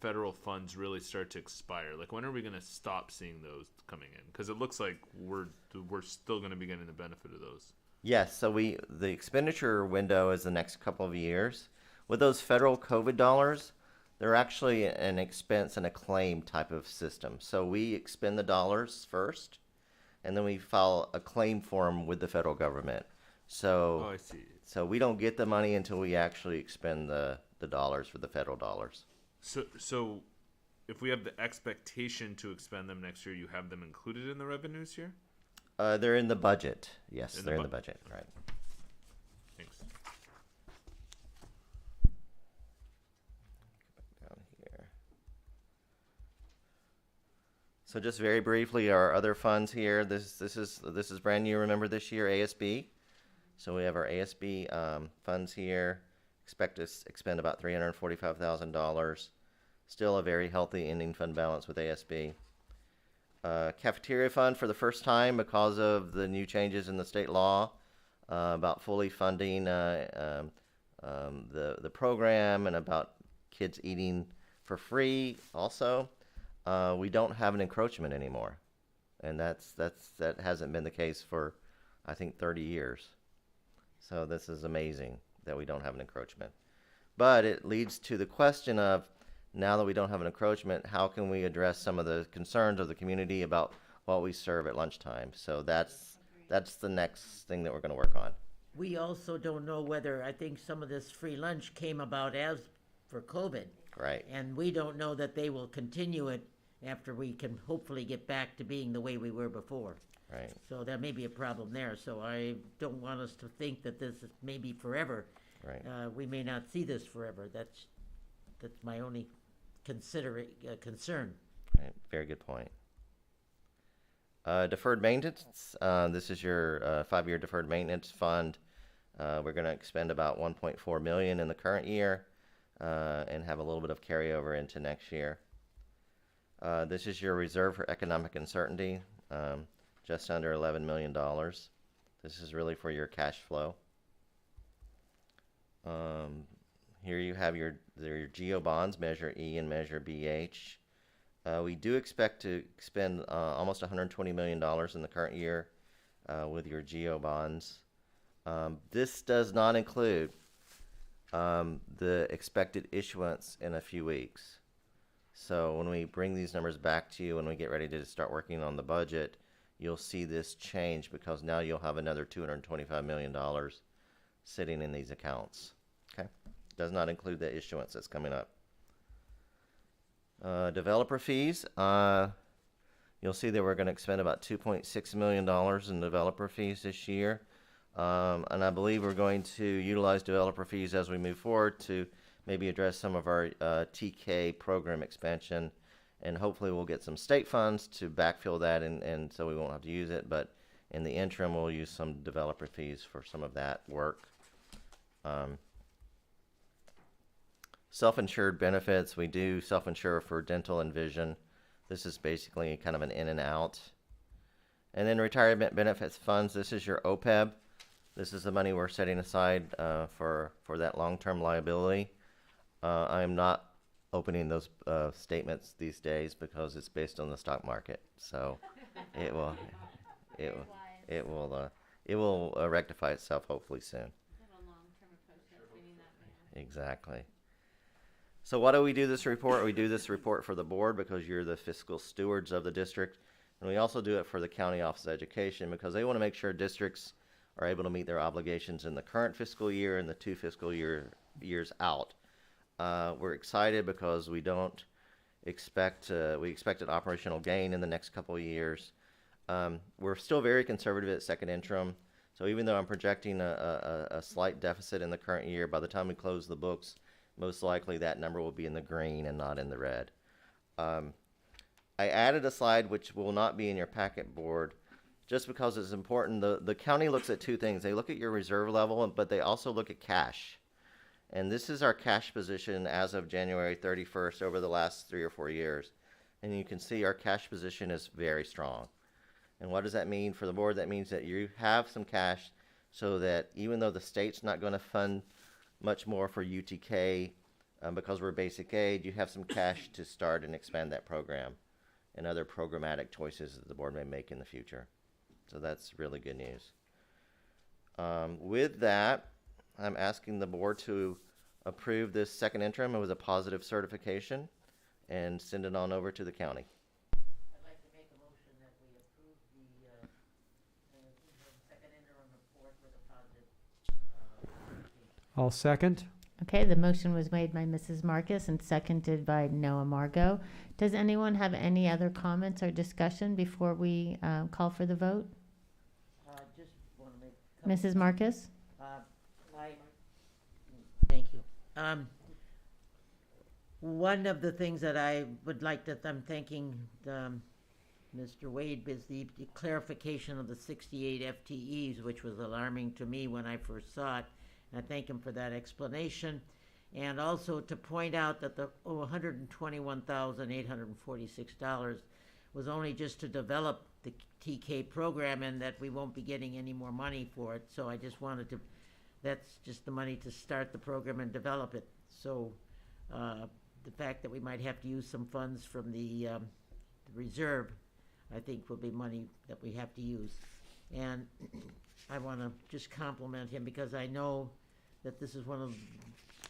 federal funds really start to expire? Like, when are we going to stop seeing those coming in? Because it looks like we're still going to be getting the benefit of those. Yes, so the expenditure window is the next couple of years. With those federal COVID dollars, they're actually an expense and a claim type of system. So we expend the dollars first, and then we file a claim form with the federal government. So, Oh, I see. So we don't get the money until we actually expend the dollars for the federal dollars. So if we have the expectation to expend them next year, you have them included in the revenues here? They're in the budget. Yes, they're in the budget. Right. Thanks. Down here. So just very briefly, our other funds here. This is brand new. Remember this year, ASB. So we have our ASB funds here. Expect to expend about $345,000. Still a very healthy ending fund balance with ASB. Cafeteria fund for the first time because of the new changes in the state law about fully funding the program and about kids eating for free. Also, we don't have an encroachment anymore, and that hasn't been the case for I think 30 years. So this is amazing that we don't have an encroachment. But it leads to the question of, now that we don't have an encroachment, how can we address some of the concerns of the community about what we serve at lunchtime? So that's the next thing that we're going to work on. We also don't know whether, I think some of this free lunch came about as for COVID. Right. And we don't know that they will continue it after we can hopefully get back to being the way we were before. Right. So that may be a problem there. So I don't want us to think that this is maybe forever. Right. We may not see this forever. That's my only concern. Right. Very good point. Deferred maintenance. This is your 5-year deferred maintenance fund. We're going to expend about $1.4 million in the current year and have a little bit of carryover into next year. This is your reserve for economic uncertainty. Just under $11 million. This is really for your cash flow. Here you have your GEO bonds, Measure E and Measure BH. We do expect to spend almost $120 million in the current year with your GEO bonds. This does not include the expected issuance in a few weeks. So when we bring these numbers back to you, when we get ready to start working on the budget, you'll see this change because now you'll have another $225 million sitting in these accounts. Okay, does not include the issuance that's coming up. Developer fees. You'll see that we're going to expend about $2.6 million in developer fees this year. And I believe we're going to utilize developer fees as we move forward to maybe address some of our TK program expansion. And hopefully we'll get some state funds to backfill that, and so we won't have to use it. But in the interim, we'll use some developer fees for some of that work. Self-insured benefits. We do self-insure for dental and vision. This is basically kind of an in and out. And then retirement benefits funds. This is your OPEB. This is the money we're setting aside for that long-term liability. I am not opening those statements these days because it's based on the stock market. So it will rectify itself hopefully soon. Exactly. So why do we do this report? We do this report for the board because you're the fiscal stewards of the district. And we also do it for the County Office of Education because they want to make sure districts are able to meet their obligations in the current fiscal year and the 2 fiscal years out. We're excited because we don't expect we expect an operational gain in the next couple of years. We're still very conservative at second interim. So even though I'm projecting a slight deficit in the current year, by the time we close the books, most likely that number will be in the green and not in the red. I added a slide which will not be in your packet board just because it's important. The county looks at 2 things. They look at your reserve level, but they also look at cash. And this is our cash position as of January 31st over the last 3 or 4 years. And you can see our cash position is very strong. And what does that mean for the board? That means that you have some cash so that even though the state's not going to fund much more for UTK because we're basic aid, you have some cash to start and expand that program and other programmatic choices that the board may make in the future. So that's really good news. With that, I'm asking the board to approve this second interim. It was a positive certification and send it on over to the county. I'd like to make a motion that we approve the second interim report with a positive. I'll second. Okay, the motion was made by Mrs. Marcus and seconded by Noah Margot. Does anyone have any other comments or discussion before we call for the vote? Just want to make a couple Mrs. Marcus? Thank you. One of the things that I would like to, I'm thanking Mr. Wade is the clarification of the 68 FTEs, which was alarming to me when I first saw it. And I thank him for that explanation. And also to point out that the $121,846 was only just to develop the TK program and that we won't be getting any more money for it. So I just wanted to, that's just the money to start the program and develop it. So the fact that we might have to use some funds from the reserve, I think will be money that we have to use. And I want to just compliment him because I know that this is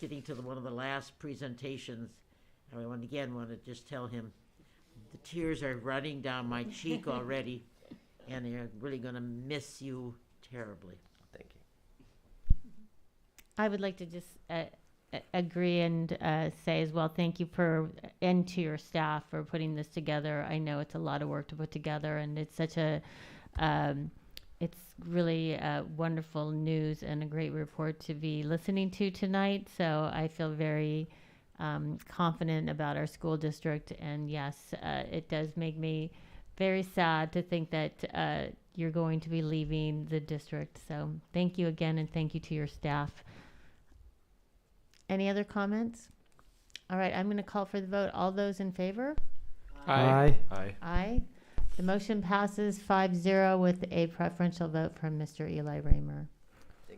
getting to one of the last presentations. And I want to just tell him the tears are running down my cheek already, and they're really going to miss you terribly. Thank you. I would like to just agree and say as well, thank you and to your staff for putting this together. I know it's a lot of work to put together, and it's such it's really wonderful news and a great report to be listening to tonight. So I feel very confident about our school district. And yes, it does make me very sad to think that you're going to be leaving the district. So thank you again, and thank you to your staff. Any other comments? All right, I'm going to call for the vote. All those in favor? Aye. Aye. Aye. The motion passes 5-0 with a preferential vote from Mr. Eli Raymer.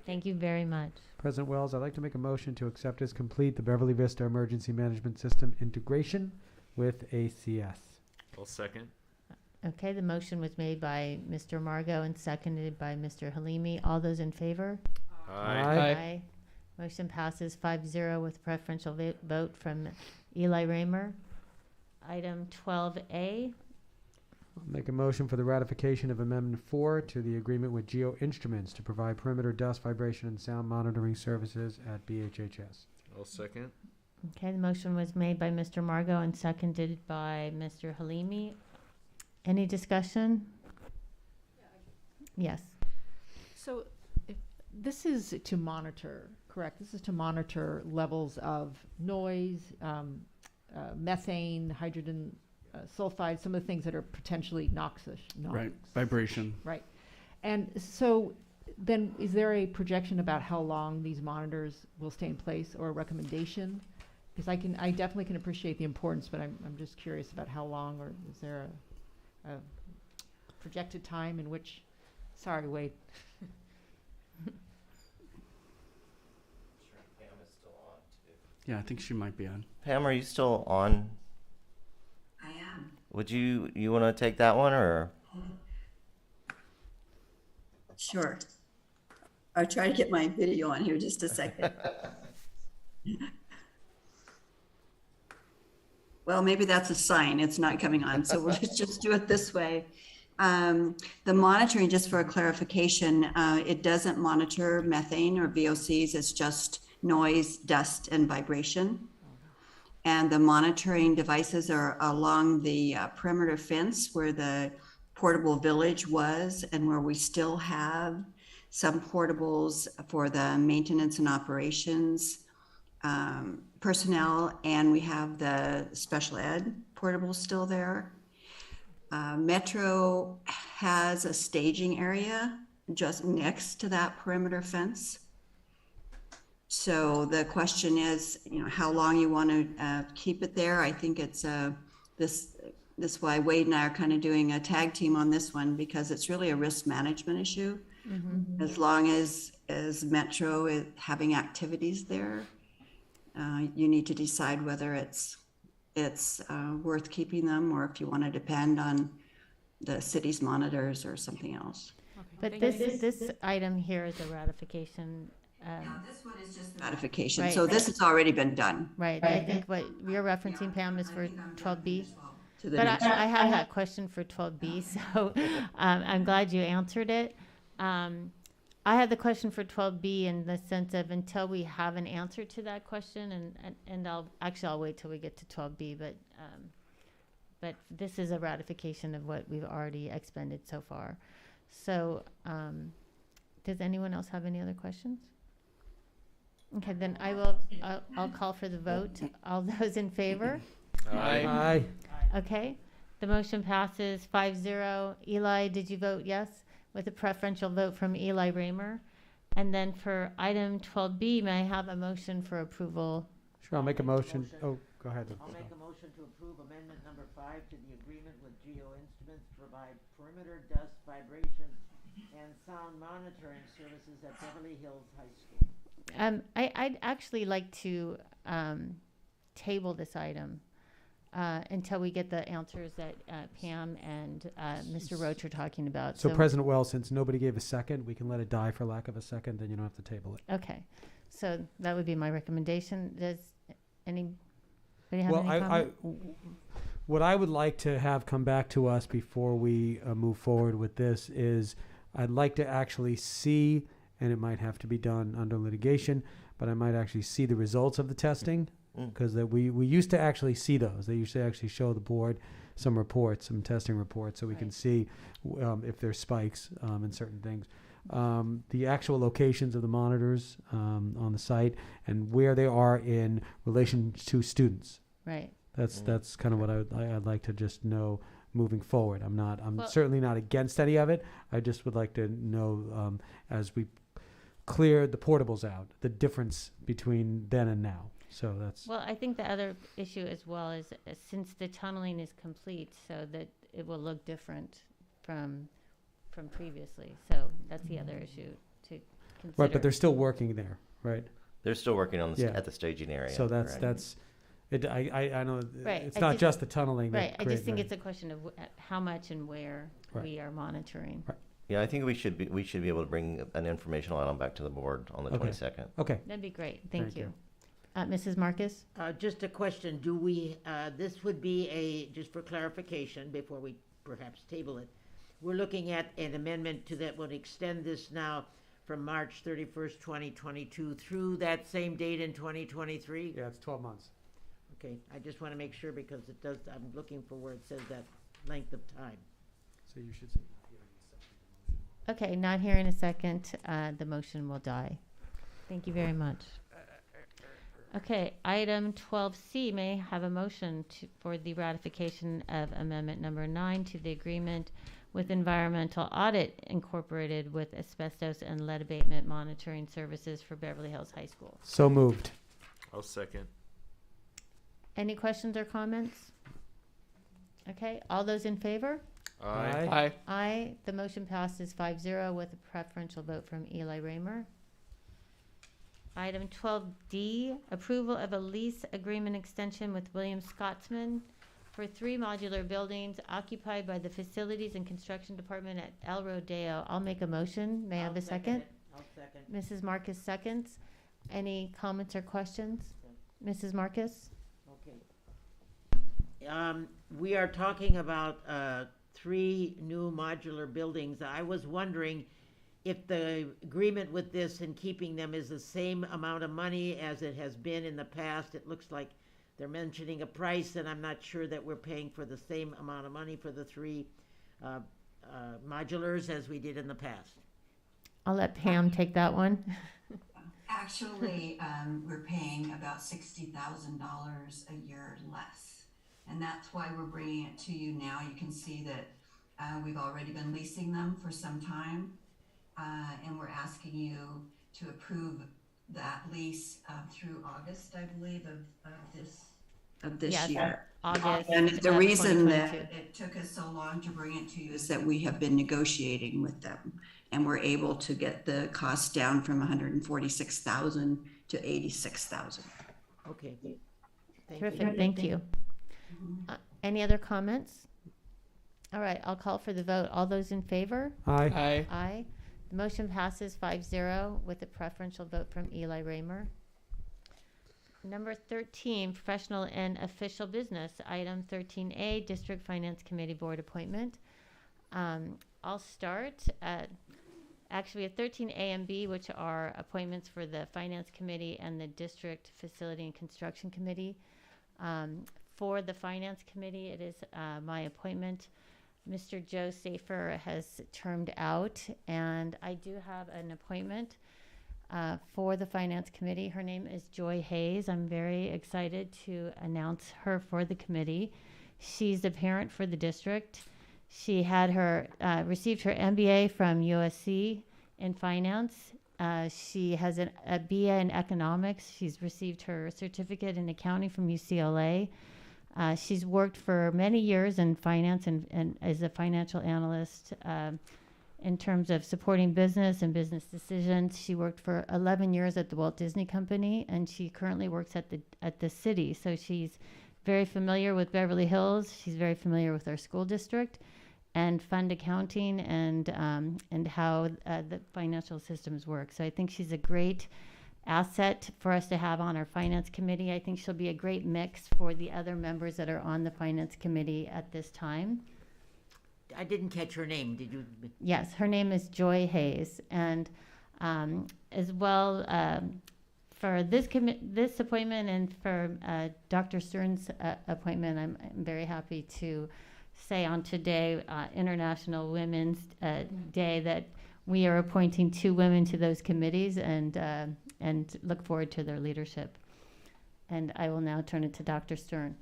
Thank you very much. President Wells, I'd like to make a motion to accept as complete the Beverly Vista Emergency Management System integration with ACS. I'll second. Okay, the motion was made by Mr. Margot and seconded by Mr. Halimi. All those in favor? Aye. Motion passes 5-0 with preferential vote from Eli Raymer. Item 12A. I'll make a motion for the ratification of Amendment 4 to the agreement with Geo Instruments to provide perimeter dust, vibration, and sound monitoring services at BHHS. I'll second. Okay, the motion was made by Mr. Margot and seconded by Mr. Halimi. Any discussion? Yes. So this is to monitor, correct? This is to monitor levels of noise, methane, hydrogen sulfide, some of the things that are potentially noxious. Right, vibration. Right. And so then is there a projection about how long these monitors will stay in place, or a recommendation? Because I definitely can appreciate the importance, but I'm just curious about how long, or is there a projected time in which, sorry, Wade. Pam is still on too. Yeah, I think she might be on. Pam, are you still on? I am. Would you want to take that one, or? Sure. I'll try to get my video on here just a second. Well, maybe that's a sign it's not coming on. So we'll just do it this way. The monitoring, just for a clarification, it doesn't monitor methane or VOCs. It's just noise, dust, and vibration. And the monitoring devices are along the perimeter fence where the portable village was, and where we still have some portables for the maintenance and operations personnel, and we have the special ed portables still there. Metro has a staging area just next to that perimeter fence. So the question is, how long you want to keep it there. I think it's this why Wade and I are kind of doing a tag team on this one, because it's really a risk management issue. Mm-hmm. As long as Metro is having activities there, you need to decide whether it's worth keeping them, or if you want to depend on the city's monitors or something else. But this item here is a ratification. This one is just the ratification. Right. So this has already been done. Right. I think what you're referencing, Pam, is for 12B. To the But next I have that question for 12B, so I'm glad you answered it. I had the question for 12B in the sense of until we have an answer to that question, and I'll wait till we get to 12B, but this is a ratification of what we've already expended so far. So does anyone else have any other questions? Okay, then I'll call for the vote. All those in favor? Aye. Aye. Okay, the motion passes 5-0. Eli, did you vote yes? With a preferential vote from Eli Raymer. And then for item 12B, may I have a motion for approval? Sure, I'll make a motion. Oh, go ahead. I'll make a motion to approve amendment number 5 to the agreement with Geo Instruments to provide perimeter dust, vibration, and sound monitoring services at Beverly Hills High School. I'd actually like to table this item until we get the answers that Pam and Mr. Roach are talking about. So President Wells, since nobody gave a second, we can let it die for lack of a second, then you don't have to table it. Okay, so that would be my recommendation. Does anybody have Well, any comment? what I would like to have come back to us before we move forward with this is I'd like to actually see, and it might have to be done under litigation, but I might actually see the results of the testing. Because we used to actually see those. They used to actually show the board some reports, some testing reports, so we can see if there's spikes in certain things. The actual locations of the monitors on the site and where they are in relation to students. Right. That's kind of what I'd like to just know moving forward. I'm Well, certainly not against any of it. I just would like to know as we clear the portables out, the difference between then and now. So that's Well, I think the other issue as well is since the tunneling is complete, so that it will look different from previously. So that's the other issue to consider. right, but they're still working there, right? They're still working on Yeah. at the staging area. So correct? that's it. I know Right. it's I not just the tunneling. Right. That I just think create it's a question of how much and where Right. we are monitoring. Right. Yeah, I think we should be able to bring an informational item back to the board on the 22nd. Okay. That'd be great. Thank you. Mrs. Marcus? Just a question, do we, this would be just for clarification before we perhaps table it. We're looking at an amendment to that would extend this now from March 31st, 2022 through that same date in 2023? Yeah, it's 12 months. Okay, I just want to make sure because it does, I'm looking for where it says that length of time. So you should say. Okay, not here in a second. The motion will die. Thank you very much. Okay, item 12C, may I have a motion for the ratification of amendment number 9 to the agreement with Environmental Audit Incorporated with asbestos and lead abatement monitoring services for Beverly Hills High School. So moved. I'll second. Any questions or comments? Okay, all those in favor? Aye. Aye. Aye. The motion passes 5-0 with a preferential vote from Eli Raymer. Item 12D, approval of a lease agreement extension with William Scotsman for 3 modular buildings occupied by the Facilities and Construction Department at El Rodeo. I'll make a motion. May I have a second? I'll second. Mrs. Marcus seconds. Any comments or questions? Mrs. Marcus? Okay. We are talking about 3 new modular buildings. I was wondering if the agreement with this and keeping them is the same amount of money as it has been in the past. It looks like they're mentioning a price, and I'm not sure that we're paying for the same amount of money for the 3 modulars as we did in the past. I'll let Pam take that one. Actually, we're paying about $60,000 a year less. And that's why we're bringing it to you now. You can see that we've already been leasing them for some time. And we're asking you to approve that lease through August, I believe, of this Yes, year. August And the of reason that 2022. it took us so long to bring it to you is that we have been negotiating with them, and we're able to get the cost down from 146,000 to 86,000. Okay. Terrific, thank you. Any other comments? All right, I'll call for the vote. All those in favor? Aye. Aye. Aye. The motion passes 5-0 with a preferential vote from Eli Raymer. Number 13, professional and official business. Item 13A, District Finance Committee Board appointment. I'll start at, actually, we have 13A and B, which are appointments for the Finance Committee and the District Facility and Construction Committee. For the Finance Committee, it is my appointment. Mr. Joe Safer has termed out, and I do have an appointment for the Finance Committee. Her name is Joy Hayes. I'm very excited to announce her for the committee. She's a parent for the district. She had her received her MBA from USC in finance. She has a BA in economics. She's received her certificate in accounting from UCLA. She's worked for many years in finance and as a financial analyst in terms of supporting business and business decisions. She worked for 11 years at the Walt Disney Company, and she currently works at the city. So she's very familiar with Beverly Hills. She's very familiar with our school district and fund accounting and how the financial systems work. So I think she's a great asset for us to have on our finance committee. I think she'll be a great mix for the other members that are on the finance committee at this time. I didn't catch her name. Did you? Yes, her name is Joy Hayes, and as well for this appointment and for Dr. Stern's appointment, I'm very happy to say on today, International Women's Day, that we are appointing 2 women to those committees, and look forward to their leadership. And I will now turn it to Dr. Stern.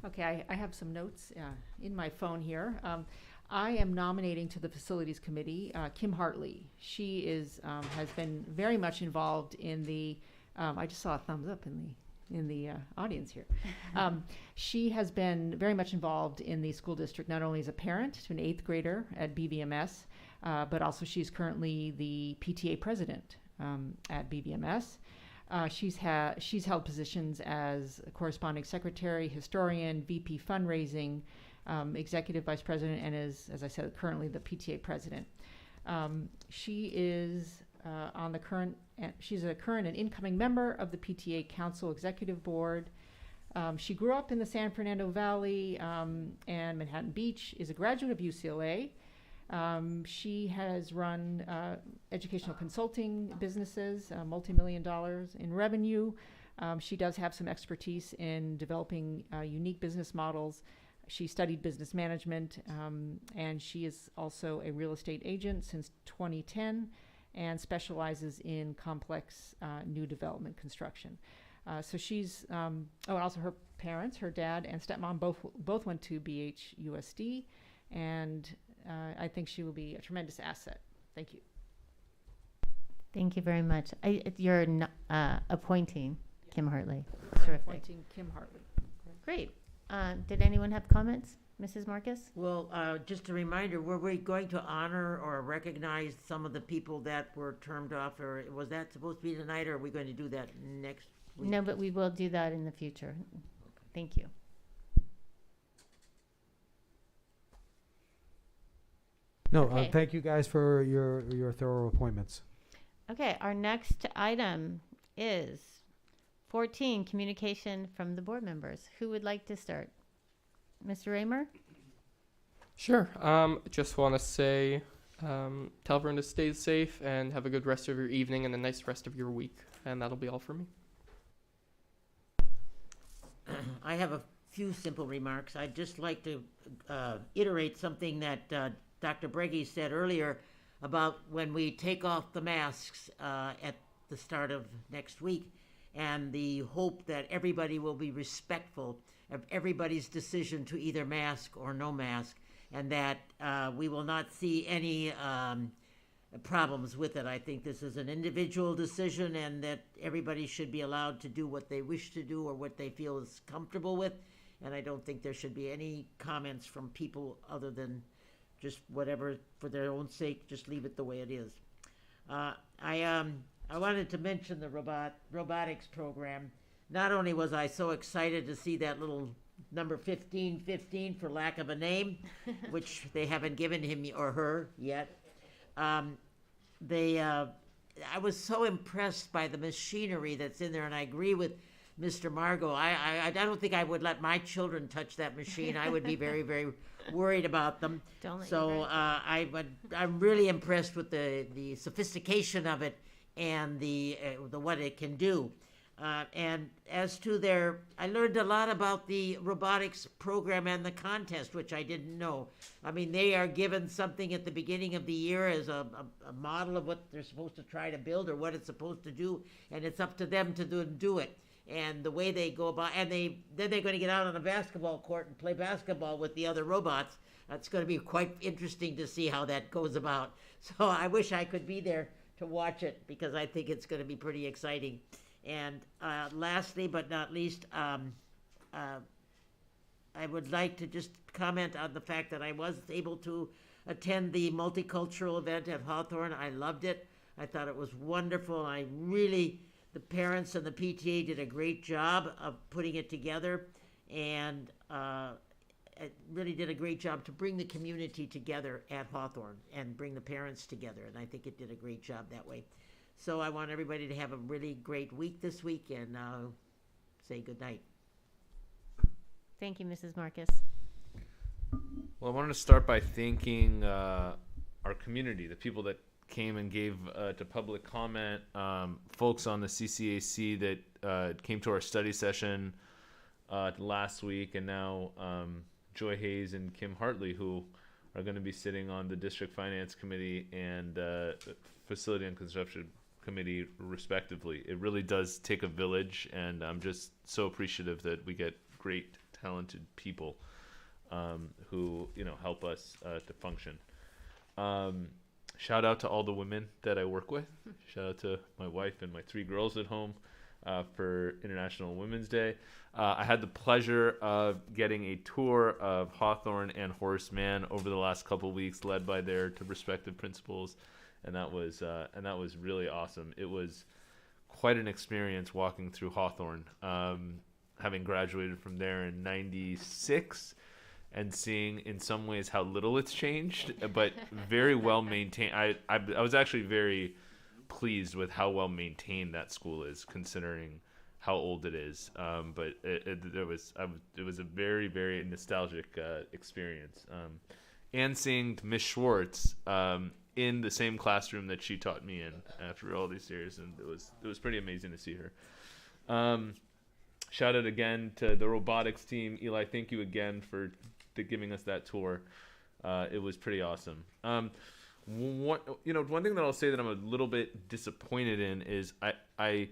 Okay, I have some notes in my phone here. I am nominating to the Facilities Committee Kim Hartley. She has been very much involved in the. I just saw a thumbs up in the audience here. She has been very much involved in the school district, not only as a parent to an 8th grader at BVMS, but also she's currently the PTA president at BVMS. She's held positions as corresponding secretary, historian, VP fundraising, executive vice president, and is, as I said, currently the PTA president. She is she's a current and incoming member of the PTA Council Executive Board. She grew up in the San Fernando Valley and Manhattan Beach, is a graduate of UCLA. She has run educational consulting businesses, multi-million dollars in revenue. She does have some expertise in developing unique business models. She studied business management, and she is also a real estate agent since 2010 and specializes in complex new development construction. So she's, and also her parents, her dad and stepmom, both went to BHUSD, and I think she will be a tremendous asset. Thank you. Thank you very much. You're appointing Kim Hartley. I'm Terrific. appointing Kim Hartley. Great. Did anyone have comments? Mrs. Marcus? Well, just a reminder, were we going to honor or recognize some of the people that were termed off, or was that supposed to be tonight, or are we going to do that next week? No, but we will do that in the future. Thank you. No, Okay. thank you guys for your thorough appointments. Okay, our next item is 14, communication from the board members. Who would like to start? Mr. Raymer? Sure. Just want to say, tell everyone to stay safe and have a good rest of your evening and a nice rest of your week. And that'll be all for me. I have a few simple remarks. I'd just like to iterate something that Dr. Breggy said earlier about when we take off the masks at the start of next week, and the hope that everybody will be respectful of everybody's decision to either mask or no mask, and that we will not see any problems with it. I think this is an individual decision, and that everybody should be allowed to do what they wish to do or what they feel is comfortable with, and I don't think there should be any comments from people other than just whatever, for their own sake, just leave it the way it is. I wanted to mention the robotics program. Not only was I so excited to see that little number 1515 for lack of a name, which they haven't given him or her yet. I was so impressed by the machinery that's in there, and I agree with Mr. Margot. I don't think I would let my children touch that machine. I would be very, very worried about them. Don't let So I'm really impressed with the sophistication of it and the what it can do. And as to I learned a lot about the robotics program and the contest, which I didn't know. I mean, they are given something at the beginning of the year as a model of what they're supposed to try to build or what it's supposed to do, and it's up to them to do it. And the way they go about, and then they're going to get out on a basketball court and play basketball with the other robots. That's going to be quite interesting to see how that goes about. So I wish I could be there to watch it, because I think it's going to be pretty exciting. And lastly, but not least, I would like to just comment on the fact that I was able to attend the multicultural event at Hawthorne. I loved it. I thought it was wonderful. The parents and the PTA did a great job of putting it together, and it really did a great job to bring the community together at Hawthorne and bring the parents together, and I think it did a great job that way. So I want everybody to have a really great week this week, and say good night. Thank you, Mrs. Marcus. Well, I wanted to start by thanking our community, the people that came and gave to public comment, folks on the CCAC that came to our study session last week, and now Joy Hayes and Kim Hartley, who are going to be sitting on the District Finance Committee and Facility and Construction Committee, respectively. It really does take a village, and I'm just so appreciative that we get great, talented people who help us to function. Shout out to all the women that I work with. Shout out to my wife and my 3 girls at home for International Women's Day. I had the pleasure of getting a tour of Hawthorne and Horace Mann over the last couple of weeks, led by their respective principals, and that was really awesome. It was quite an experience walking through Hawthorne, having graduated from there in '96. And seeing in some ways how little it's changed, but very well maintained. I was actually very pleased with how well maintained that school is, considering how old it is. But it was a very, very nostalgic experience. And seeing Miss Schwartz in the same classroom that she taught me in after all these years, and it was pretty amazing to see her. Shout out again to the robotics team. Eli, thank you again for giving us that tour. It was pretty awesome. One thing that I'll say that I'm a little bit disappointed in is I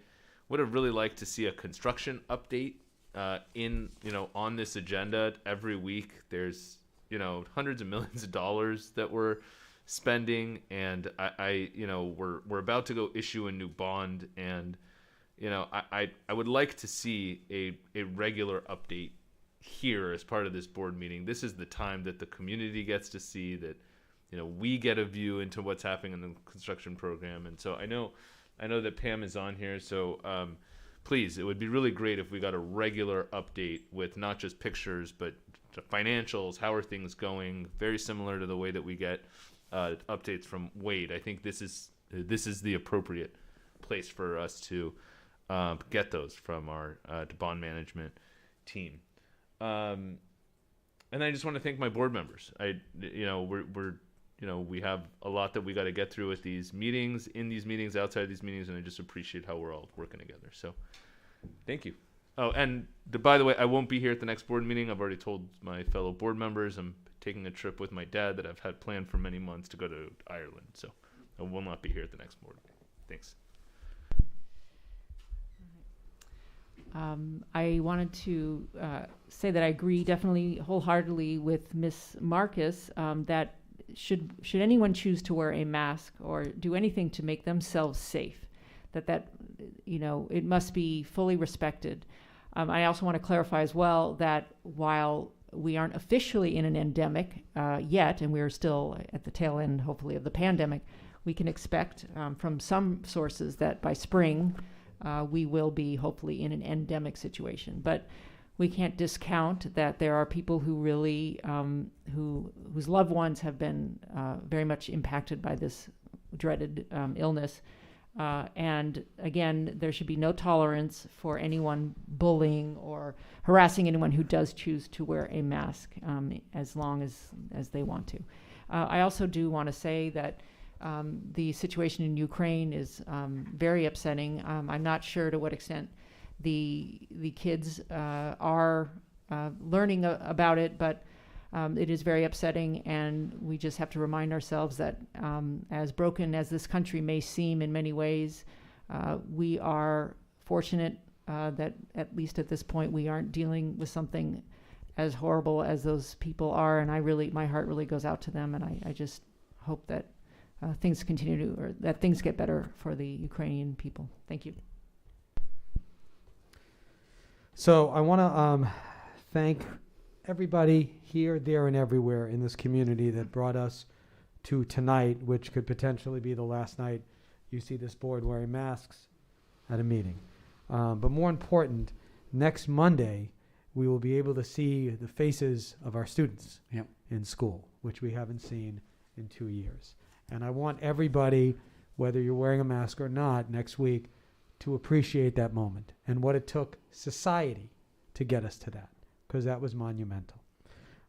would have really liked to see a construction update on this agenda. Every week there's hundreds of millions of dollars that we're spending, and we're about to go issue a new bond, and I would like to see a regular update here as part of this board meeting. This is the time that the community gets to see that we get a view into what's happening in the construction program. And so I know that Pam is on here, so please, it would be really great if we got a regular update with not just pictures but the financials. How are things going? Very similar to the way that we get updates from Wade. I think this is the appropriate place for us to get those from our bond management team. And I just want to thank my board members. We have a lot that we got to get through with these meetings, in these meetings, outside these meetings, and I just appreciate how we're all working together. So, thank you. Oh, and by the way, I won't be here at the next board meeting. I've already told my fellow board members I'm taking a trip with my dad that I've had planned for many months to go to Ireland. So, I will not be here at the next board meeting. Thanks. I wanted to say that I agree definitely wholeheartedly with Ms. Marcus that should anyone choose to wear a mask or do anything to make themselves safe, that it must be fully respected. I also want to clarify as well that while we aren't officially in an endemic yet, and we're still at the tail end, hopefully, of the pandemic, we can expect from some sources that by spring we will be hopefully in an endemic situation. But we can't discount that there are people who really, whose loved ones have been very much impacted by this dreaded illness. And again, there should be no tolerance for anyone bullying or harassing anyone who does choose to wear a mask as long as they want to. I also do want to say that the situation in Ukraine is very upsetting. I'm not sure to what extent the kids are learning about it, but it is very upsetting, and we just have to remind ourselves that as broken as this country may seem in many ways, we are fortunate that at least at this point we aren't dealing with something as horrible as those people are, and my heart really goes out to them, and I just hope that things continue or that things get better for the Ukrainian people. Thank you. So I want to thank everybody here, there, and everywhere in this community that brought us to tonight, which could potentially be the last night you see this board wearing masks at a meeting. But more important, next Monday, we will be able to see the faces of our students in school, which we haven't seen in 2 years. And I want everybody, whether you're wearing a mask or not, next week, to appreciate that moment and what it took society to get us to that, because that was monumental.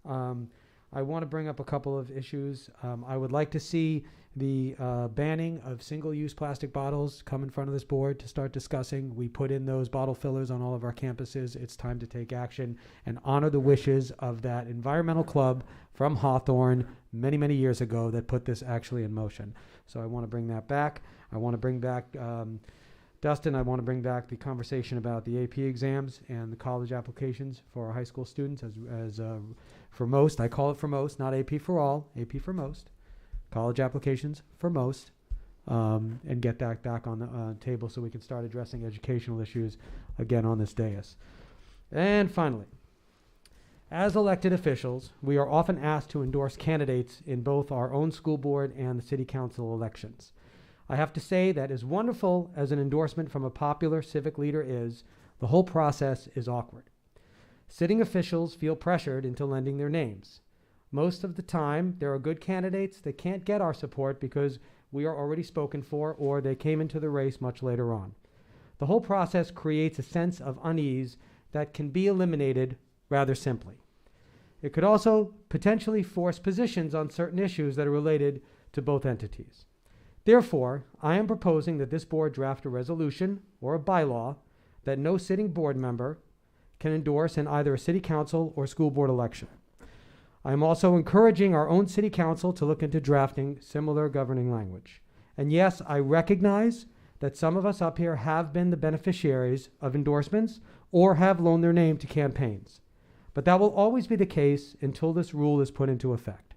I want to bring up a couple of issues. I would like to see the banning of single-use plastic bottles come in front of this board to start discussing. We put in those bottle fillers on all of our campuses. It's time to take action and honor the wishes of that environmental club from Hawthorne many, many years ago that put this actually in motion. So I want to bring that back. I want to bring back Dustin, I want to bring back the conversation about the AP exams and the college applications for our high school students as for most. I call it for most, not AP for all, AP for most. College applications for most, and get that back on the table so we can start addressing educational issues again on this dais. And finally, as elected officials, we are often asked to endorse candidates in both our own school board and the city council elections. I have to say that as wonderful as an endorsement from a popular civic leader is, the whole process is awkward. Sitting officials feel pressured into lending their names. Most of the time, there are good candidates that can't get our support because we are already spoken for or they came into the race much later on. The whole process creates a sense of unease that can be eliminated rather simply. It could also potentially force positions on certain issues that are related to both entities. Therefore, I am proposing that this board draft a resolution or a bylaw that no sitting board member can endorse in either a city council or school board election. I am also encouraging our own city council to look into drafting similar governing language. And yes, I recognize that some of us up here have been the beneficiaries of endorsements or have loaned their name to campaigns. But that will always be the case until this rule is put into effect.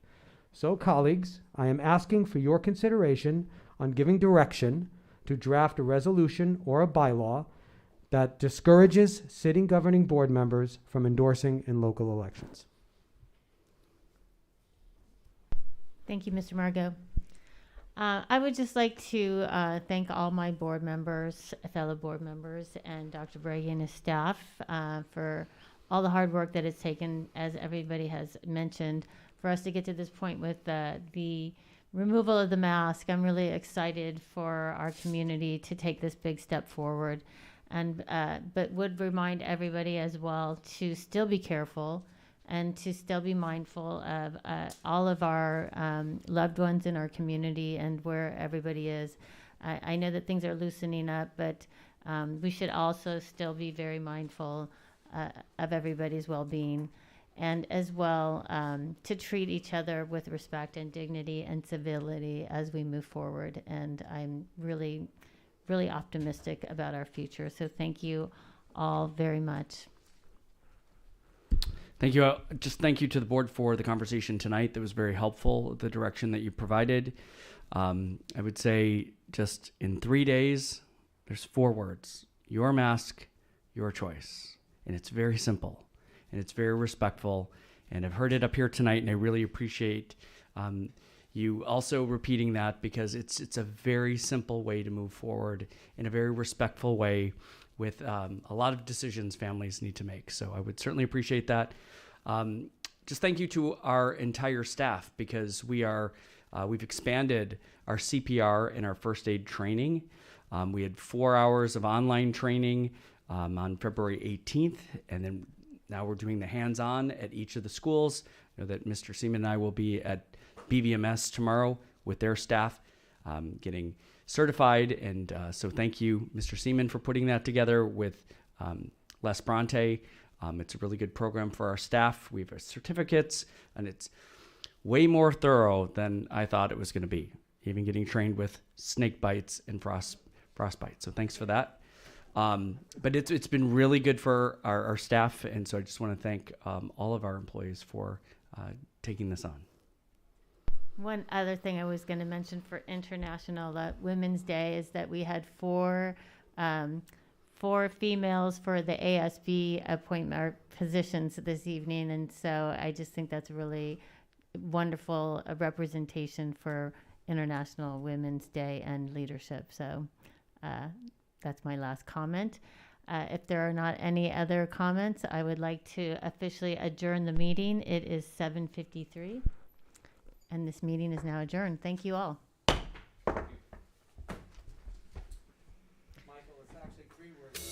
So, colleagues, I am asking for your consideration on giving direction to draft a resolution or a bylaw that discourages sitting governing board members from endorsing in local elections. Thank you, Mr. Margot. I would just like to thank all my board members, fellow board members, and Dr. Brady and his staff for all the hard work that it's taken, as everybody has mentioned, for us to get to this point with the removal of the mask. I'm really excited for our community to take this big step forward, and but would remind everybody as well to still be careful and to still be mindful of all of our loved ones in our community and where everybody is. I know that things are loosening up, but we should also still be very mindful of everybody's well-being, and as well to treat each other with respect and dignity and civility as we move forward. And I'm really, really optimistic about our future. So thank you all very much. Thank you. Just thank you to the board for the conversation tonight. That was very helpful, the direction that you provided. I would say just in 3 days, there's 4 words: your mask, your choice. And it's very simple and it's very respectful. And I've heard it up here tonight, and I really appreciate you also repeating that, because it's a very simple way to move forward in a very respectful way with a lot of decisions families need to make. So I would certainly appreciate that. Just thank you to our entire staff, because we've expanded our CPR and our first aid training. We had 4 hours of online training on February 18th, and then now we're doing the hands-on at each of the schools. I know that Mr. Seaman and I will be at BVMS tomorrow with their staff getting certified. And so thank you, Mr. Seaman, for putting that together with Les Bronte. It's a really good program for our staff. We have our certificates, and it's way more thorough than I thought it was going to be, even getting trained with snake bites and frostbite. So thanks for that. But it's been really good for our staff. And so I just want to thank all of our employees for taking this on. One other thing I was going to mention for International Women's Day is that we had four females for the ASB appointment or positions this evening. And so I just think that's really wonderful representation for International Women's Day and leadership. So that's my last comment. If there are not any other comments, I would like to officially adjourn the meeting. It is 7:53, and this meeting is now adjourned. Thank you all. Michael, it's actually 3 words.